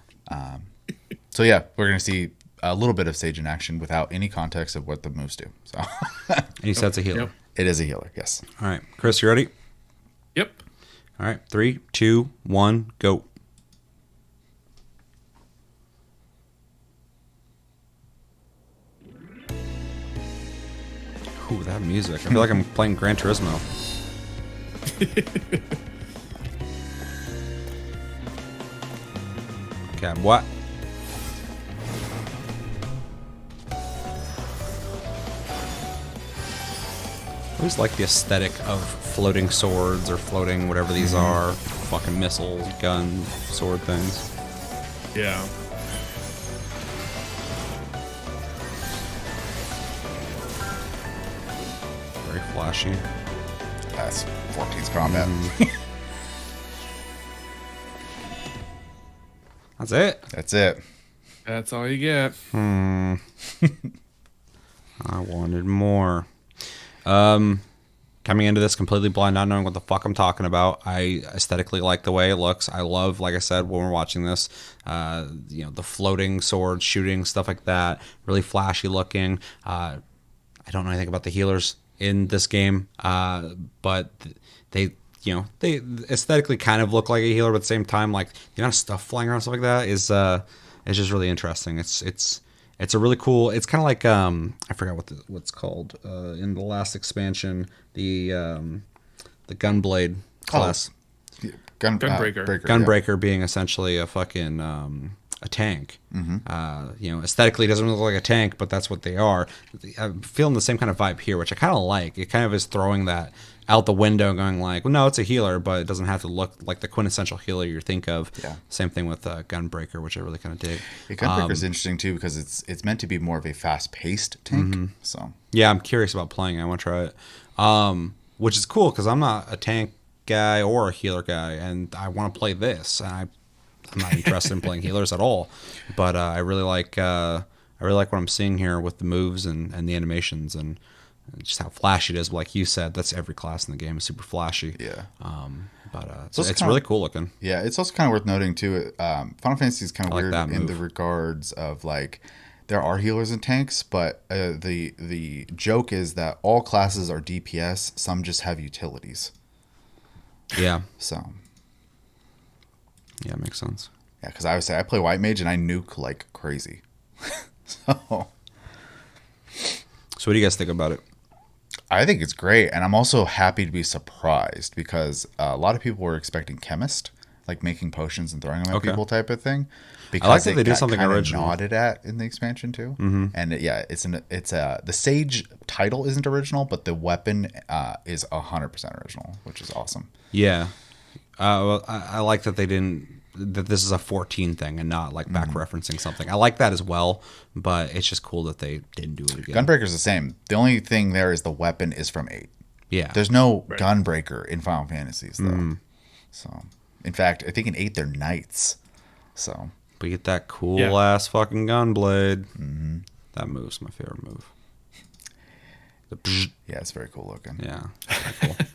yeah, we're gonna see a little bit of Sage in action without any context of what the moves do. So, And he said it's a healer. Yep. it is a healer. Yes. All right, Chris, you ready? Yep. All right, 3, 2, 1, go. Ooh, that music. I feel like I'm playing Gran Turismo. Okay, what? I always like the aesthetic of floating swords or floating whatever these are. Fucking missiles, gun, sword things. Yeah. Very flashy. That's 14's combat. That's it. That's it. That's all you get. I wanted more. Coming into this completely blind, not knowing what the fuck I'm talking about. I aesthetically like the way it looks. I love, like I said, when we're watching this, the floating swords, shooting, stuff like that. Really flashy looking. I don't know anything about the healers in this game, but they aesthetically kind of look like a healer, but at the same time, like the amount of stuff flying around, stuff like that is just really interesting. It's a really cool. It's kind of like I forgot what's called in the last expansion, the Gunblade class. Gunbreaker. Gunbreaker being essentially a fucking a tank. Aesthetically it doesn't look like a tank, but that's what they are. I'm feeling the same kind of vibe here, which I kind of like. It kind of is throwing that out the window and going like, well, no, it's a healer, but it doesn't have to look like the quintessential healer you think of. Yeah. Same thing with Gunbreaker, which I really kind of dig. Yeah, Gunbreaker is interesting too because it's meant to be more of a fast-paced tank. So Yeah, I'm curious about playing it. I want to try it. Which is cool because I'm not a tank guy or a healer guy, and I want to play this. And I'm not interested in playing healers at all, but I really like what I'm seeing here with the moves and the animations and just how flashy it is. But like you said, that's every class in the game is super flashy. yeah. It's really cool looking. Yeah, it's also kind of worth noting too. Final Fantasy is kind of I like weird that in the move. regards of like there are healers and tanks, but the joke is that all classes are DPS. Some just have utilities. Yeah, So yeah, makes sense. yeah, because I would say I play White Mage and I nuke like crazy. So So what do you guys think about it? I think it's great, and I'm also happy to be surprised because a lot of people were expecting Chemist, like making potions and throwing them at Okay. people type of thing. Because like that it they do got something kinda original. nodded at in the expansion too. And the Sage title isn't original, but the weapon is 100% original, which is awesome. Yeah, well, I like that they didn't. That this is a 14 thing and not like back referencing something. I like that as well, but it's just cool that they didn't do it again. Gunbreaker's the same. The only thing there is the weapon is from 8. Yeah, There's no Gunbreaker in Final Fantasies though. So, in fact, I think in 8 they're knights. So, but you get that cool ass fucking gunblade. That move's my favorite move. The bzz, yeah, it's very cool looking. yeah, very cool.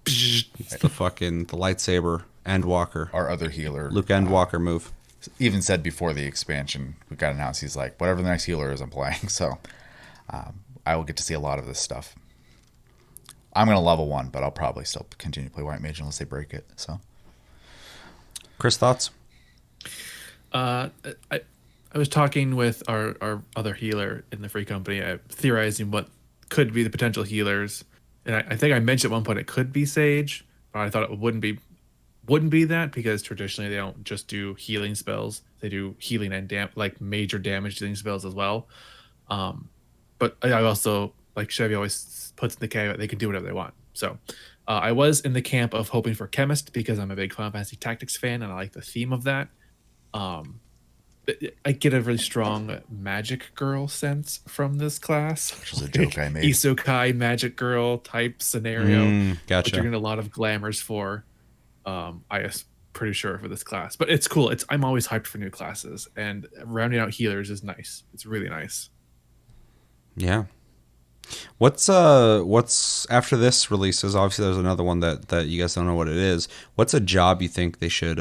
It's the lightsaber Endwalker. Our other healer, Luke Endwalker move. even said before the expansion we got announced, he's like, whatever the next healer is, I'm playing. So I will get to see a lot of this stuff. I'm going to level 1, but I'll probably still continue to play White Mage unless they break it. So, Chris, thoughts? I was talking with our other healer in the free company, theorizing what could be the potential healers, and I think I mentioned at one point it could be Sage, but I thought it wouldn't be that because traditionally they don't just do healing spells; they do healing and like major damage dealing spells as well. But I also, like Chevy always puts in the caveat, they can do whatever they want. So I was in the camp of hoping for Chemist because I'm a big Final Fantasy Tactics fan and I like the theme of that. I get a really strong magic girl sense from this class, which is a joke I made. Isekai magic girl type scenario, Gotcha. which you're getting a lot of glamours for. Pretty sure for this class, but it's cool. I'm always hyped for new classes, and rounding out healers is nice. It's really nice. Yeah. What's after this releases? Obviously, there's another one that you guys don't know what it is. What's a job you think they should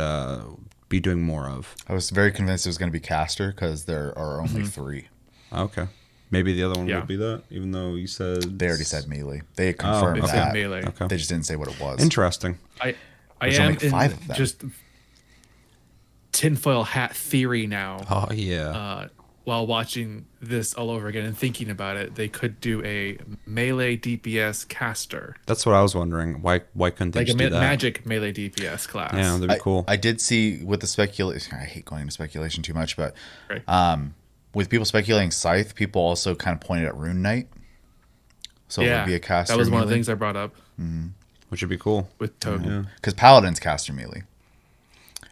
be doing more of? I was very convinced it was going to be caster because there are only 3. Okay. Maybe the other one Yeah. would be that, even though you said... They already said melee. They confirmed They said that. melee. Okay. They just didn't say what it was. Interesting. I There's am only in 5 of them. just tinfoil hat theory now. Oh, yeah. While watching this all over again and thinking about it, they could do a melee DPS caster, That's what I was wondering. Why couldn't they like a just do that? magic melee DPS class. Yeah, that'd be cool. I did see with the speculation. I hate going into speculation too much, but Right. with people speculating Scythe, people also kind of pointed at Rune Knight. So it would be a caster. That was one of the melee. things I brought up Which would be cool. with Toad. Because Paladin's caster melee.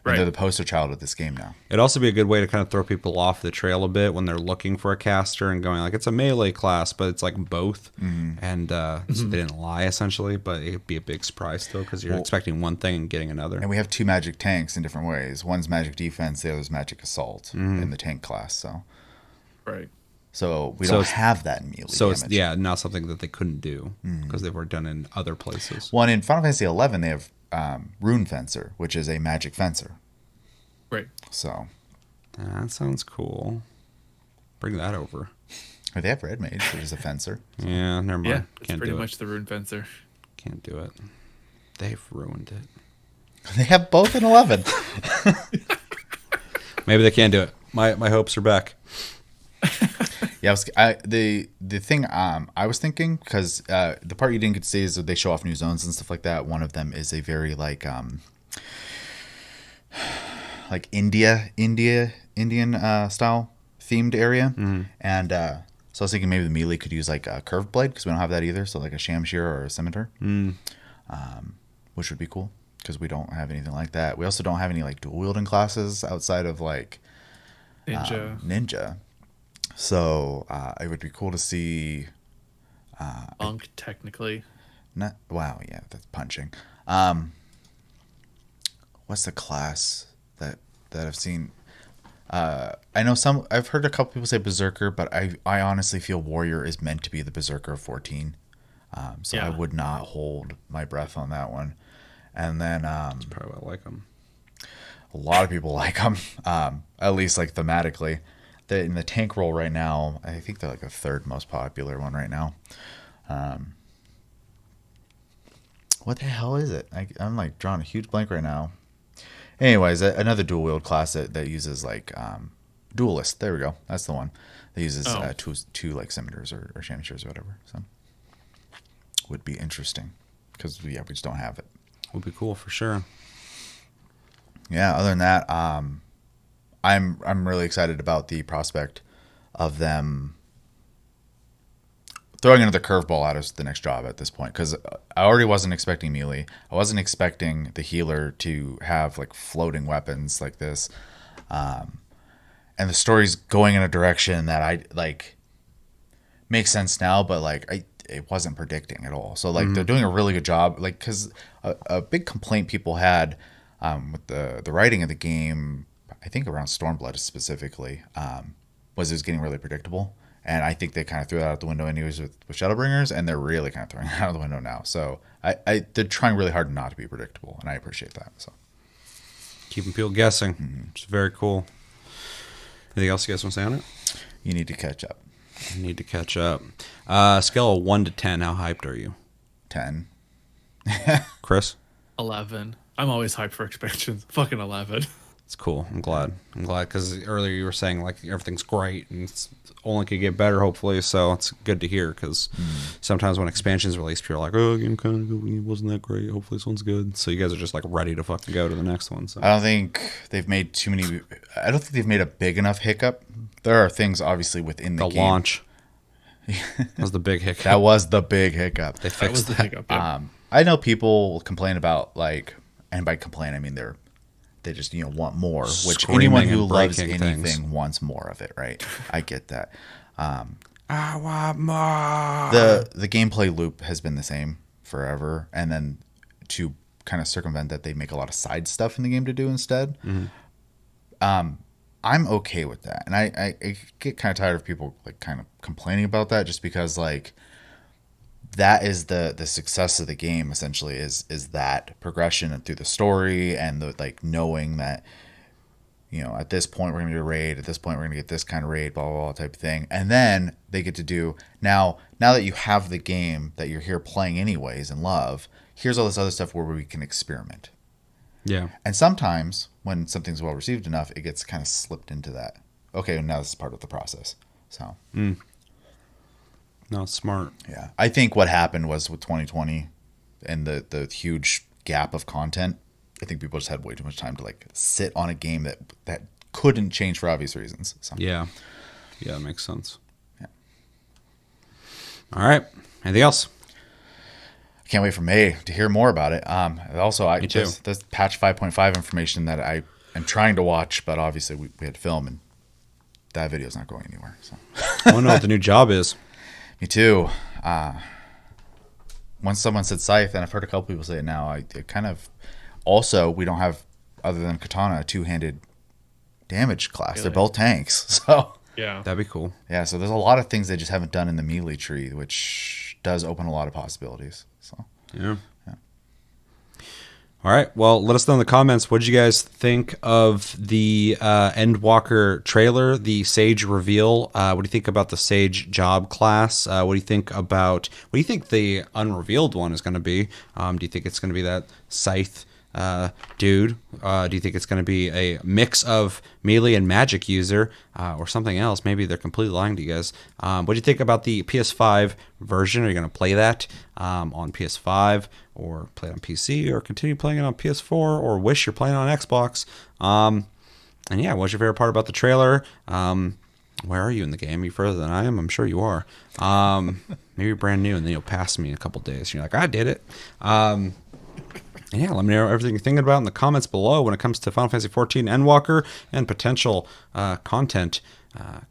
And Right. they're the poster child of this game now. It'd also be a good way to kind of throw people off the trail a bit when they're looking for a caster and going like, it's a melee class, but it's like both. And so they didn't lie, essentially, but it'd be a big surprise still because you're expecting one thing and getting another. And we have 2 magic tanks in different ways. One's magic defense, the other's magic assault in the tank class. Right. So we So don't it's- have that in melee So damage. it's, yeah, not something that they couldn't do because they were done in other places. One in Final Fantasy XI, they have Rune Fencer, which is a magic fencer. Right. So That sounds cool. Bring that over. or they have Red Mage, which is a fencer. Yeah, never mind. Yeah, it's Can't pretty do much the rune fencer. it. Can't do it. They've ruined it. They have both in 11. Maybe they can do it. My hopes are back. Yeah, the thing I was thinking, because the part you didn't get to see is that they show off new zones and stuff like that. One of them is a very like Indian style themed area, and so I was thinking maybe the melee could use like a curved blade because we don't have that either. So like a shamshir or a scimitar, which would be cool because we don't have anything like that. We also don't have any like dual wielding classes outside of like ninja. So it would be cool to see. Unk, technically. Wow, yeah, that's punching. What's the class that I've seen? I know I've heard a couple people say Berserker, but I honestly feel Warrior is meant to be the Berserker of 14. So I would not hold my breath on that one. And then Probably why I like them. a lot of people like them, at least like thematically. In the tank role right now, I think they're like the 3rd most popular one right now. What the hell is it? I'm like drawing a huge blank right now. Anyways, another dual wield class that uses like duelist. There we go. That's the one that uses two like scimitars or shamshires or whatever. So would be interesting because we just don't have it. Would be cool for sure. Yeah. Other than that, I'm really excited about the prospect of them throwing another curveball at us the next job at this point, because I already wasn't expecting melee. I wasn't expecting the healer to have like floating weapons like this, and the story's going in a direction that I like makes sense now, but like it wasn't predicting at all. So like they're doing a really good job, like because a big complaint people had with the writing of the game, I think around Stormblood specifically, was it was getting really predictable. And I think they kind of threw that out the window anyways with Shadowbringers, and they're really kind of throwing it out the window now. So they're trying really hard not to be predictable, and I appreciate that. So Keeping people guessing, which is very cool. Anything else you guys want to say on it? you need to catch up. I need to catch up. Scale of 1 to 10, how hyped are you? 10. Chris? 11. I'm always hyped for expansions. Fucking 11. It's cool. I'm glad because earlier you were saying like everything's great and it's only could get better hopefully. So it's good to hear because sometimes when expansions release, people are like, "Oh, game kind of wasn't that great. Hopefully this one's good." So you guys are just like ready to fucking go to the next one. So I don't think they've made too many. I don't think they've made a big enough hiccup. There are things obviously within the game. launch was the big hiccup. That was the big hiccup. They That fixed was the hiccup. Yeah. I know people complain about like, and by complain I mean they're they just want more. Which Screaming anyone who and loves breaking anything things. wants more of it, right? I get that. I want more. The gameplay loop has been the same forever, and then to kind of circumvent that, they make a lot of side stuff in the game to do instead. I'm okay with that, and I get kind of tired of people like kind of complaining about that, just because like that is the success of the game essentially is that progression through the story, and the like knowing that at this point we're gonna do a raid, at this point we're gonna get this kind of raid, blah blah blah type of thing, and then they get to do now that you have the game that you're here playing anyways and love. Here's all this other stuff where we can experiment. Yeah. And sometimes when something's well received enough, it gets kind of slipped into that. Okay, now this is part of the process. So, No, it's smart. yeah. I think what happened was with 2020 and the huge gap of content, I think people just had way too much time to like sit on a game that couldn't change for obvious reasons. So. Yeah. Yeah, that makes sense. Yeah. All right. Anything else? I can't wait for May to hear more about it. Also, Me too. There's patch 5.5 information that I am trying to watch, but obviously we had to film, and that video's not going anywhere. So. I want to know what the new job is. Me too. Once someone said Scythe, and I've heard a couple people say it now, it kind of... Also, we don't have, other than Katana, a two-handed damage class. They're both tanks. So, Yeah. That'd be cool. yeah, so there's a lot of things they just haven't done in the melee tree, which does open a lot of possibilities. So, Yeah. All right. Well, let us know in the comments. What did you guys think of the Endwalker trailer, the Sage reveal? What do you think about the Sage job class? What do you think the unrevealed one is going to be? Do you think it's going to be that Scythe dude? Do you think it's going to be a mix of melee and magic user or something else? Maybe they're completely lying to you guys. What do you think about the PS5 version? Are you going to play that on PS5 or play it on PC or continue playing it on PS4 or wish you're playing on Xbox? And yeah, what's your favorite part about the trailer? Where are you in the game? Are you further than I am? I'm sure you are. Maybe you're brand new and then you'll pass me in a couple days. You're like, I did it. And yeah, let me know everything you're thinking about in the comments below when it comes to Final Fantasy XIV Endwalker and potential content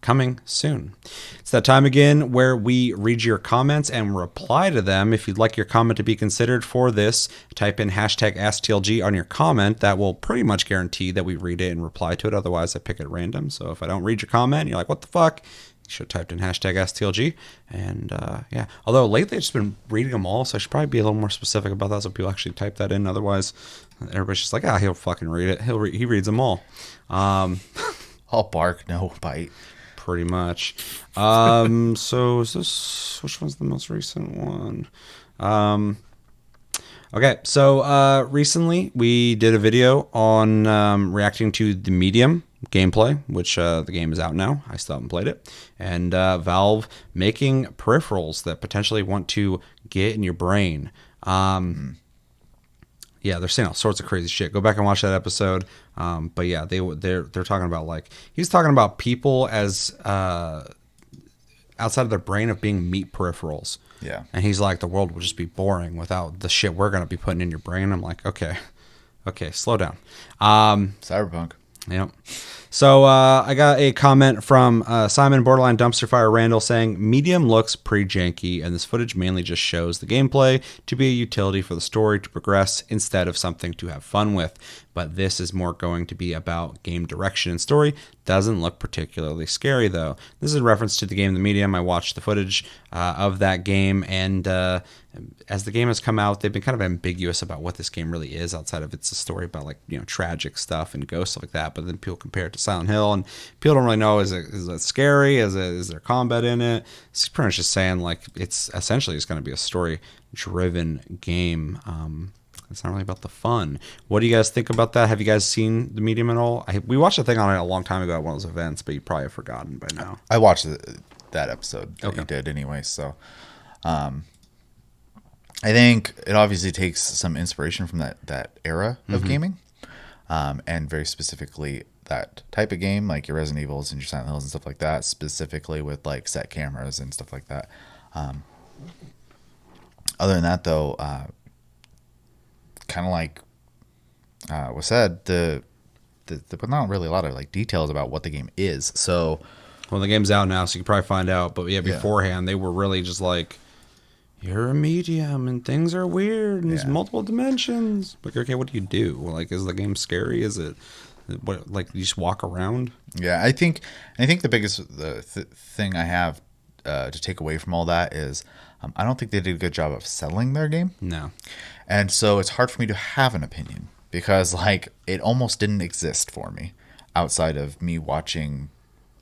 coming soon. It's that time again where we read your comments and reply to them. If you'd like your comment to be considered for this, type in hashtag AskTLG on your comment. That will pretty much guarantee that we read it and reply to it. Otherwise, I pick it at random. So if I don't read your comment and you're like, what the fuck? You should have typed in hashtag AskTLG. And yeah, although lately I've just been reading them all, so I should probably be a little more specific about that so people actually type that in. Otherwise, everybody's just like, he'll fucking read it. He reads them all. all bark, no bite. Pretty much. So is this, which one's the most recent one? Okay, so recently we did a video on reacting to the Medium gameplay, which the game is out now. I still haven't played it. And Valve making peripherals that potentially want to get in your brain. Yeah, they're saying all sorts of crazy shit. Go back and watch that episode. But yeah, they're talking about, like, he's talking about people as outside of their brain of being meat peripherals. Yeah. And he's like, the world will just be boring without the shit we're going to be putting in your brain. I'm like, okay, slow down. Cyberpunk. Yep. So I got a comment from Simon Borderline Dumpster Fire Randall saying, Medium looks pretty janky, and this footage mainly just shows the gameplay to be a utility for the story to progress instead of something to have fun with. But this is more going to be about game direction and story. Doesn't look particularly scary, though. This is in reference to the game The Medium. I watched the footage of that game, and as the game has come out, they've been kind of ambiguous about what this game really is outside of it's a story about, like, you know, tragic stuff and ghosts, stuff like that. But then people compare it to Silent Hill, and people don't really know, is it scary? Is there combat in it? It's pretty much just saying, like, it's essentially just going to be a story-driven game. It's not really about the fun. What do you guys think about that? Have you guys seen The Medium at all? We watched a thing on it a long time ago at one of those events, but you probably have forgotten by now. I watched that episode that Okay. you did anyway, so I think it obviously takes some inspiration from that era of gaming, and very specifically that type of game, like your Resident Evils and your Silent Hills and stuff like that, specifically with like set cameras and stuff like that. Other than that, though, kind of like was said, the but not really a lot of like details about what the game is. So, well, the game's out now, so you can probably find out. But yeah, beforehand, they were really just like, you're a medium and things are weird and there's multiple dimensions. Like, okay, what do you do? Like, is the game scary? Is it what, like you just walk around? Yeah, I think the biggest thing I have to take away from all that is I don't think they did a good job of selling their game. No. And so it's hard for me to have an opinion because like it almost didn't exist for me outside of me watching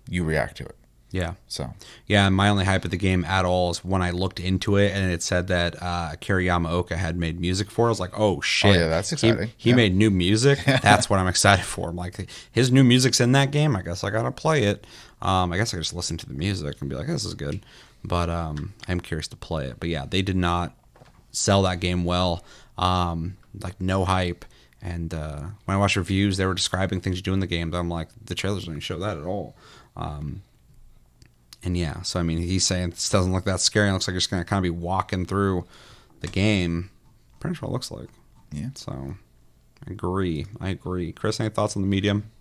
you react to it. Yeah. So. Yeah, my only hype of the game at all is when I looked into it and it said that Akira Yamaoka had made music for it. I was like, oh shit. Oh yeah, that's exciting. He made new music. That's what I'm excited for. I'm like, his new music's in that game. I guess I gotta play it. I guess I could just listen to the music and be like, this is good. But I'm curious to play it. But yeah, they did not sell that game well. Like no hype. And when I watched reviews, they were describing things you do in the game. But I'm like, the trailers don't even show that at all. And yeah, so I mean, he's saying this doesn't look that scary. It looks like you're just going to kind of be walking through the game. Pretty much what it looks like. Yeah. So I agree. Chris, any thoughts on the medium?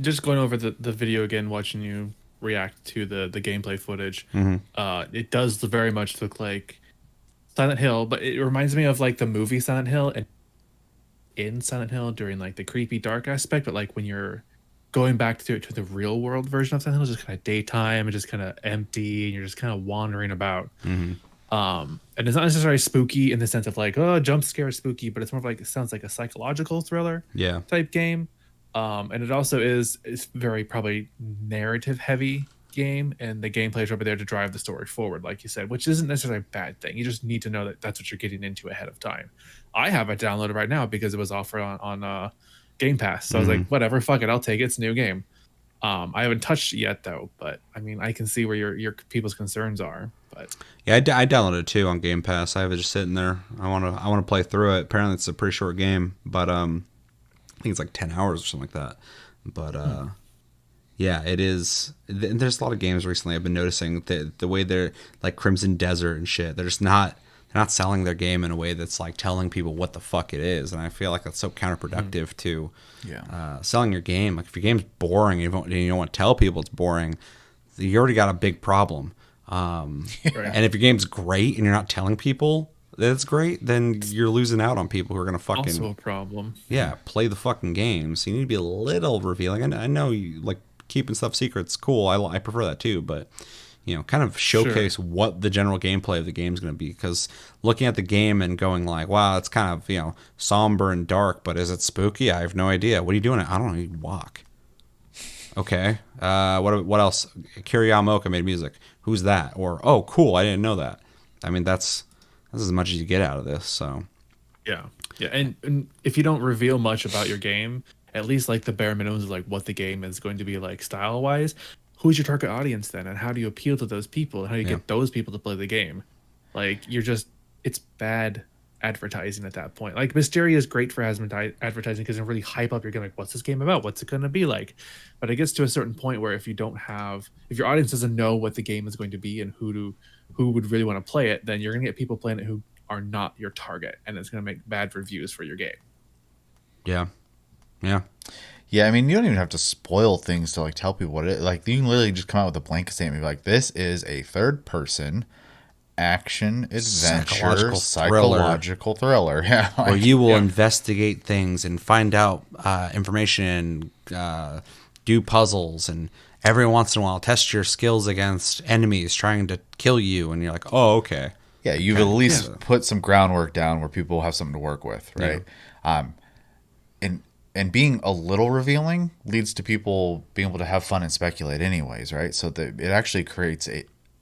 Just going over the video again, watching you react to the gameplay footage. It does very much look like Silent Hill, but it reminds me of like the movie Silent Hill and in Silent Hill during like the creepy dark aspect, but like when you're going back to the real world version of Silent Hill, just kind of daytime and just kind of empty, and you're just kind of wandering about. And it's not necessarily spooky in the sense of like, oh, jump scare spooky, but it's more of like, it sounds like a psychological thriller type game. And it also it's very probably narrative heavy game, and the gameplay is over there to drive the story forward, like you said, which isn't necessarily a bad thing. You just need to know that that's what you're getting into ahead of time. I have it downloaded right now because it was offered on Game Pass. So I was like, whatever, fuck it, I'll take it. It's a new game. I haven't touched it yet though, but I mean, I can see where your people's concerns are. But yeah, I downloaded it too on Game Pass. I have it just sitting there. I want to play through it. Apparently, it's a pretty short game, but I think it's like 10 hours or something like that. But yeah, it is. There's a lot of games recently I've been noticing the way they're like Crimson Desert and shit. They're just not. They're not selling their game in a way that's like telling people what the fuck it is, and I feel like that's so counterproductive to selling your game. Like if your game's boring and you don't want to tell people it's boring, you already got a big problem. And if your game's great and you're not telling people that it's great, then you're losing out on people who are gonna fucking also a problem. Yeah, play the fucking game. So you need to be a little revealing. I know you like keeping stuff secret's cool. I prefer that too, but kind of showcase what the general gameplay of the game is going to be. Because looking at the game and going like, wow, it's kind of, somber and dark, but is it spooky? I have no idea. What are you doing? I don't know. You walk. Okay. What else? Akira Yamaoka made music. Who's that? Or, oh, cool, I didn't know that. I mean, that's as much as you get out of this, so. Yeah. And if you don't reveal much about your game, at least like the bare minimums of like what the game is going to be like style-wise, who's your target audience then, and how do you appeal to those people, and how do you get those people to play the game? Like, it's bad advertising at that point. Like, Mysteria is great for advertising because it really hype up your game. Like, what's this game about? What's it going to be like? But it gets to a certain point where if your audience doesn't know what the game is going to be and who would really want to play it, then you're going to get people playing it who are not your target, and it's going to make bad reviews for your game. Yeah. Yeah, I mean, you don't even have to spoil things to like tell people what it is. Like, you can literally just come out with a blanket statement like, this is a third-person action adventure psychological thriller. Yeah, where you will investigate things and find out information, do puzzles, and every once in a while test your skills against enemies trying to kill you, and you're like, oh, okay. Yeah, you've at least put some groundwork down where people have something to work with, right? Yeah. And being a little revealing leads to people being able to have fun and speculate anyways, right? So that it actually creates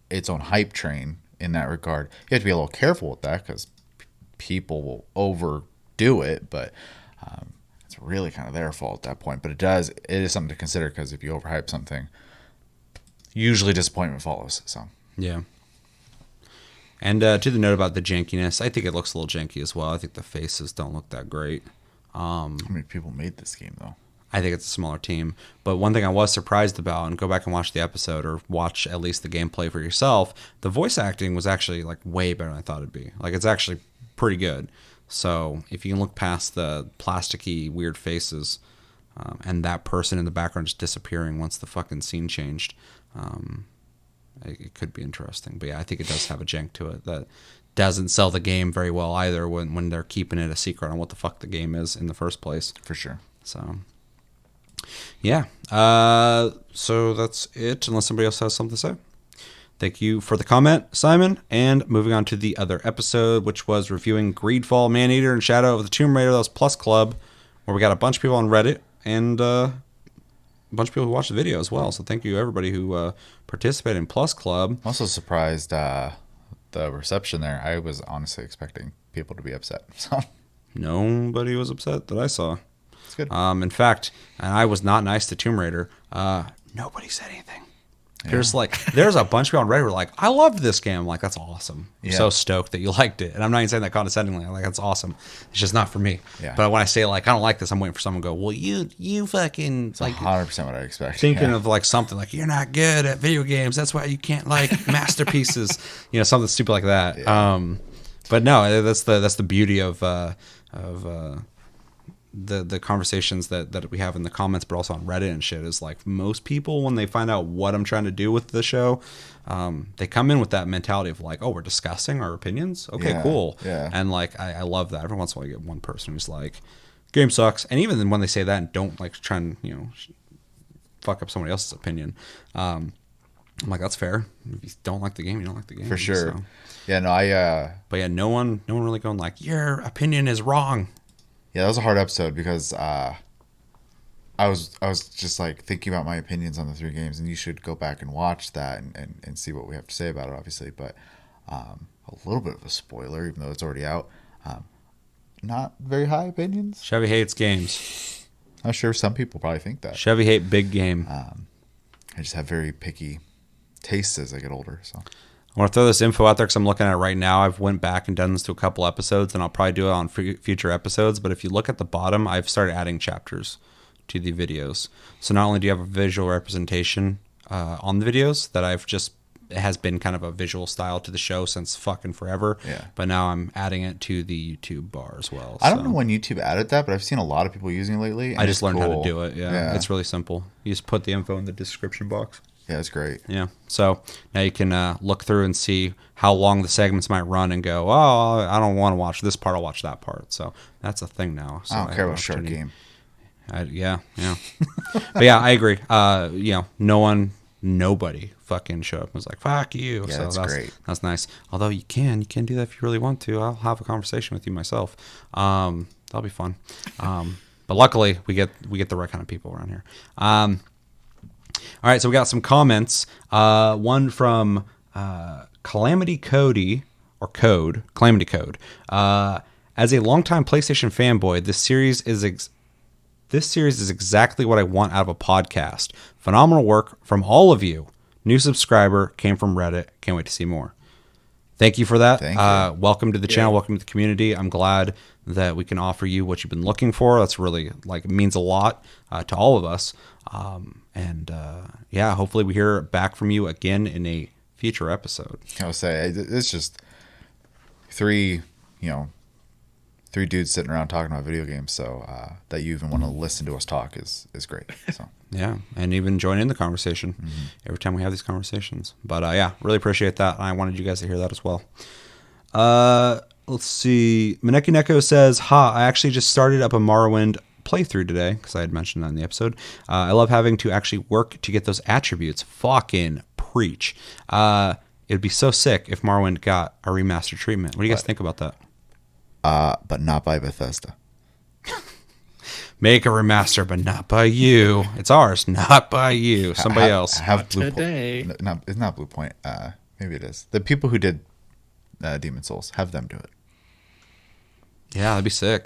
its own hype train in that regard. You have to be a little careful with that because people will overdo it, but it's really kind of their fault at that point. But it is something to consider because if you overhype something, usually disappointment follows. So yeah. And to the note about the jankiness, I think it looks a little janky as well. I think the faces don't look that great. How many people made this game, though? I think it's a smaller team. But one thing I was surprised about, and go back and watch the episode or watch at least the gameplay for yourself, the voice acting was actually like way better than I thought it'd be. Like, it's actually pretty good. So if you can look past the plasticky, weird faces, and that person in the background just disappearing once the fucking scene changed. It could be interesting. But yeah, I think it does have a jank to it that doesn't sell the game very well either when they're keeping it a secret on what the fuck the game is in the first place. For sure. So, yeah. So that's it, unless somebody else has something to say. Thank you for the comment, Simon. And moving on to the other episode, which was reviewing Greedfall, Maneater, and Shadow of the Tomb Raider. That was Plus Club, where we got a bunch of people on Reddit and a bunch of people who watched the video as well. So thank you, everybody who participated in Plus Club. I'm also surprised the reception there. I was honestly expecting people to be upset. So Nobody was upset that I saw. it's good. In fact, and I was not nice to Tomb Raider. Nobody said anything. There's a bunch of people on Reddit who were like, I loved this game. I'm like, that's awesome. I'm so stoked that you liked it. And I'm not even saying that condescendingly. I'm like, that's awesome. It's just not for me. Yeah. But when I say like, I don't like this, I'm waiting for someone to go, well, you fucking It's 100% what I expect. thinking of like something like, you're not good at video games. That's why you can't like masterpieces, something stupid like that. Yeah. But no, that's the beauty of the conversations that we have in the comments, but also on Reddit and shit, is like most people, when they find out what I'm trying to do with the show, they come in with that mentality of like, oh, we're discussing our opinions. Okay, cool. Yeah. And like, I love that. Every once in a while you get one person who's like, game sucks. And even then when they say that and don't like try and, fuck up somebody else's opinion, I'm like, that's fair. If you don't like the game, you don't like the game. For sure. So. Yeah, no, But yeah, no one really going like, your opinion is wrong. Yeah, that was a hard episode because I was just like thinking about my opinions on the 3 games, and you should go back and watch that and see what we have to say about it, obviously. But a little bit of a spoiler, even though it's already out. Not very high opinions. Chevy hates games. I'm sure some people probably think that. Chevy hate big game. I just have very picky tastes as I get older. So I want to throw this info out there because I'm looking at it right now. I've went back and done this to a couple episodes, and I'll probably do it on future episodes. But if you look at the bottom, I've started adding chapters to the videos. So not only do you have a visual representation on the videos that it has been kind of a visual style to the show since fucking forever. Yeah. But now I'm adding it to the YouTube bar as well. I don't know when YouTube added that, but I've seen a lot of people using it lately. And I just learned how cool. to do it. Yeah. It's really simple. You just put the info in the description box. Yeah, it's great. Yeah. So now you can look through and see how long the segments might run and go, oh, I don't want to watch this part. I'll watch that part. So that's a thing now. So I don't care about short game. Yeah. But yeah, I agree. Nobody fucking showed up and was like, fuck you. Yeah, so that's great. That's nice. Although you can do that if you really want to. I'll have a conversation with you myself. That'll be fun. But luckily we get the right kind of people around here. All right, so we got some comments. One from Calamity Cody, or Code, Calamity Code. As a longtime PlayStation fanboy, this series is exactly what I want out of a podcast. Phenomenal work from all of you. New subscriber, came from Reddit. Can't wait to see more. Thank you for that. Thank you. Welcome to the channel. Welcome to the community. I'm glad that we can offer you what you've been looking for. That's really it means a lot to all of us. Hopefully we hear back from you again in a future episode. I would say it's just three dudes sitting around talking about video games. So that you even want to listen to us talk is great. So yeah, and even join in the conversation every time we have these conversations. But really appreciate that. I wanted you guys to hear that as well. Let's see. Maneki Neko says, I actually just started up a Morrowind playthrough today because I had mentioned that in the episode. I love having to actually work to get those attributes. Fucking preach. It'd be so sick if Morrowind got a remastered treatment. What do you guys think about that? But not by Bethesda. Make a remaster, but not by you. It's ours, not by you. Somebody else. Have Blue today. Point. No, it's not Blue Point. Maybe it is. The people who did Demon Souls, have them do it. Yeah, that'd be sick.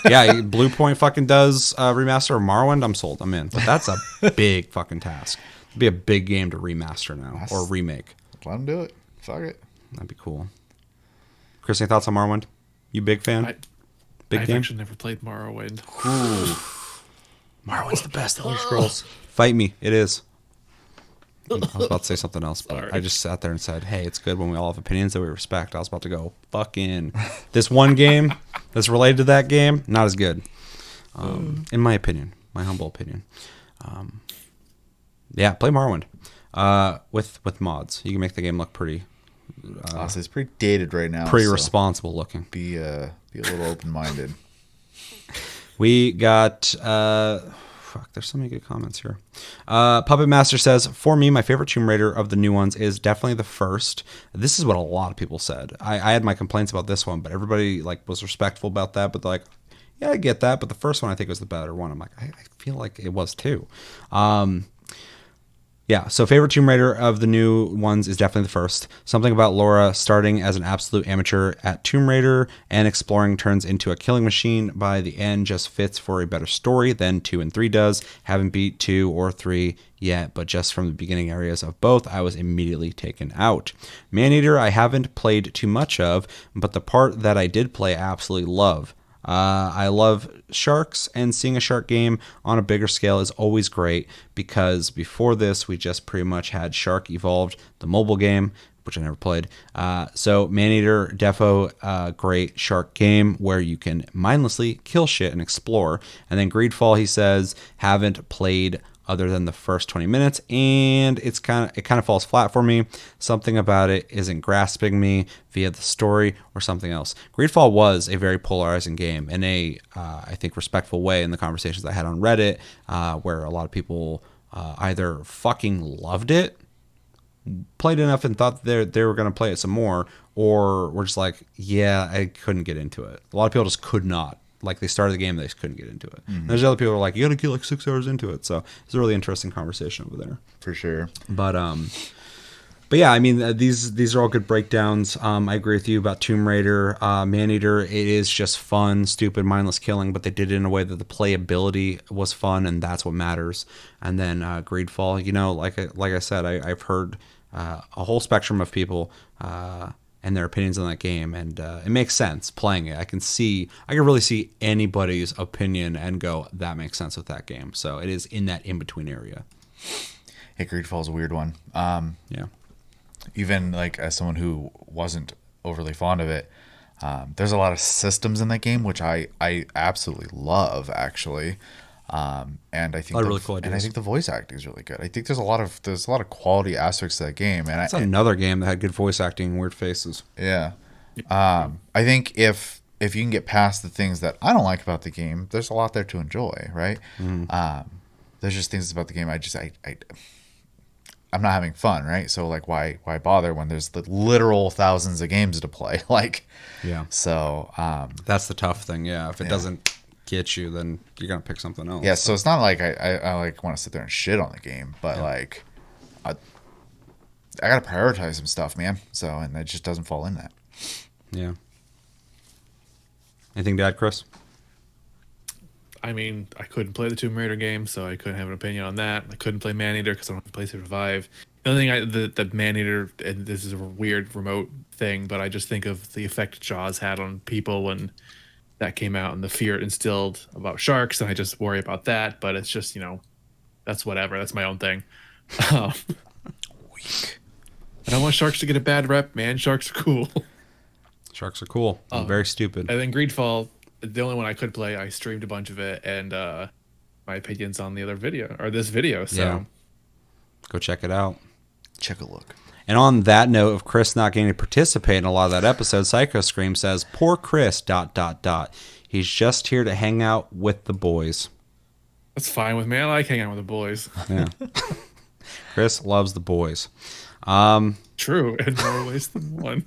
Yeah, Blue Point fucking does remaster of Morrowind. I'm sold. I'm in. But that's a big fucking task. It'd be a big game to remaster now or remake. Let them do it. Fuck it. That'd be cool. Chris, any thoughts on Morrowind? You big fan? I've actually never played Morrowind. Ooh. Morrowind's the best Elder Scrolls. Fight me. It is. I was about to say something else, but I just sat there and said, hey, it's good when we all have opinions that we respect. I was about to go, fucking this one game that's related to that game, not as good, in my opinion. my humble opinion. Yeah, play Morrowind with mods. You can make the game look pretty. Honestly, it's pretty dated right now. Pretty responsible looking. Be a little open-minded. We got there's so many good comments here. Puppet Master says, for me, my favorite Tomb Raider of the new ones is definitely the first. This is what a lot of people said. I had my complaints about this one, but everybody like was respectful about that. But like, yeah, I get that. But the first one I think was the better one. I'm like, I feel like it was too. Yeah, so favorite Tomb Raider of the new ones is definitely the first. Something about Laura starting as an absolute amateur at Tomb Raider and exploring turns into a killing machine by the end just fits for a better story than 2 and 3 does. Haven't beat 2 or 3 yet, but just from the beginning areas of both, I was immediately taken out. Maneater I haven't played too much of, but the part that I did play I absolutely love. I love sharks, and seeing a shark game on a bigger scale is always great because before this, we just pretty much had Shark Evolved, the mobile game, which I never played. So Maneater, defo, great shark game where you can mindlessly kill shit and explore. And then Greedfall, he says, haven't played other than the first 20 minutes, and it kind of falls flat for me. Something about it isn't grasping me via the story or something else. Greedfall was a very polarizing game in a, I think, respectful way in the conversations I had on Reddit, where a lot of people either fucking loved it, played enough and thought they were going to play it some more, or were just like, yeah, I couldn't get into it. A lot of people just could not. Like, they started the game, they just couldn't get into it. Mm-hmm. There's other people who are like, you got to get like 6 hours into it. So it's a really interesting conversation over there. For sure. But yeah, I mean, these are all good breakdowns. I agree with you about Tomb Raider. Maneater, it is just fun, stupid, mindless killing, but they did it in a way that the playability was fun, and that's what matters. And then Greedfall, you know, like I said, I've heard a whole spectrum of people and their opinions on that game, and it makes sense playing it. I can really see anybody's opinion and go, that makes sense with that game. So it is in that in-between area. Hey, Greedfall's a weird one. Yeah. Even like as someone who wasn't overly fond of it, there's a lot of systems in that game, which I absolutely love, actually. And I think really cool ideas. And I think the voice acting is really good. I think there's a lot of quality aspects to that game. And it's another game that had good voice acting and weird faces. Yeah. I think if you can get past the things that I don't like about the game, there's a lot there to enjoy, right? Mm. There's just things about the game I'm not having fun, right? So like, why bother when there's the literal thousands of games to play? Like, yeah. So that's the tough thing. Yeah, if it doesn't get you, then you're gonna pick something else. Yeah, so it's not like I like want to sit there and shit on the game, but like I gotta prioritize some stuff, man. So, and it just doesn't fall in that. Yeah. Anything to add, Chris? I mean, I couldn't play the Tomb Raider game, so I couldn't have an opinion on that. I couldn't play Maneater because I don't have to play Survive. The other thing, the Maneater, and this is a weird remote thing, but I just think of the effect Jaws had on people when that came out and the fear it instilled about sharks, and I just worry about that. But it's just, that's whatever. That's my own thing. Weak. I don't want sharks to get a bad rep, man. Sharks are cool. Sharks are cool. Very stupid. And then Greedfall, the only one I could play, I streamed a bunch of it, and my opinions on the other video, or this video. So yeah. Go check it out. Check a look. And on that note of Chris not getting to participate in a lot of that episode, Psycho Scream says, poor Chris, ... He's just here to hang out with the boys. That's fine with me. I like hanging out with the boys. Yeah. Chris loves the boys. True, in more ways than one.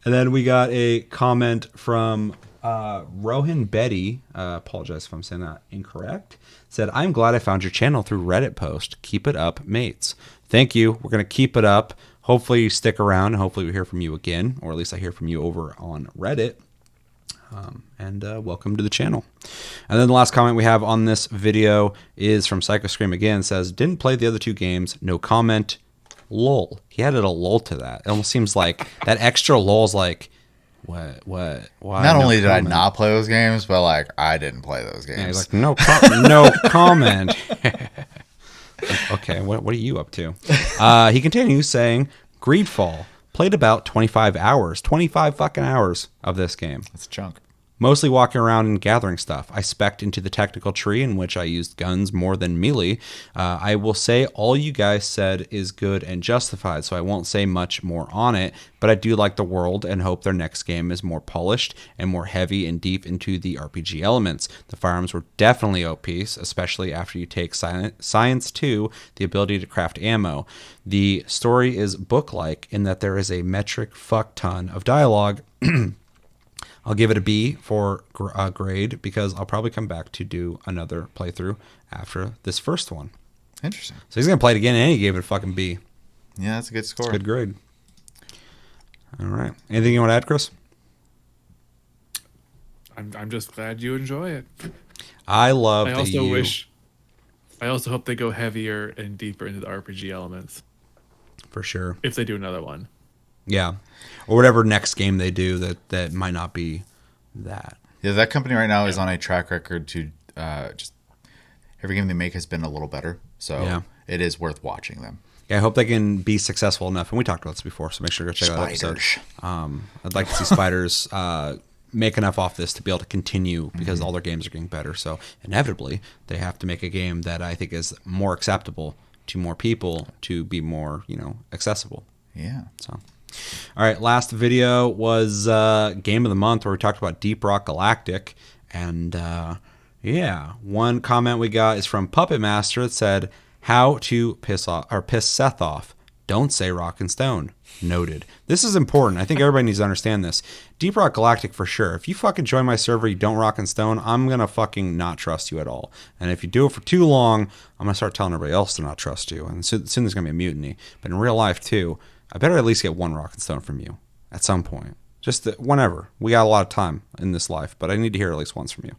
And then we got a comment from Rohan Betty. Apologize if I'm saying that incorrect. Said, I'm glad I found your channel through Reddit post. Keep it up, mates. Thank you. We're going to keep it up. Hopefully you stick around. And hopefully we hear from you again. Or at least I hear from you over on Reddit. And welcome to the channel. And then the last comment we have on this video is from Psycho Scream again. Says, didn't play the other 2 games. No comment. Lol. He added a lol to that. It almost seems like that extra lol's like, what, why? Not only did I not play those games, but like I didn't play those games. Yeah, he's like, no comment. Okay, what are you up to? He continues saying, Greedfall. Played about 25 hours. 25 fucking hours of this game. That's a chunk. Mostly walking around and gathering stuff. I spec'd into the technical tree in which I used guns more than melee. I will say all you guys said is good and justified, so I won't say much more on it, but I do like the world and hope their next game is more polished and more heavy and deep into the RPG elements. The firearms were definitely OP, especially after you take Science 2, the ability to craft ammo. The story is book-like in that there is a metric fuck ton of dialogue. I'll give it a B for grade because I'll probably come back to do another playthrough after this first one. Interesting. So he's going to play it again and he gave it a fucking B. Yeah, that's a good score. It's a good grade. All right. Anything you want to add, Chris? I'm just glad you enjoy it. I love I that also you... wish. I also hope they go heavier and deeper into the RPG elements For sure. if they do another one. Yeah. Or whatever next game they do that might not be that. Yeah, that company right now is on a track record to just every game they make has been a little better. So Yeah. it is worth watching them. Yeah, I hope they can be successful enough. And we talked about this before, so make sure to check out that episode. I'd like to see Spiders make enough off this to be able to continue because all their games are getting better. So inevitably, they have to make a game that I think is more acceptable to more people to be more, accessible. Yeah. So, all right, last video was Game of the Month where we talked about Deep Rock Galactic. And one comment we got is from Puppet Master that said, how to piss Seth off. Don't say Rock and Stone. Noted. This is important. I think everybody needs to understand this. Deep Rock Galactic for sure. If you fucking join my server, you don't Rock and Stone, I'm going to fucking not trust you at all. And if you do it for too long, I'm going to start telling everybody else to not trust you. And soon there's going to be a mutiny. But in real life too, I better at least get one Rock and Stone from you at some point. Just whenever. We got a lot of time in this life, but I need to hear at least once from you.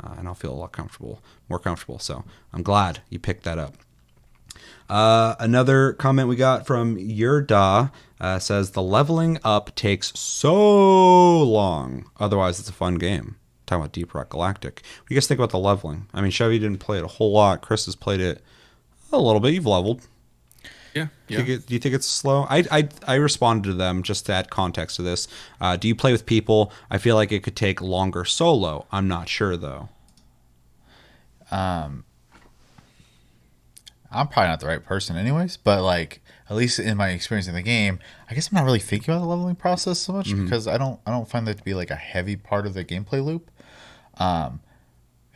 And I'll feel a lot more comfortable. So I'm glad you picked that up. Another comment we got from Yurda says the leveling up takes so long. Otherwise, it's a fun game. Talking about Deep Rock Galactic. What do you guys think about the leveling? I mean, Chevy didn't play it a whole lot. Chris has played it a little bit. You've leveled. Yeah. Do you think it's slow? I responded to them just to add context to this. Do you play with people? I feel like it could take longer solo. I'm not sure though. I'm probably not the right person anyways, but like at least in my experience in the game, I guess I'm not really thinking about the leveling process so much because I don't find that to be like a heavy part of the gameplay loop.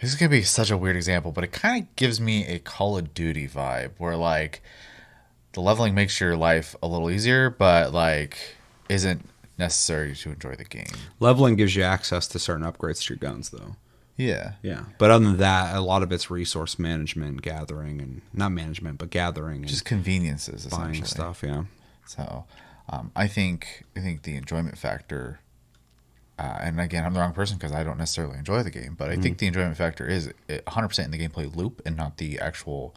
This is gonna be such a weird example, but it kind of gives me a Call of Duty vibe where like the leveling makes your life a little easier, but like isn't necessary to enjoy the game. Leveling gives you access to certain upgrades to your guns though. Yeah. Yeah. But other than that, a lot of it's resource management, gathering, and not management, but gathering and just conveniences, buying essentially. stuff. Yeah. So I think the enjoyment factor, and again, I'm the wrong person because I don't necessarily enjoy the game, but I think the enjoyment factor is 100% in the gameplay loop and not the actual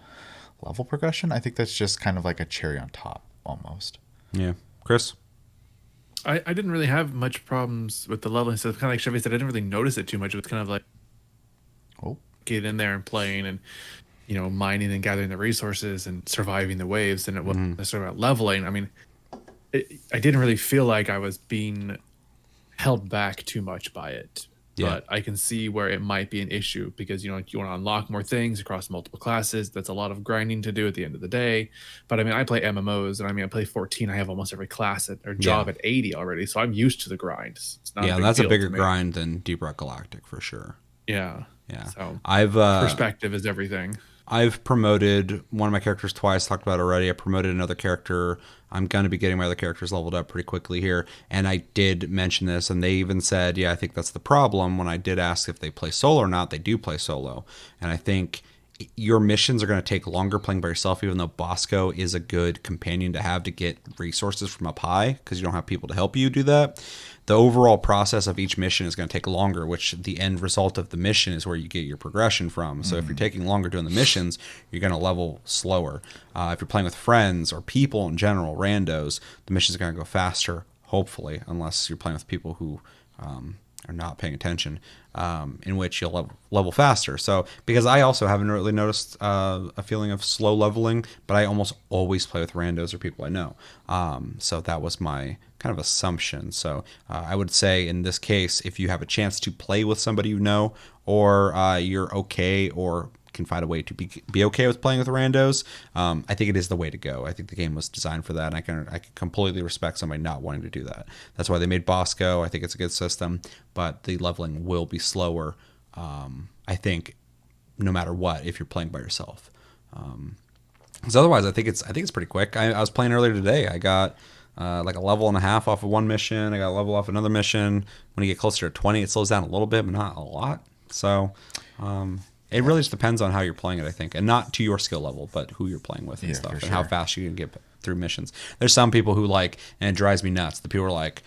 level progression. I think that's just kind of like a cherry on top almost. Yeah. Chris? I didn't really have much problems with the leveling stuff. Kind of like Chevy said, I didn't really notice it too much. It was kind of like get in there and playing and, mining and gathering the resources and surviving the waves. And it wasn't necessarily about leveling. I mean, I didn't really feel like I was being held back too much by it. Yeah. But I can see where it might be an issue because, you want to unlock more things across multiple classes. That's a lot of grinding to do at the end of the day. But I mean, I play MMOs and I play 14. I have almost every class or job at 80 already. So I'm used to the grind. It's not that's a deal bigger to me. grind than Deep Rock Galactic for sure. Yeah. Yeah. So I've perspective is everything. I've promoted one of my characters twice, talked about it already. I promoted another character. I'm going to be getting my other characters leveled up pretty quickly here. And I did mention this, and they even said, yeah, I think that's the problem. When I did ask if they play solo or not, they do play solo. And I think your missions are going to take longer playing by yourself, even though Bosco is a good companion to have to get resources from up high because you don't have people to help you do that. The overall process of each mission is going to take longer, which the end result of the mission is where you get your progression from. So if you're taking longer doing the missions, you're going to level slower. If you're playing with friends or people in general, randos, the missions are going to go faster, hopefully, unless you're playing with people who or not paying attention, in which you'll level faster. So, because I also haven't really noticed a feeling of slow leveling, but I almost always play with randos or people I know. So that was my kind of assumption. So I would say in this case, if you have a chance to play with somebody you know, or you're okay or can find a way to be okay with playing with randos, I think it is the way to go. I think the game was designed for that, and I can completely respect somebody not wanting to do that. That's why they made Bosco. I think it's a good system, but the leveling will be slower, I think, no matter what, if you're playing by yourself. Because otherwise, I think it's pretty quick. I was playing earlier today. I got like a level and a half off of one mission. I got a level off another mission. When you get closer to 20, it slows down a little bit, but not a lot. So it really just depends on how you're playing it, I think, and not to your skill level, but who you're playing with and stuff, and how fast you can get through missions. There's some people who and it drives me nuts. The people are like,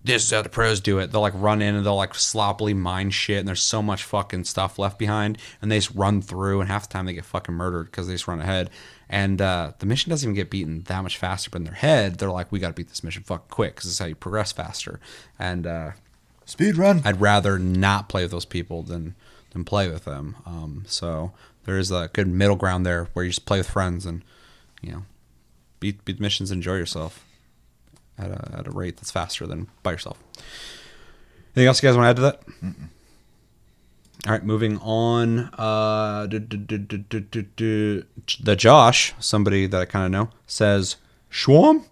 this is how the pros do it. They'll run in and they'll sloppily mine shit, and there's so much fucking stuff left behind, and they just run through, and half the time they get fucking murdered because they just run ahead. And the mission doesn't even get beaten that much faster, but in their head, they're like, we got to beat this mission fucking quick because this is how you progress faster. And speed run. I'd rather not play with those people than play with them. So there's a good middle ground there where you just play with friends and, beat the missions and enjoy yourself at a rate that's faster than by yourself. Anything else you guys want to add to that? Mm-mm. All right, moving on. The Josh, somebody that I kind of know, says, Schwarm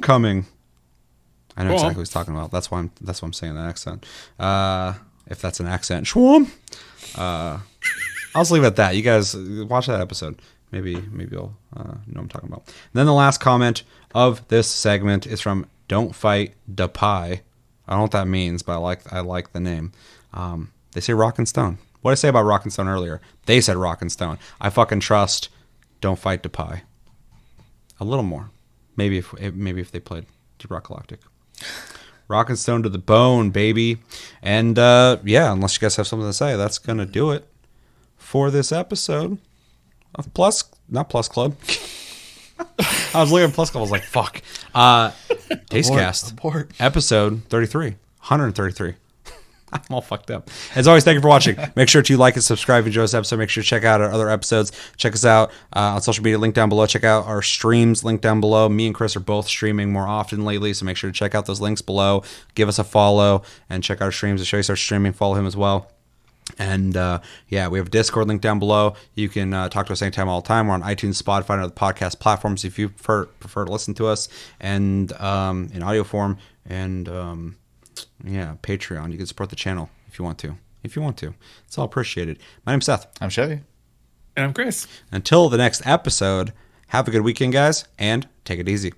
coming. I know exactly what he's talking about. That's why I'm saying that accent. If that's an accent, Schwarm. I'll just leave it at that. You guys watch that episode. Maybe you'll know what I'm talking about. And then the last comment of this segment is from Don't Fight Da Pie. I don't know what that means, but I like the name. They say Rock and Stone. What did I say about Rock and Stone earlier? They said Rock and Stone. I fucking trust Don't Fight Da Pie a little more. Maybe if they played Deep Rock Galactic. Rock and Stone to the bone, baby. And unless you guys have something to say, that's gonna do it for this episode of not Plus Club. I was looking at Plus Club. I was like, fuck. Tastecast. Abort. Episode 33. 133. I'm all fucked up. As always, thank you for watching. Make sure to like and subscribe if you enjoyed this episode. Make sure to check out our other episodes. Check us out on social media, link down below. Check out our streams, link down below. Me and Chris are both streaming more often lately, so make sure to check out those links below. Give us a follow and check out our streams. If Shay starts streaming, follow him as well. And we have a Discord link down below. You can talk to us anytime, all the time. We're on iTunes, Spotify, and other podcast platforms if you prefer to listen to us, and in audio form. And Patreon. You can support the channel if you want to. It's all appreciated. My name's Seth. I'm Chevy. And I'm Chris. Until the next episode, have a good weekend, guys, and take it easy.